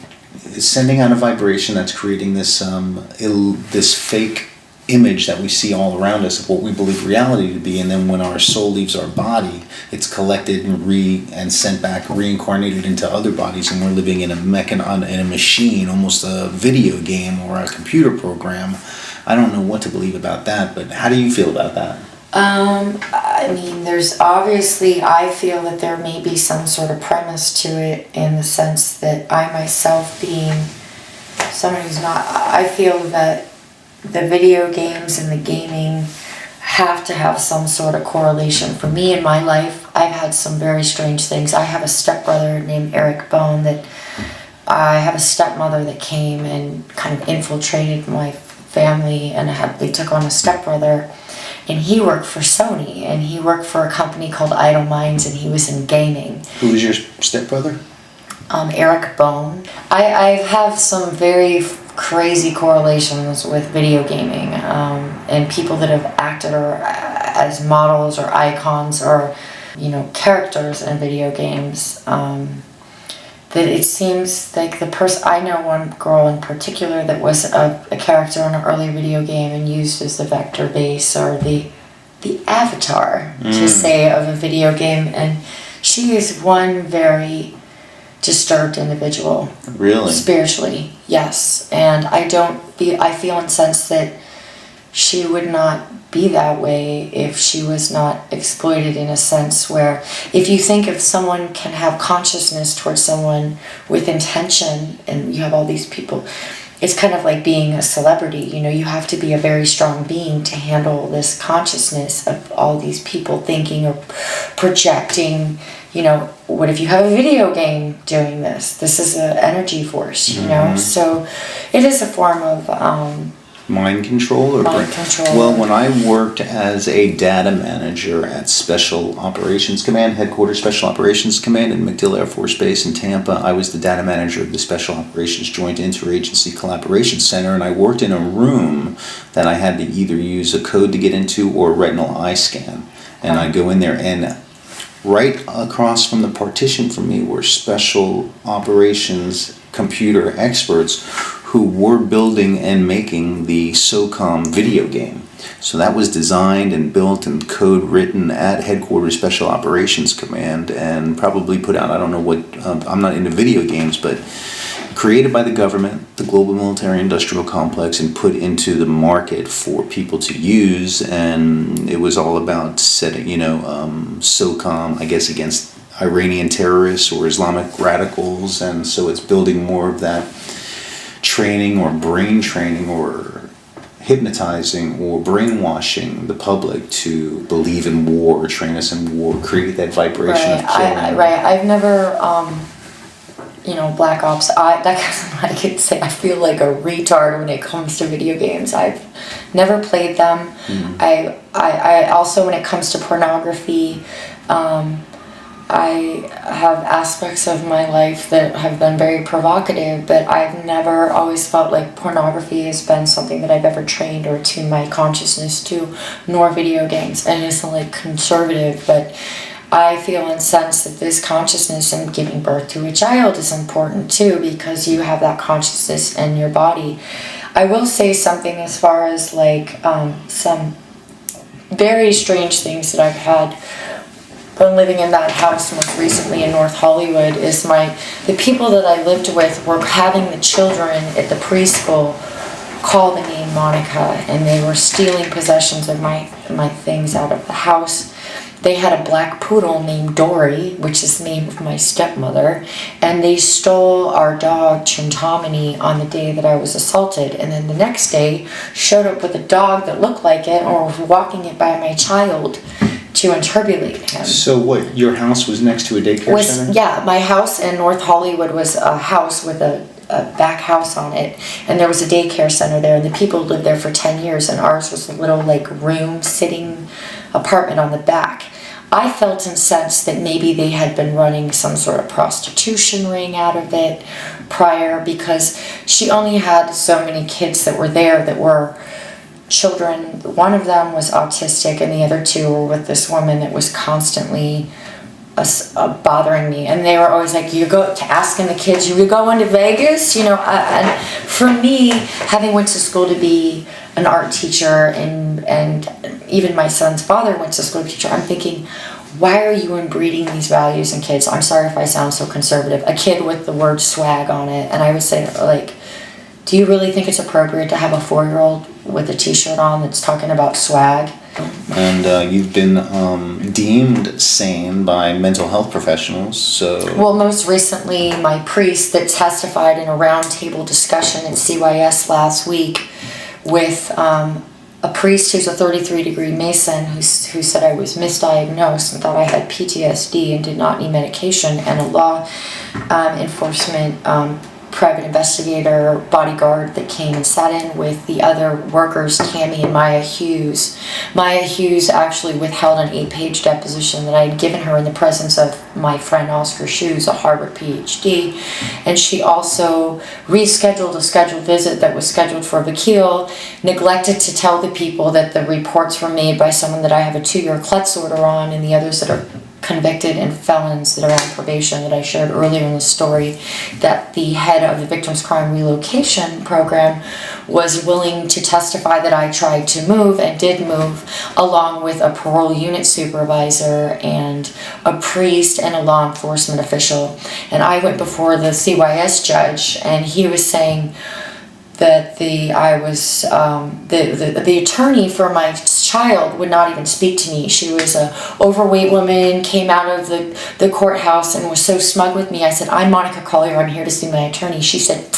sending out a vibration that's creating this this fake image that we see all around us of what we believe reality to be, and then when our soul leaves our body, it's collected and sent back, reincarnated into other bodies, and we're living in a machine, almost a video game or a computer program. I don't know what to believe about that, but how do you feel about that? I mean, there's obviously, I feel that there may be some sort of premise to it, in the sense that I myself, being someone who's not, I feel that the video games and the gaming have to have some sort of correlation. For me in my life, I've had some very strange things. I have a stepbrother named Eric Bone, that I have a stepmother that came and kind of infiltrated my family, and they took on a stepbrother. And he worked for Sony, and he worked for a company called Idle Minds, and he was in gaming. Who was your stepbrother? Eric Bone. I have some very crazy correlations with video gaming, and people that have acted or as models or icons or, characters in video games. That it seems like the person, I know one girl in particular that was a character in an early video game and used as the vector base or the avatar, to say, of a video game, and she is one very disturbed individual. Really? Spiritually, yes. And I feel incensed that she would not be that way if she was not exploited, in a sense where, if you think if someone can have consciousness towards someone with intention, and you have all these people, it's kind of like being a celebrity, you have to be a very strong being to handle this consciousness of all these people thinking or projecting. What if you have a video game doing this? This is an energy force, so it is a form of mind control? Mind control. Well, when I worked as a data manager at Special Operations Command, Headquarters Special Operations Command in MacDill Air Force Base in Tampa, I was the data manager of the Special Operations Joint Interagency Collaboration Center, and I worked in a room that I had to either use a code to get into or a retinal eye scan. And I'd go in there, and right across from the partition from me were Special Operations computer experts who were building and making the SOCOM video game. So that was designed and built and code written at Headquarters Special Operations Command, and probably put out, I don't know what, I'm not into video games, but created by the government, the global military industrial complex, and put into the market for people to use. And it was all about setting, SOCOM, I guess, against Iranian terrorists or Islamic radicals. And so it's building more of that training or brain training or hypnotizing or brainwashing the public to believe in war, train us in war, create that vibration of killing. Right. I've never, Black Ops. I could say I feel like a retard when it comes to video games. I've never played them. Mm-hmm. I also, when it comes to pornography, I have aspects of my life that have been very provocative, but I've never always felt like pornography has been something that I've ever trained or tuned my consciousness to, nor video games. And it's not like conservative, but I feel incensed that this consciousness and giving birth to a child is important too, because you have that consciousness in your body. I will say something as far as like some very strange things that I've had when living in that house most recently in North Hollywood is the people that I lived with were having the children at the preschool call the name Monica, and they were stealing possessions of my things out of the house. They had a black poodle named Dory, which is the name of my stepmother, and they stole our dog Chintamani on the day that I was assaulted, and then the next day showed up with a dog that looked like it or was walking it by my child to interpolate him. So what, your house was next to a daycare center? Yeah, my house in North Hollywood was a house with a back house on it, and there was a daycare center there, and the people lived there for 10 years, and ours was a little room sitting apartment on the back. I felt and sensed that maybe they had been running some sort of prostitution ring out of it prior, because she only had so many kids that were there that were children. One of them was autistic, and the other two were with this woman that was constantly bothering me, and they were always like, you go asking the kids, you going to Vegas, and for me, having went to school to be an art teacher, and even my son's father went to school teacher, I'm thinking, why are you inbreeding these values in kids? I'm sorry if I sound so conservative. A kid with the word swag on it, and I would say, do you really think it's appropriate to have a 4-year-old with a t-shirt on that's talking about swag? And you've been deemed sane by mental health professionals, so... Well, most recently, my priest that testified in a roundtable discussion at CYS last week with a priest who's a 33-degree Mason who said I was misdiagnosed and thought I had PTSD and did not need medication, and a law enforcement private investigator bodyguard that came and sat in with the other workers, Tammy and Maya Hughes. Maya Hughes actually withheld an 8-page deposition that I had given her in the presence of my friend Oscar Shoes, a Harvard PhD, and she also rescheduled a scheduled visit that was scheduled for Vakil, neglected to tell the people that the reports were made by someone that I have a 2-year Klutz order on, and the others that are convicted and felons that are on probation that I shared earlier in the story, that the head of the Victims Crime Relocation Program was willing to testify that I tried to move and did move, along with a parole unit supervisor and a priest and a law enforcement official. And I went before the CYS judge, and he was saying that the attorney for my child would not even speak to me. She was a overweight woman, came out of the courthouse and was so smug with me. I said, I'm Monica Collier, I'm here to see my attorney. She said,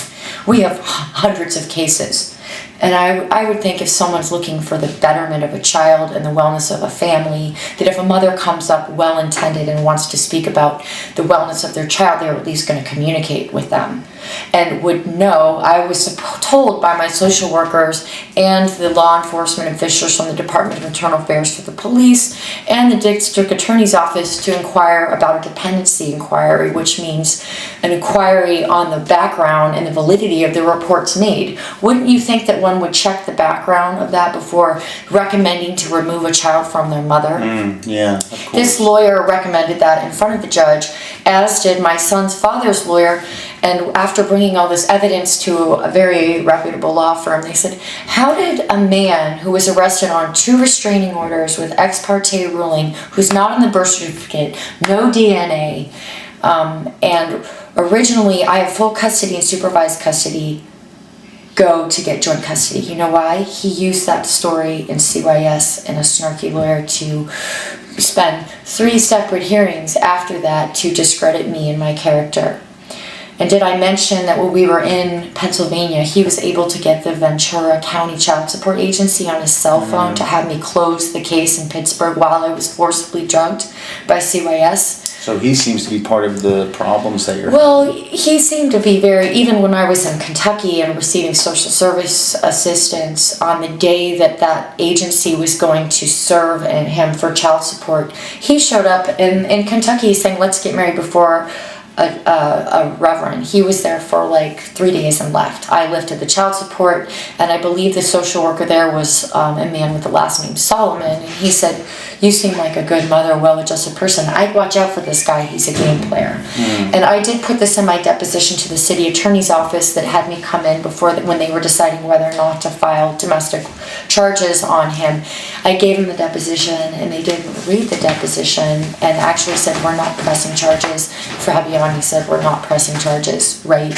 we have hundreds of cases. And I would think if someone's looking for the betterment of a child and the wellness of a family, that if a mother comes up well-intended and wants to speak about the wellness of their child, they're at least going to communicate with them. And would know, I was told by my social workers and the law enforcement officials from the Department of Internal Affairs for the police and the district attorney's office to inquire about a dependency inquiry, which means an inquiry on the background and the validity of the reports made. Wouldn't you think that one would check the background of that before recommending to remove a child from their mother? Yeah, of course. This lawyer recommended that in front of the judge, as did my son's father's lawyer. And after bringing all this evidence to a very reputable law firm, they said, how did a man who was arrested on 2 restraining orders with ex parte ruling, who's not on the birth certificate, no DNA, and originally I have full custody and supervised custody, go to get joint custody? You know why? He used that story in CYS and a snarky lawyer to spend 3 separate hearings after that to discredit me and my character. And did I mention that when we were in Pennsylvania, he was able to get the Ventura County Child Support Agency on his cell phone to have me close the case in Pittsburgh while I was forcibly drugged by CYS? So he seems to be part of the problems that you're... Well, he seemed to be even when I was in Kentucky and receiving social service assistance on the day that agency was going to serve him for child support, he showed up in Kentucky saying, let's get married before a reverend. He was there for 3 days and left. I lifted the child support, and I believe the social worker there was a man with the last name Solomon, and he said, you seem like a good mother, well-adjusted person. I'd watch out for this guy. He's a game player. And I did put this in my deposition to the city attorney's office that had me come in when they were deciding whether or not to file domestic charges on him. I gave him the deposition, and they didn't read the deposition and actually said, we're not pressing charges. Fabian, he said, we're not pressing charges, right?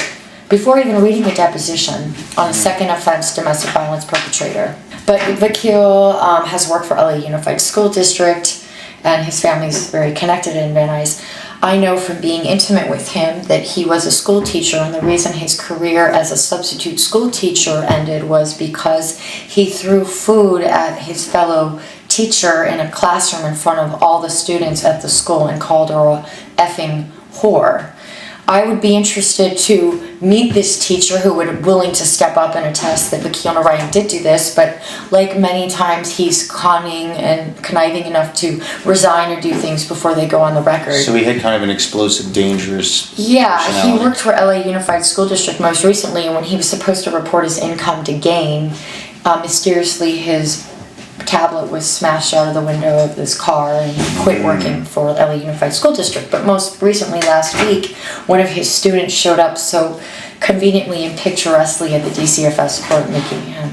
Before even reading the deposition on a second offense domestic violence perpetrator. But Vakil has worked for LA Unified School District, and his family is very connected in Van Nuys. I know from being intimate with him that he was a school teacher, and the reason his career as a substitute school teacher ended was because he threw food at his fellow teacher in a classroom in front of all the students at the school and called her a effing whore. I would be interested to meet this teacher who would be willing to step up and attest that Vakil Ryan did do this, but like many times he's conning and conniving enough to resign or do things before they go on the record. So he had kind of an explosive, dangerous personality. He worked for LA Unified School District most recently, and when he was supposed to report his income to gain, mysteriously his tablet was smashed out of the window of this car and he quit working for LA Unified School District. But most recently last week, one of his students showed up so conveniently and picturesquely at the DCFS court making him.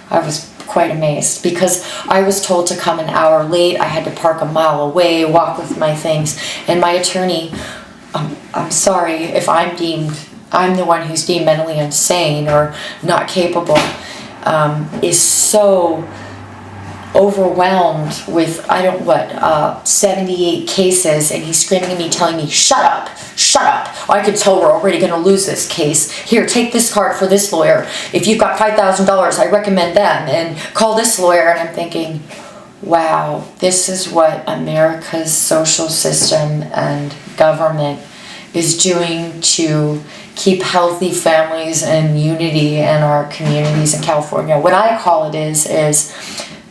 I was quite amazed because I was told to come an hour late. I had to park a mile away, walk with my things, and my attorney, I'm sorry if I'm the one who's deemed mentally insane or not capable, is so overwhelmed with 78 cases, and he's screaming at me, telling me, shut up. I could tell we're already going to lose this case. Here, take this card for this lawyer. If you've got $5,000, I recommend them, and call this lawyer. And I'm thinking, wow, this is what America's social system and government is doing to keep healthy families and unity in our communities in California. What I call it is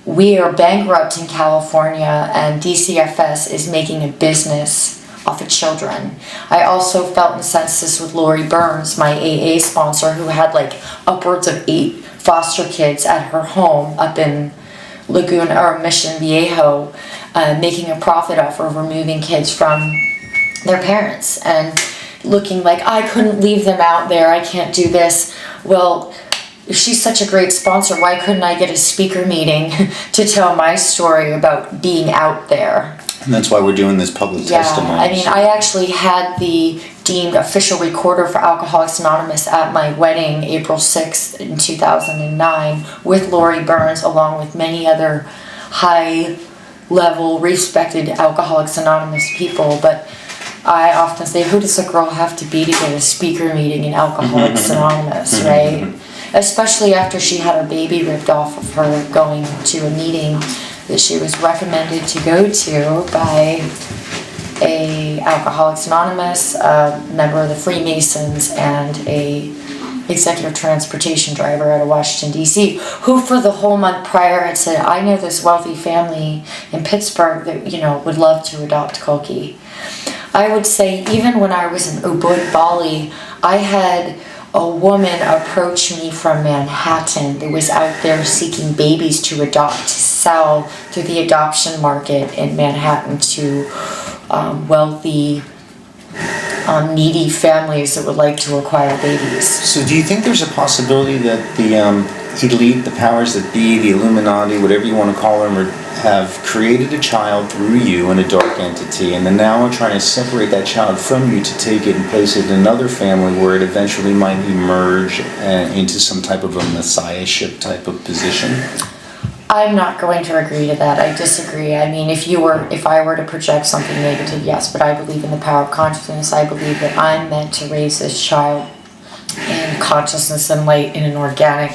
we are bankrupt in California, and DCFS is making a business off of children. I also felt and sensed this with Lori Burns, my AA sponsor, who had like upwards of 8 foster kids at her home up in Laguna or Mission Viejo, making a profit off of removing kids from their parents and looking like, I couldn't leave them out there, I can't do this. Well, if she's such a great sponsor, why couldn't I get a speaker meeting to tell my story about being out there? And that's why we're doing this public testimony. I mean, I actually had the deemed official recorder for Alcoholics Anonymous at my wedding, April 6th in 2009, with Lori Burns, along with many other high-level, respected Alcoholics Anonymous people. But I often say, who does a girl have to be to get a speaker meeting in Alcoholics Anonymous, right? Especially after she had her baby ripped off of her going to a meeting that she was recommended to go to by a Alcoholics Anonymous, a member of the Freemasons, and a executive transportation driver out of Washington, D.C., who for the whole month prior had said, I know this wealthy family in Pittsburgh that, would love to adopt Koki. I would say even when I was in Ubud, Bali, I had a woman approached me from Manhattan that was out there seeking babies to adopt, to sell through the adoption market in Manhattan to wealthy, needy families that would like to acquire babies. So do you think there's a possibility that the elite, the powers that be, the Illuminati, whatever you want to call them, have created a child through you in a dark entity, and then now are trying to separate that child from you to take it and place it in another family where it eventually might emerge into some type of a messiahship type of position? I'm not going to agree to that. I disagree. I mean, if I were to project something negative, yes, but I believe in the power of consciousness. I believe that I'm meant to raise this child in consciousness and light in an organic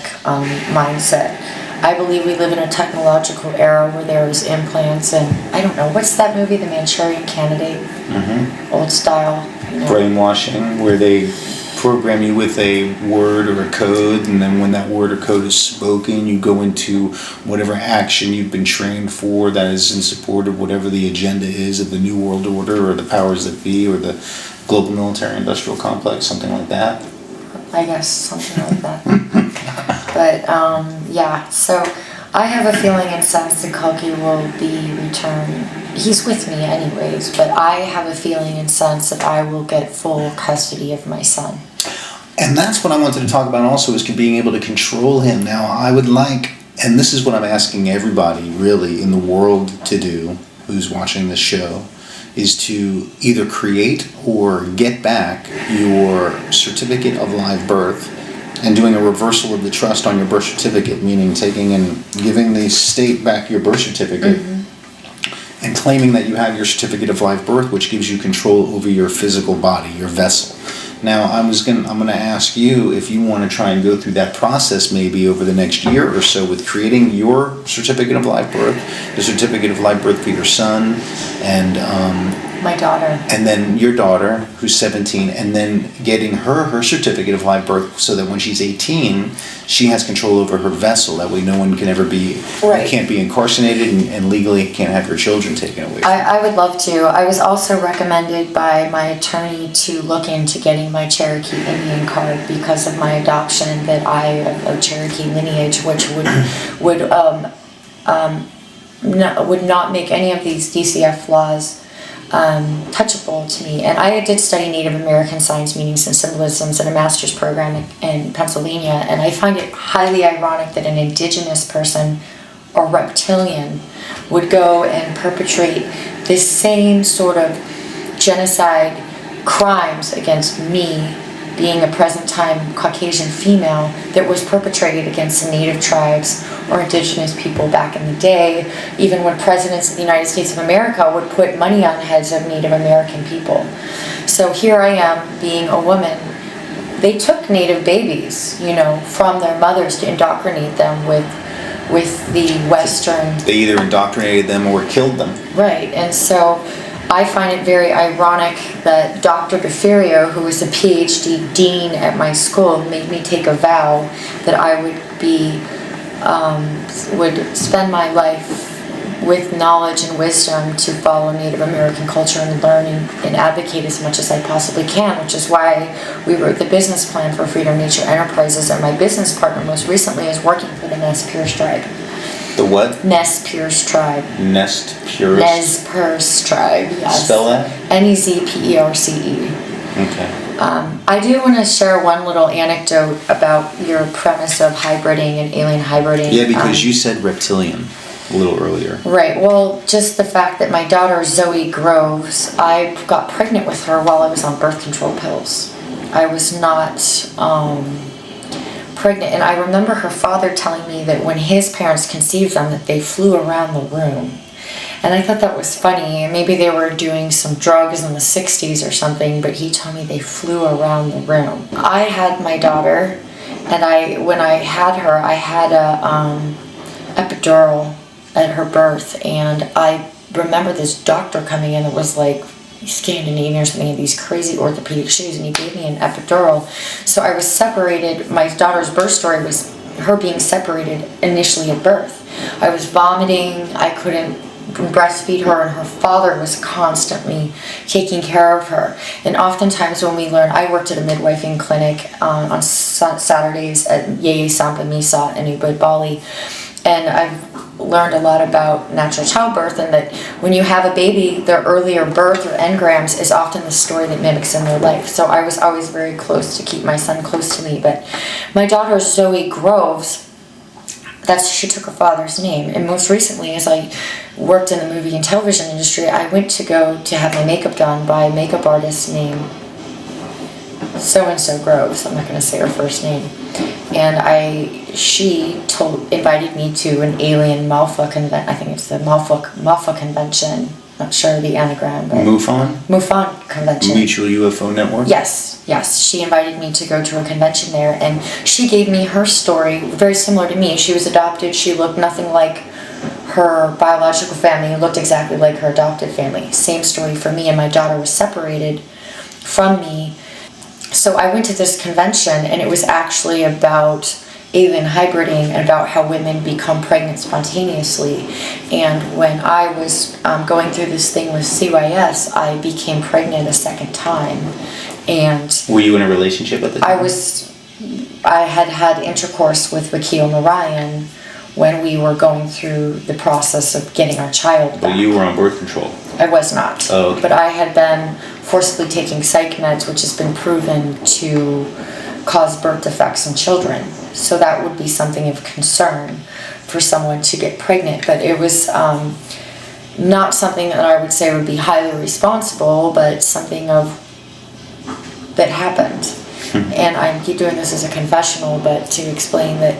mindset. I believe we live in a technological era where there's implants and, I don't know, what's that movie, The Manchurian Candidate? Mm-hmm. Old style. Brainwashing, where they program you with a word or a code, and then when that word or code is spoken, you go into whatever action you've been trained for that is in support of whatever the agenda is of the New World Order or the powers that be or the global military industrial complex, something like that. I guess something like that. But yeah, so I have a feeling and sense that Kalki will be returned. He's with me anyways, but I have a feeling and sense that I will get full custody of my son. And that's what I wanted to talk about also, is being able to control him. Now, I would like, and this is what I'm asking everybody really in the world to do who's watching this show, is to either create or get back your certificate of live birth and doing a reversal of the trust on your birth certificate, meaning taking and giving the state back your birth certificate and claiming that you have your certificate of live birth, which gives you control over your physical body, your vessel. Now, I'm going to ask you if you want to try and go through that process maybe over the next year or so with creating your certificate of live birth, the certificate of live birth for your son, and my daughter. And then your daughter, who's 17, and then getting her certificate of live birth so that when she's 18, she has control over her vessel. That way no one can ever be, can't be incarcerated and legally can't have your children taken away. I would love to. I was also recommended by my attorney to look into getting my Cherokee Indian card because of my adoption, that I have a Cherokee lineage, which would not make any of these DCF laws touchable to me. And I did study Native American science, meanings and symbolisms in a master's program in Pennsylvania, and I find it highly ironic that an indigenous person or reptilian would go and perpetrate this same sort of genocide crimes against me, being a present time Caucasian female, that was perpetrated against the native tribes or indigenous people back in the day, even when presidents of the United States of America would put money on the heads of Native American people. So here I am being a woman. They took native babies, from their mothers to indoctrinate them with the Western. They either indoctrinated them or killed them. Right, and so I find it very ironic that Dr. DeFerio, who was a PhD dean at my school, made me take a vow that I would spend my life with knowledge and wisdom to follow Native American culture and learn and advocate as much as I possibly can, which is why we wrote the business plan for Freedom Nature Enterprises, and my business partner most recently is working for the Nez Perce tribe. The what? Nez Perce tribe. Nez Perce? Nez Perce tribe, yes. Spell that? Nezperce. Okay. I do want to share one little anecdote about your premise of hybriding and alien hybriding. Yeah, because you said reptilian a little earlier. Right. Well, just the fact that my daughter Zoe Groves, I got pregnant with her while I was on birth control pills. I was not pregnant, and I remember her father telling me that when his parents conceived them, that they flew around the room. And I thought that was funny. Maybe they were doing some drugs in the 60s or something, but he told me they flew around the room. I had my daughter, and when I had her, I had a epidural at her birth, and I remember this doctor coming in that was like Scandinavian or something in these crazy orthopedic shoes, and he gave me an epidural. So I was separated. My daughter's birth story was her being separated initially at birth. I was vomiting. I couldn't breastfeed her, and her father was constantly taking care of her. And oftentimes when we learn, I worked at a midwifing clinic on Saturdays at Yeye Sampa Misa in Ubud, Bali, and I've learned a lot about natural childbirth, and that when you have a baby, their earlier birth or engrams is often the story that mimics in their life. So I was always very close to keep my son close to me. But my daughter Zoe Groves, she took her father's name. And most recently, as I worked in the movie and television industry, I went to go to have my makeup done by a makeup artist named so-and-so Groves. I'm not going to say her first name. And she invited me to an alien Malfa convention. I think it's the Malfa convention. Not sure the anagram, but MUFON convention. Mutual UFO Network? Yes. She invited me to go to a convention there, and she gave me her story, very similar to me. She was adopted. She looked nothing like her biological family. Looked exactly like her adopted family. Same story for me, and my daughter was separated from me. So I went to this convention, and it was actually about alien hybriding and about how women become pregnant spontaneously. And when I was going through this thing with CYS, I became pregnant a second time. And were you in a relationship at the time? I had intercourse with Wakil Narayan when we were going through the process of getting our child back. But you were on birth control. I was not. Oh, okay. But I had been forcibly taking psych meds, which has been proven to cause birth defects in children. So that would be something of concern for someone to get pregnant. But it was not something that I would say would be highly responsible, but something that happened. And I keep doing this as a confessional, but to explain that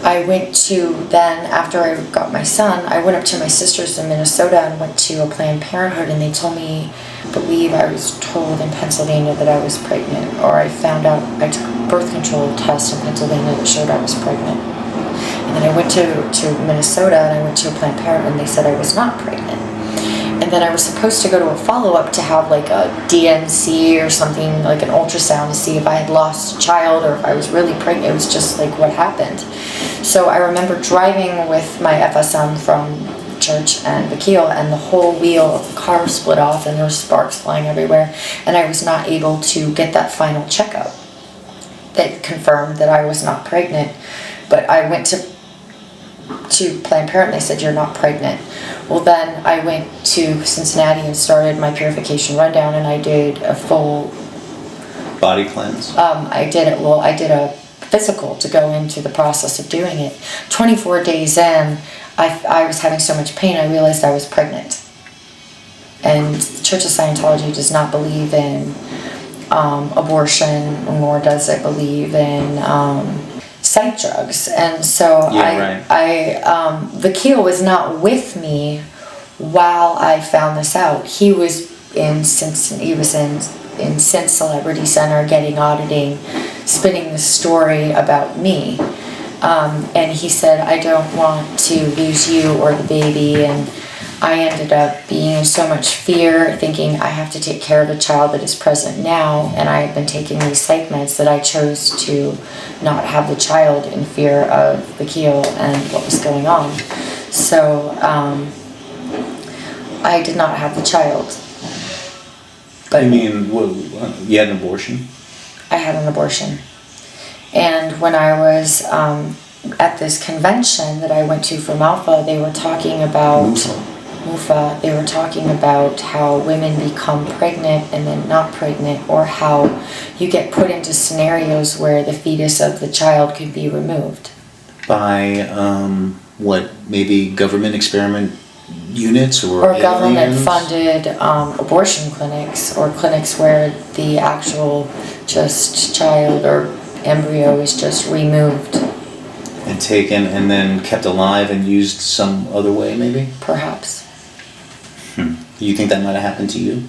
I went to, then after I got my son, I went up to my sister's in Minnesota and went to a Planned Parenthood, and they told me, I was told in Pennsylvania that I was pregnant, or I found out, I took a birth control test in Pennsylvania that showed I was pregnant. And then I went to Minnesota and I went to a Planned Parenthood and they said I was not pregnant. And then I was supposed to go to a follow-up to have like a DNC or something, like an ultrasound, to see if I had lost a child or if I was really pregnant. It was just like what happened. So I remember driving with my FSM from church and Vakil, and the whole wheel of the car split off and there were sparks flying everywhere, and I was not able to get that final checkup that confirmed that I was not pregnant. But I went to Planned Parenthood, they said you're not pregnant. Well, then I went to Cincinnati and started my purification rundown, and I did a full body cleanse. I did a physical to go into the process of doing it. 24 days in, I was having so much pain, I realized I was pregnant. And the Church of Scientology does not believe in abortion, nor does it believe in psych drugs. And so Vakil was not with me while I found this out. He was in Sense Celebrity Center getting auditing, spinning the story about me. And he said, I don't want to lose you or the baby. And I ended up being in so much fear, thinking I have to take care of a child that is present now. And I had been taking these psych meds that I chose to not have the child in fear of Vakil and what was going on. So I did not have the child. But you mean, you had an abortion? I had an abortion. And when I was at this convention that I went to for MALFA, they were talking about MUFA. They were talking about how women become pregnant and then not pregnant, or how you get put into scenarios where the fetus of the child could be removed. By maybe government experiment units or government-funded abortion clinics, or clinics where the actual just child or embryo is just removed and taken and then kept alive and used some other way, maybe? Perhaps. You think that might have happened to you?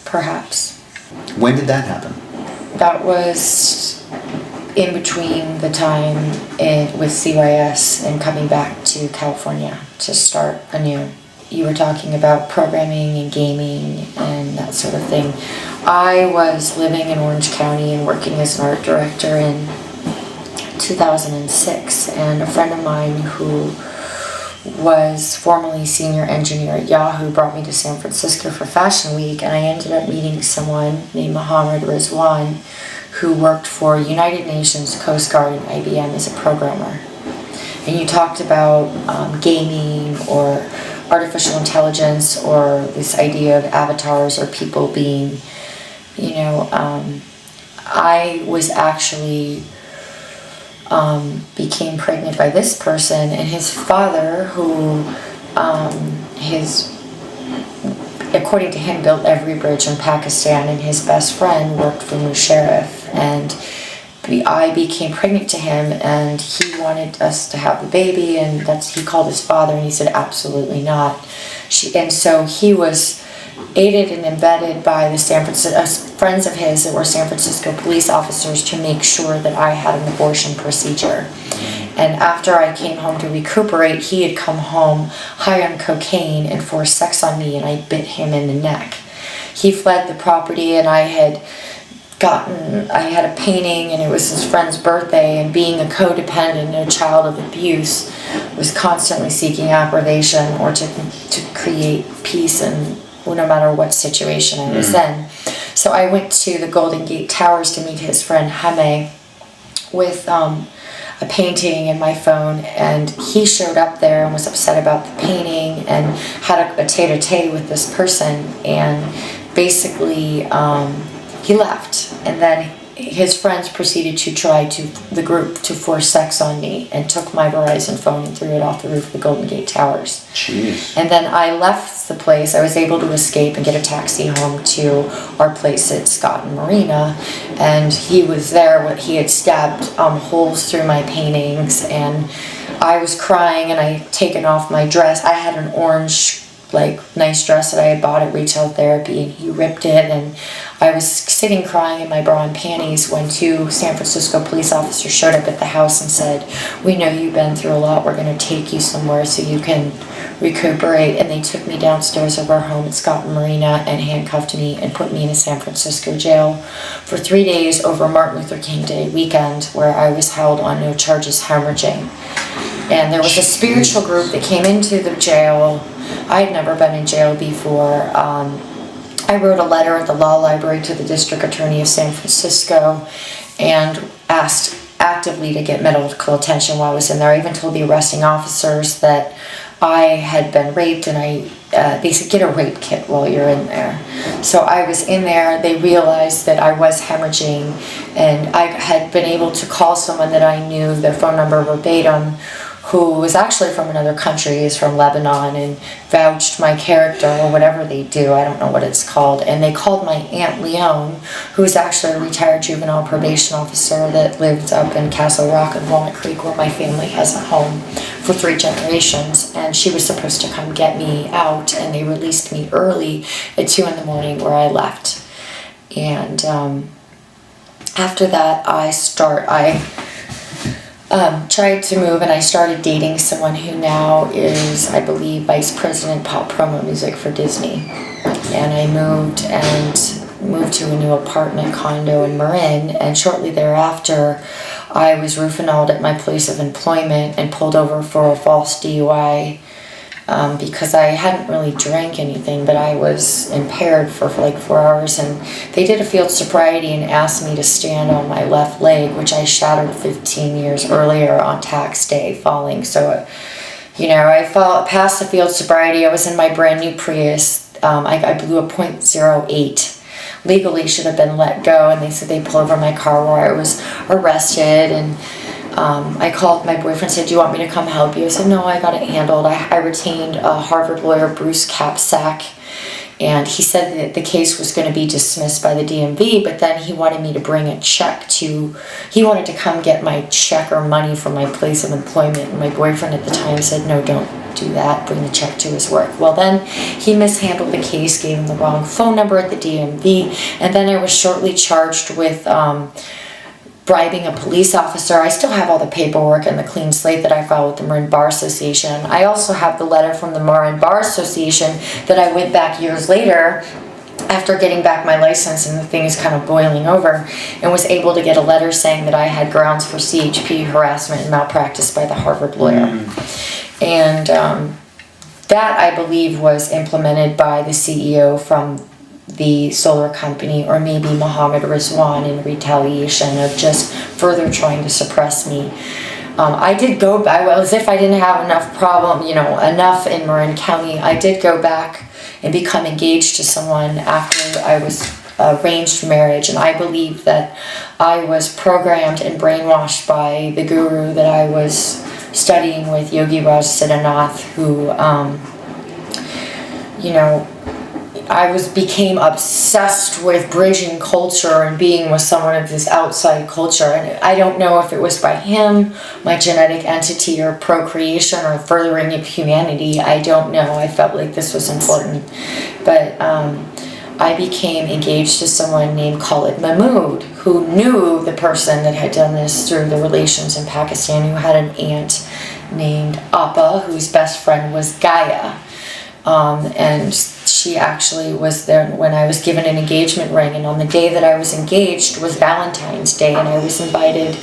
Perhaps. When did that happen? That was in between the time with CYS and coming back to California to start anew. You were talking about programming and gaming and that sort of thing. I was living in Orange County and working as an art director in 2006, and a friend of mine who was formerly senior engineer at Yahoo brought me to San Francisco for Fashion Week, and I ended up meeting someone named Mohammed Rizwan who worked for United Nations, Coast Guard, and IBM as a programmer. And you talked about gaming or artificial intelligence, or this idea of avatars or people being, I was actually became pregnant by this person, and his father, who according to him, built every bridge in Pakistan, and his best friend worked for Musharraf, and I became pregnant to him, and he wanted us to have the baby, and he called his father, and he said absolutely not. And so he was aided and embedded by the friends of his that were San Francisco police officers to make sure that I had an abortion procedure. And after I came home to recuperate, he had come home high on cocaine and forced sex on me, and I bit him in the neck. He fled the property, and I had a painting, and it was his friend's birthday, and being a codependent and a child of abuse, was constantly seeking approbation or to create peace, and no matter what situation I was in. So I went to the Golden Gate Towers to meet his friend Jaime with a painting in my phone, and he showed up there and was upset about the painting and had a tete-a-tete with this person, and basically he left, and then his friends proceeded to try the group to force sex on me and took my Verizon phone and threw it off the roof of the Golden Gate Towers. Jeez. And then I left the place. I was able to escape and get a taxi home to our place at Scott and Marina, and he was there. He had stabbed holes through my paintings, and I was crying, and I had taken off my dress. I had an orange nice dress that I had bought at Retail Therapy, and he ripped it, and I was sitting crying in my bra and panties when 2 San Francisco police officers showed up at the house and said, "We know you've been through a lot, we're going to take you somewhere so you can recuperate," and they took me downstairs of our home at Scott and Marina and handcuffed me and put me in a San Francisco jail for 3 days over Martin Luther King Day weekend, where I was held on no charges hemorrhaging. And there was a spiritual group that came into the jail. I had never been in jail before. I wrote a letter at the law library to the district attorney of San Francisco and asked actively to get medical attention while I was in there. I even told the arresting officers that I had been raped, and they said, "Get a rape kit while you're in there." So I was in there. They realized that I was hemorrhaging, and I had been able to call someone that I knew, their phone number verbatim, who was actually from another country, is from Lebanon, and vouched my character, or whatever they do, I don't know what it's called. And they called my Aunt Leone, who was actually a retired juvenile probation officer that lived up in Castle Rock and Walnut Creek, where my family has a home for 3 generations. And she was supposed to come get me out, and they released me early at 2 in the morning, where I left. And after that, I tried to move, and I started dating someone who now is, I believe, vice president pop promo music for Disney. And I moved to a new apartment condo in Marin, and shortly thereafter I was roof-and-alled at my place of employment and pulled over for a false DUI because I hadn't really drank anything, but I was impaired for like 4 hours, and they did a field sobriety and asked me to stand on my left leg, which I shattered 15 years earlier on tax day falling. So, I passed the field sobriety. I was in my brand new Prius. I blew a .08. Legally should have been let go, and they said they'd pull over my car where I was arrested, and I called my boyfriend and said, "Do you want me to come help you?" I said, "No, I got it handled." I retained Harvard lawyer Bruce Capsack, and he said that the case was going to be dismissed by the DMV, but then he wanted me to bring a check he wanted to come get my check or money from my place of employment, and my boyfriend at the time said, "No, don't do that, bring the check to his work." Well, then he mishandled the case, gave him the wrong phone number at the DMV, and then I was shortly charged with bribing a police officer. I still have all the paperwork and the clean slate that I filed with the Marin Bar Association. I also have the letter from the Marin Bar Association that I went back years later after getting back my license, and the thing is kind of boiling over, and was able to get a letter saying that I had grounds for CHP, harassment, and malpractice by the Harvard lawyer. And that, I believe, was implemented by the CEO from the solar company, or maybe Mohammed Rizwan, in retaliation of just further trying to suppress me. I did go back, well, as if I didn't have enough in Marin County, I did go back and become engaged to someone after I was arranged marriage, and I believe that I was programmed and brainwashed by the guru that I was studying with, Yogi Raj Siddhanath, who, I became obsessed with bridging culture and being with someone of this outside culture. And I don't know if it was by him, my genetic entity, or procreation, or furthering of humanity. I don't know. I felt like this was important. But I became engaged to someone named Khalid Mahmood, who knew the person that had done this through the relations in Pakistan, who had an aunt named Appa, whose best friend was Gaia. And she actually was there when I was given an engagement ring, and on the day that I was engaged was Valentine's Day, and I was invited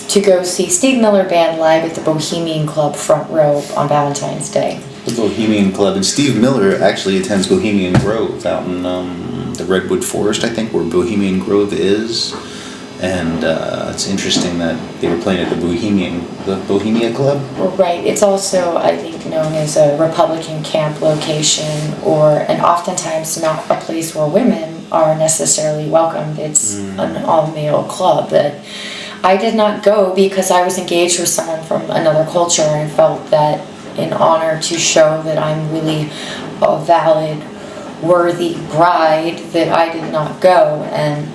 to go see Steve Miller Band live at the Bohemian Club front row on Valentine's Day. The Bohemian Club, and Steve Miller actually attends Bohemian Grove out in the Redwood Forest, I think, where Bohemian Grove is. And it's interesting that they were playing at the Bohemia Club. Right. It's also, I think, known as a Republican camp location, and oftentimes not a place where women are necessarily welcomed. It's an all-male club that I did not go because I was engaged with someone from another culture and felt that in honor to show that I'm really a valid, worthy bride, that I did not go. And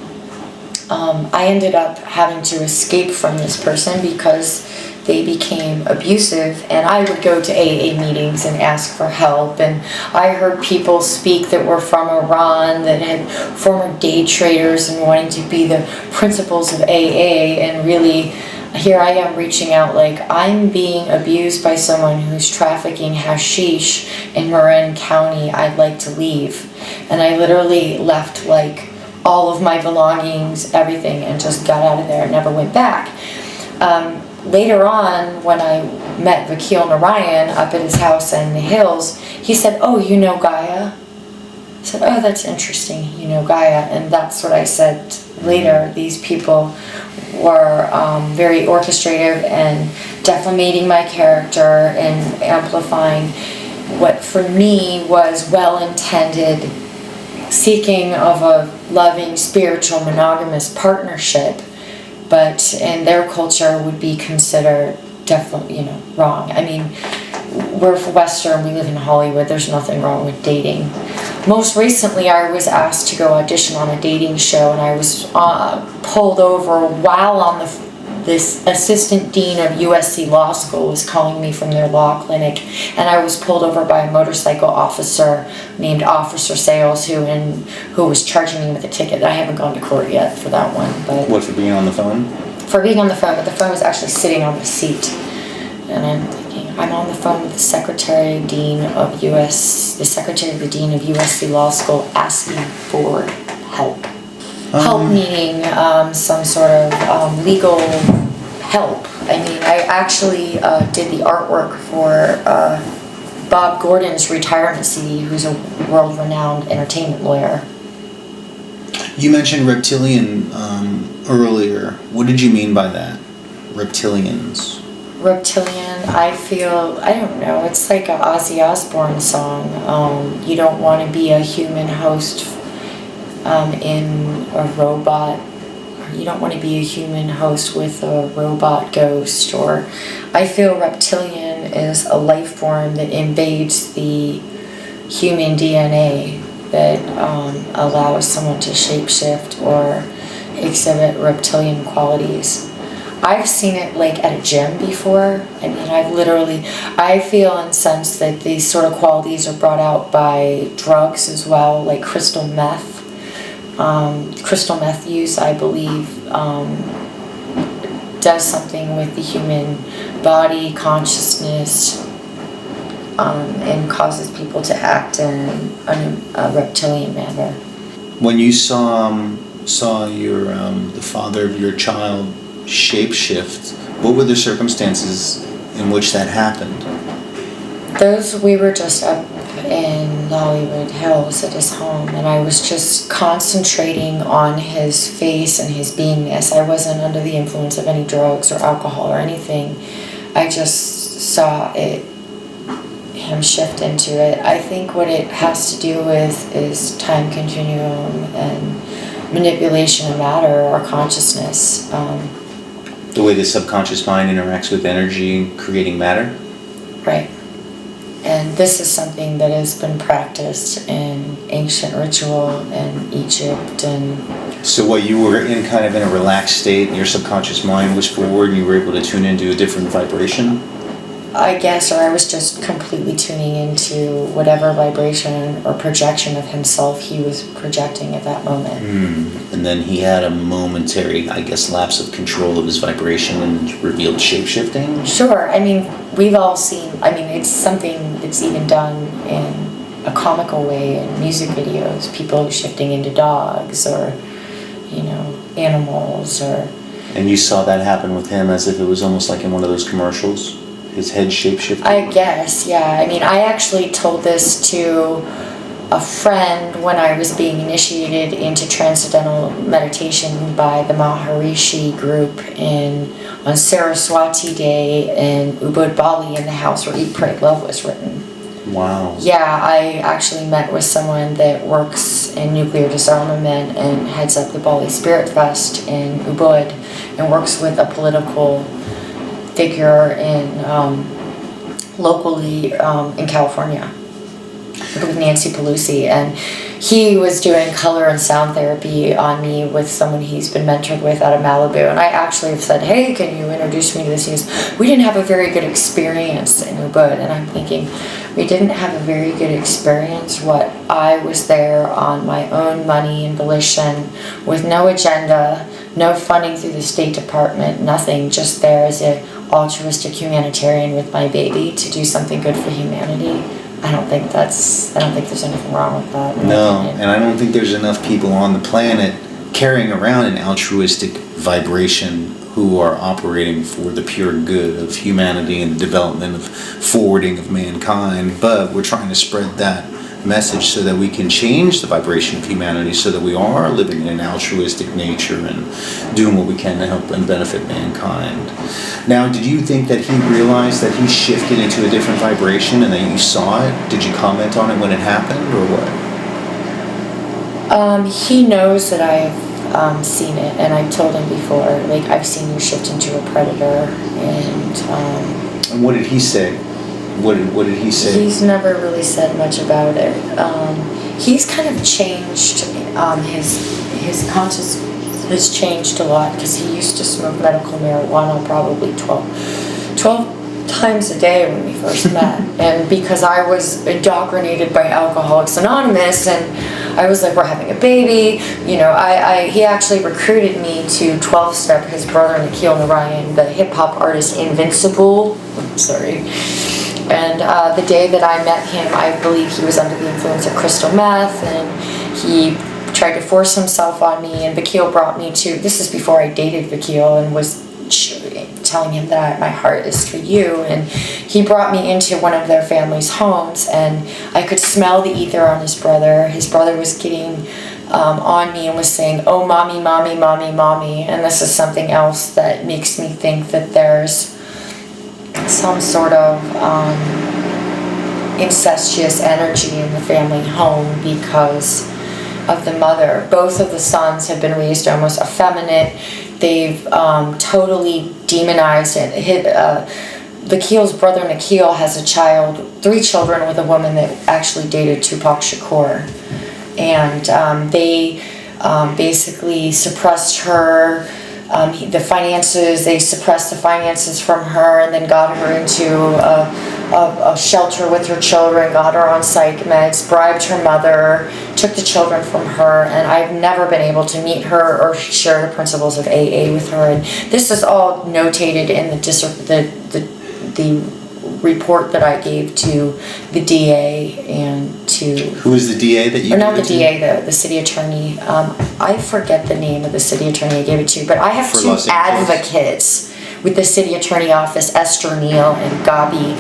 I ended up having to escape from this person because they became abusive, and I would go to AA meetings and ask for help, and I heard people speak that were from Iran that had former day traders and wanting to be the principals of AA, and really here I am reaching out like I'm being abused by someone who's trafficking hashish in Marin County. I'd like to leave. And I literally left like all of my belongings, everything, and just got out of there and never went back. Later on, when I met Vakil Narayan up at his house in the hills, he said, "Oh, you know Gaia?" I said, "Oh, that's interesting, you know Gaia." And that's what I said later. These people were very orchestrative and defamating my character and amplifying what for me was well-intended seeking of a loving, spiritual, monogamous partnership, but in their culture would be considered definitely, wrong. I mean, we're Western, we live in Hollywood, there's nothing wrong with dating. Most recently, I was asked to go audition on a dating show, and I was pulled over while on this assistant dean of USC Law School was calling me from their law clinic, and I was pulled over by a motorcycle officer named Officer Sales, who was charging me with a ticket. I haven't gone to court yet for that one. But what, for being on the phone? For being on the phone, but the phone was actually sitting on the seat. And I'm thinking, I'm on the phone with the Secretary of the Dean of USC Law School asking for help. Help meaning some sort of legal help. I mean, I actually did the artwork for Bob Gordon's retirement CD, who's a world-renowned entertainment lawyer. You mentioned reptilian earlier. What did you mean by that? Reptilians. Reptilian, I don't know, it's like an Ozzy Osbourne song. You don't want to be a human host in a robot. You don't want to be a human host with a robot ghost. Or I feel reptilian is a life form that invades the human DNA, that allows someone to shapeshift or exhibit reptilian qualities. I've seen it like at a gym before. I mean, I feel and sense that these sort of qualities are brought out by drugs as well, like crystal meth. Crystal meth use, I believe, does something with the human body, consciousness, and causes people to act in a reptilian manner. When you saw your the father of your child shapeshift, what were the circumstances in which that happened? We were just up in Hollywood Hills at his home, and I was just concentrating on his face and his beingness. I wasn't under the influence of any drugs or alcohol or anything. I just saw him shift into it. I think what it has to do with is time continuum and manipulation of matter or consciousness. The way the subconscious mind interacts with energy, creating matter? Right. And this is something that has been practiced in ancient ritual in Egypt. And so what, you were in kind of in a relaxed state and your subconscious mind was forward and you were able to tune into a different vibration? I guess, or I was just completely tuning into whatever vibration or projection of himself he was projecting at that moment. And then he had a momentary, I guess, lapse of control of his vibration and revealed shape-shifting? Sure. I mean, we've all seen, it's something that's even done in a comical way in music videos, people shifting into dogs or, animals or... And you saw that happen with him as if it was almost like in one of those commercials? His head shape-shifted? I guess, yeah. I actually told this to a friend when I was being initiated into Transcendental Meditation by the Maharishi group on Saraswati Day in Ubud, Bali, in the house where Eat, Pray, Love was written. Wow. Yeah, I actually met with someone that works in nuclear disarmament and heads up the Bali Spirit Fest in Ubud and works with a political figure locally in California with Nancy Pelosi, and he was doing color and sound therapy on me with someone he's been mentored with out of Malibu, and I actually have said, hey, can you introduce me to this? He goes, we didn't have a very good experience in Ubud, and I'm thinking, we didn't have a very good experience. What? I was there on my own money and volition with no agenda, no funding through the State Department, nothing, just there as an altruistic humanitarian with my baby to do something good for humanity. I don't think there's anything wrong with that. No, and I don't think there's enough people on the planet carrying around an altruistic vibration who are operating for the pure good of humanity and the development of forwarding of mankind. But we're trying to spread that message so that we can change the vibration of humanity, so that we are living in an altruistic nature and doing what we can to help and benefit mankind. Now, did you think that he realized that he shifted into a different vibration and that you saw it? Did you comment on it when it happened, or what? He knows that I've seen it, and I've told him before, like, I've seen you shift into a predator, And what did he say? What did he say? He's never really said much about it. He's kind of changed. His consciousness has changed a lot, because he used to smoke medical marijuana probably 12 times a day when we first met. And because I was indoctrinated by Alcoholics Anonymous, and I was like, we're having a baby, he actually recruited me to 12-Step, his brother Nikhil Narayan, the hip-hop artist Invincible. Sorry. And the day that I met him, I believe he was under the influence of crystal meth, and he tried to force himself on me, and Vakil brought me to, this is before I dated Vakil, and was telling him that my heart is for you, and he brought me into one of their family's homes, and I could smell the ether on his brother. His brother was getting on me and was saying, oh, mommy, mommy, mommy, mommy, and this is something else that makes me think that there's some sort of incestuous energy in the family home because of the mother. Both of the sons have been raised almost effeminate. They've totally demonized it. Vakil's brother Nikhil has 3 children with a woman that actually dated Tupac Shakur. And they basically suppressed her. The finances, they suppressed the finances from her, and then got her into a shelter with her children, got her on psych meds, bribed her mother, took the children from her, and I've never been able to meet her or share the principles of AA with her. And this is all notated in the report that I gave to the DA and to... Who is the DA that you Or not the gave it DA, the city attorney. I forget the name of the city attorney I gave it to, but I have For 2 Los Angeles? advocates with the city attorney office, Esther Neal and Gabi.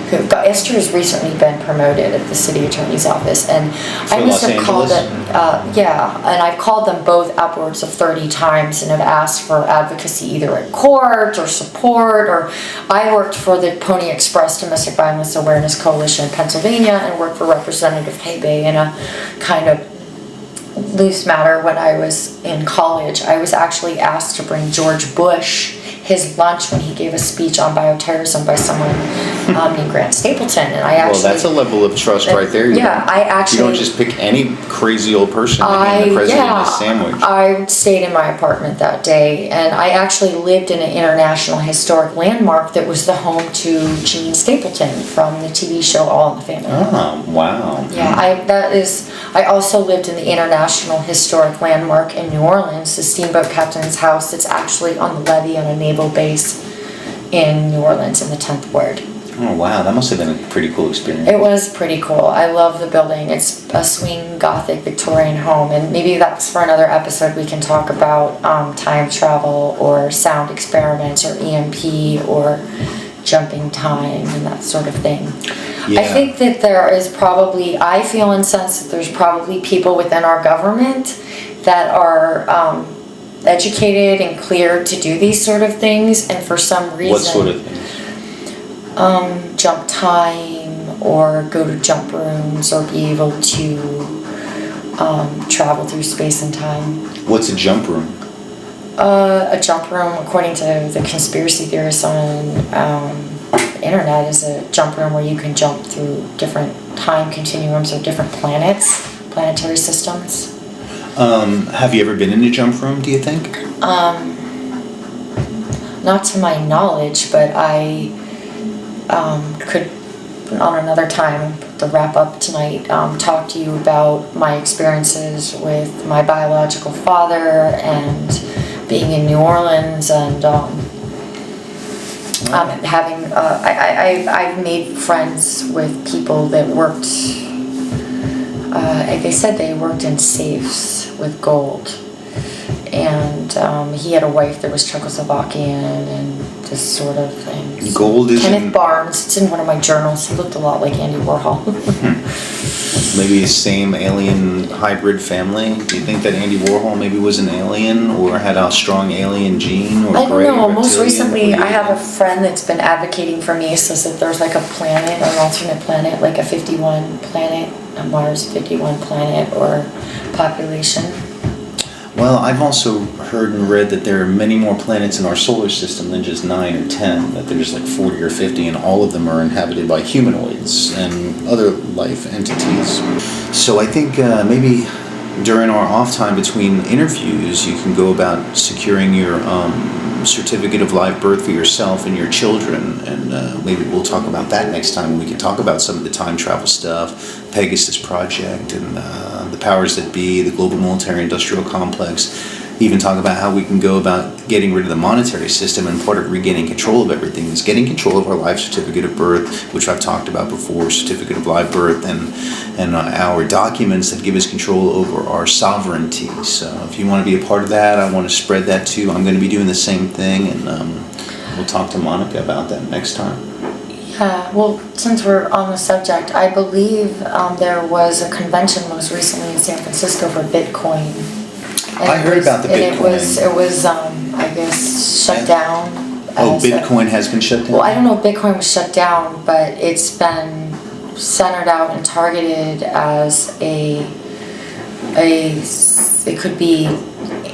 Esther has recently been promoted at the city attorney's office, and I must Los have called Angeles? it, and I've called them both upwards of 30 times and have asked for advocacy either at court or support, or I worked for the Pony Express Domestic Violence Awareness Coalition in Pennsylvania and worked for Representative Hebe in a kind of loose matter when I was in college. I was actually asked to bring George Bush his lunch when he gave a speech on bioterrorism by someone named Grant Stapleton, and I actually... Well, that's a level of trust right there. You don't just pick any crazy old person and hand the president a sandwich. I stayed in my apartment that day, and I actually lived in an international historic landmark that was the home to Gene Stapleton from the TV show All in the Family. Oh, wow. Yeah, I also lived in the international historic landmark in New Orleans, the steamboat captain's house that's actually on the levee on a naval base in New Orleans in the 10th Ward. Oh, wow. That must have been a pretty cool experience. It was pretty cool. I love the building. It's a swing Gothic Victorian home, and maybe that's for another episode. We can talk about time travel or sound experiments or EMP or jumping time and that sort of thing. Yeah. I think that I feel incensed that there's probably people within our government that are educated and cleared to do these sort of things, and for some reason... What sort of things? Jump time, or go to jump rooms, or be able to travel through space and time. What's a jump room? A jump room, according to the conspiracy theorists on the internet, is a jump room where you can jump through different time continuums or different planetary systems. Have you ever been in a jump room, do you think? Not to my knowledge, but I could, on another time, to wrap up tonight, talk to you about my experiences with my biological father and being in New Orleans, and I've made friends with people that worked, like they said, they worked in safes with gold, and he had a wife that was Czechoslovakian and this sort of thing. Gold is Kenneth Barnes. It's in one of my journals. He looked a lot like Andy Warhol. Maybe the same alien hybrid family? Do you think that Andy Warhol maybe was an alien or had a strong alien gene? Or I don't know. Most recently, I have a friend that's been advocating for me, says that there's like a planet, or an alternate planet, like a 51 planet, a Mars 51 planet or population. Well, I've also heard and read that there are many more planets in our solar system than just 9 or 10, that there's like 40 or 50, and all of them are inhabited by humanoids and other life entities. So I think maybe during our off time between interviews, you can go about securing your certificate of live birth for yourself and your children, and maybe we'll talk about that next time. We can talk about some of the time travel stuff, Pegasus Project, and the powers that be, the global military-industrial complex. Even talk about how we can go about getting rid of the monetary system, and part of regaining control of everything is getting control of our life certificate of birth, which I've talked about before, certificate of live birth, and our documents that give us control over our sovereignty. So if you want to be a part of that, I want to spread that too. I'm going to be doing the same thing, and we'll talk to Monica about that next time. Yeah, well, since we're on the subject, I believe there was a convention most recently in San Francisco for Bitcoin. I heard about the Bitcoin. It was I guess, shut down. Oh, Bitcoin has been shut down? Well, I don't know if Bitcoin was shut down, but it's been centered out and targeted as it could be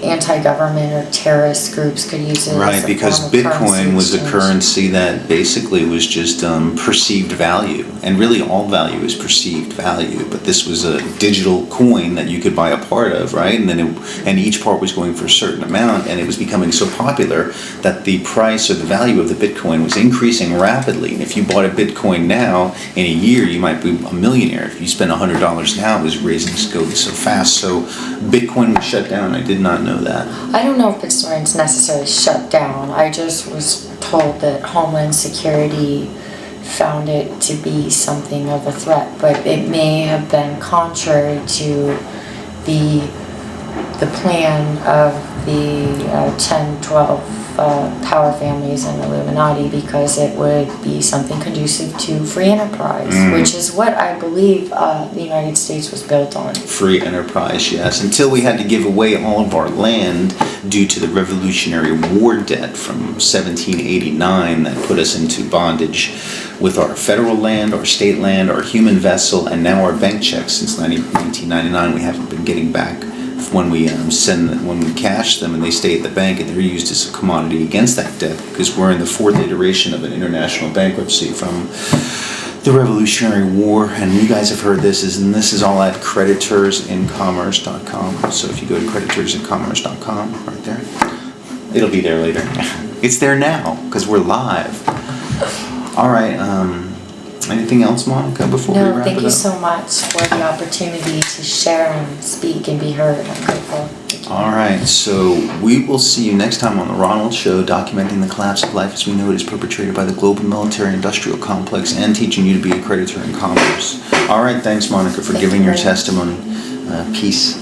anti-government or terrorist groups could use it. Right, because Bitcoin was a currency that basically was just perceived value, and really all value is perceived value. But this was a digital coin that you could buy a part of, right? And then each part was going for a certain amount, and it was becoming so popular that the price or the value of the Bitcoin was increasing rapidly. And if you bought a Bitcoin now, in a year you might be a millionaire. If you spend $100 now, it was raising so fast. So Bitcoin was shut down. I did not know that. I don't know if Bitcoin's necessarily shut down. I just was told that Homeland Security found it to be something of a threat, but it may have been contrary to the plan of the 10, 12 power families and Illuminati, because it would be something conducive to free enterprise, which is what I believe the United States was built on. Free enterprise, yes. Until we had to give away all of our land due to the Revolutionary War debt from 1789 that put us into bondage with our federal land, our state land, our human vessel, and now our bank checks. Since 1999, we haven't been getting back when we cash them, and they stay at the bank, and they're used as a commodity against that debt, because we're in the fourth iteration of an international bankruptcy from the Revolutionary War. And you guys have heard this, and this is all at creditorsincommerce.com. So if you go to creditorsincommerce.com, right there, it'll be there later. It's there now because we're live. All right. Anything else, Monica, before we wrap it up? No, thank you so much for the opportunity to share and speak and be heard. I'm grateful. All right, so we will see you next time on the Ronald Show, documenting the collapse of life as we know it is perpetrated by the global military-industrial complex and teaching you to be a creditor in commerce. All right, thanks, Monica, for giving your testimony. Peace.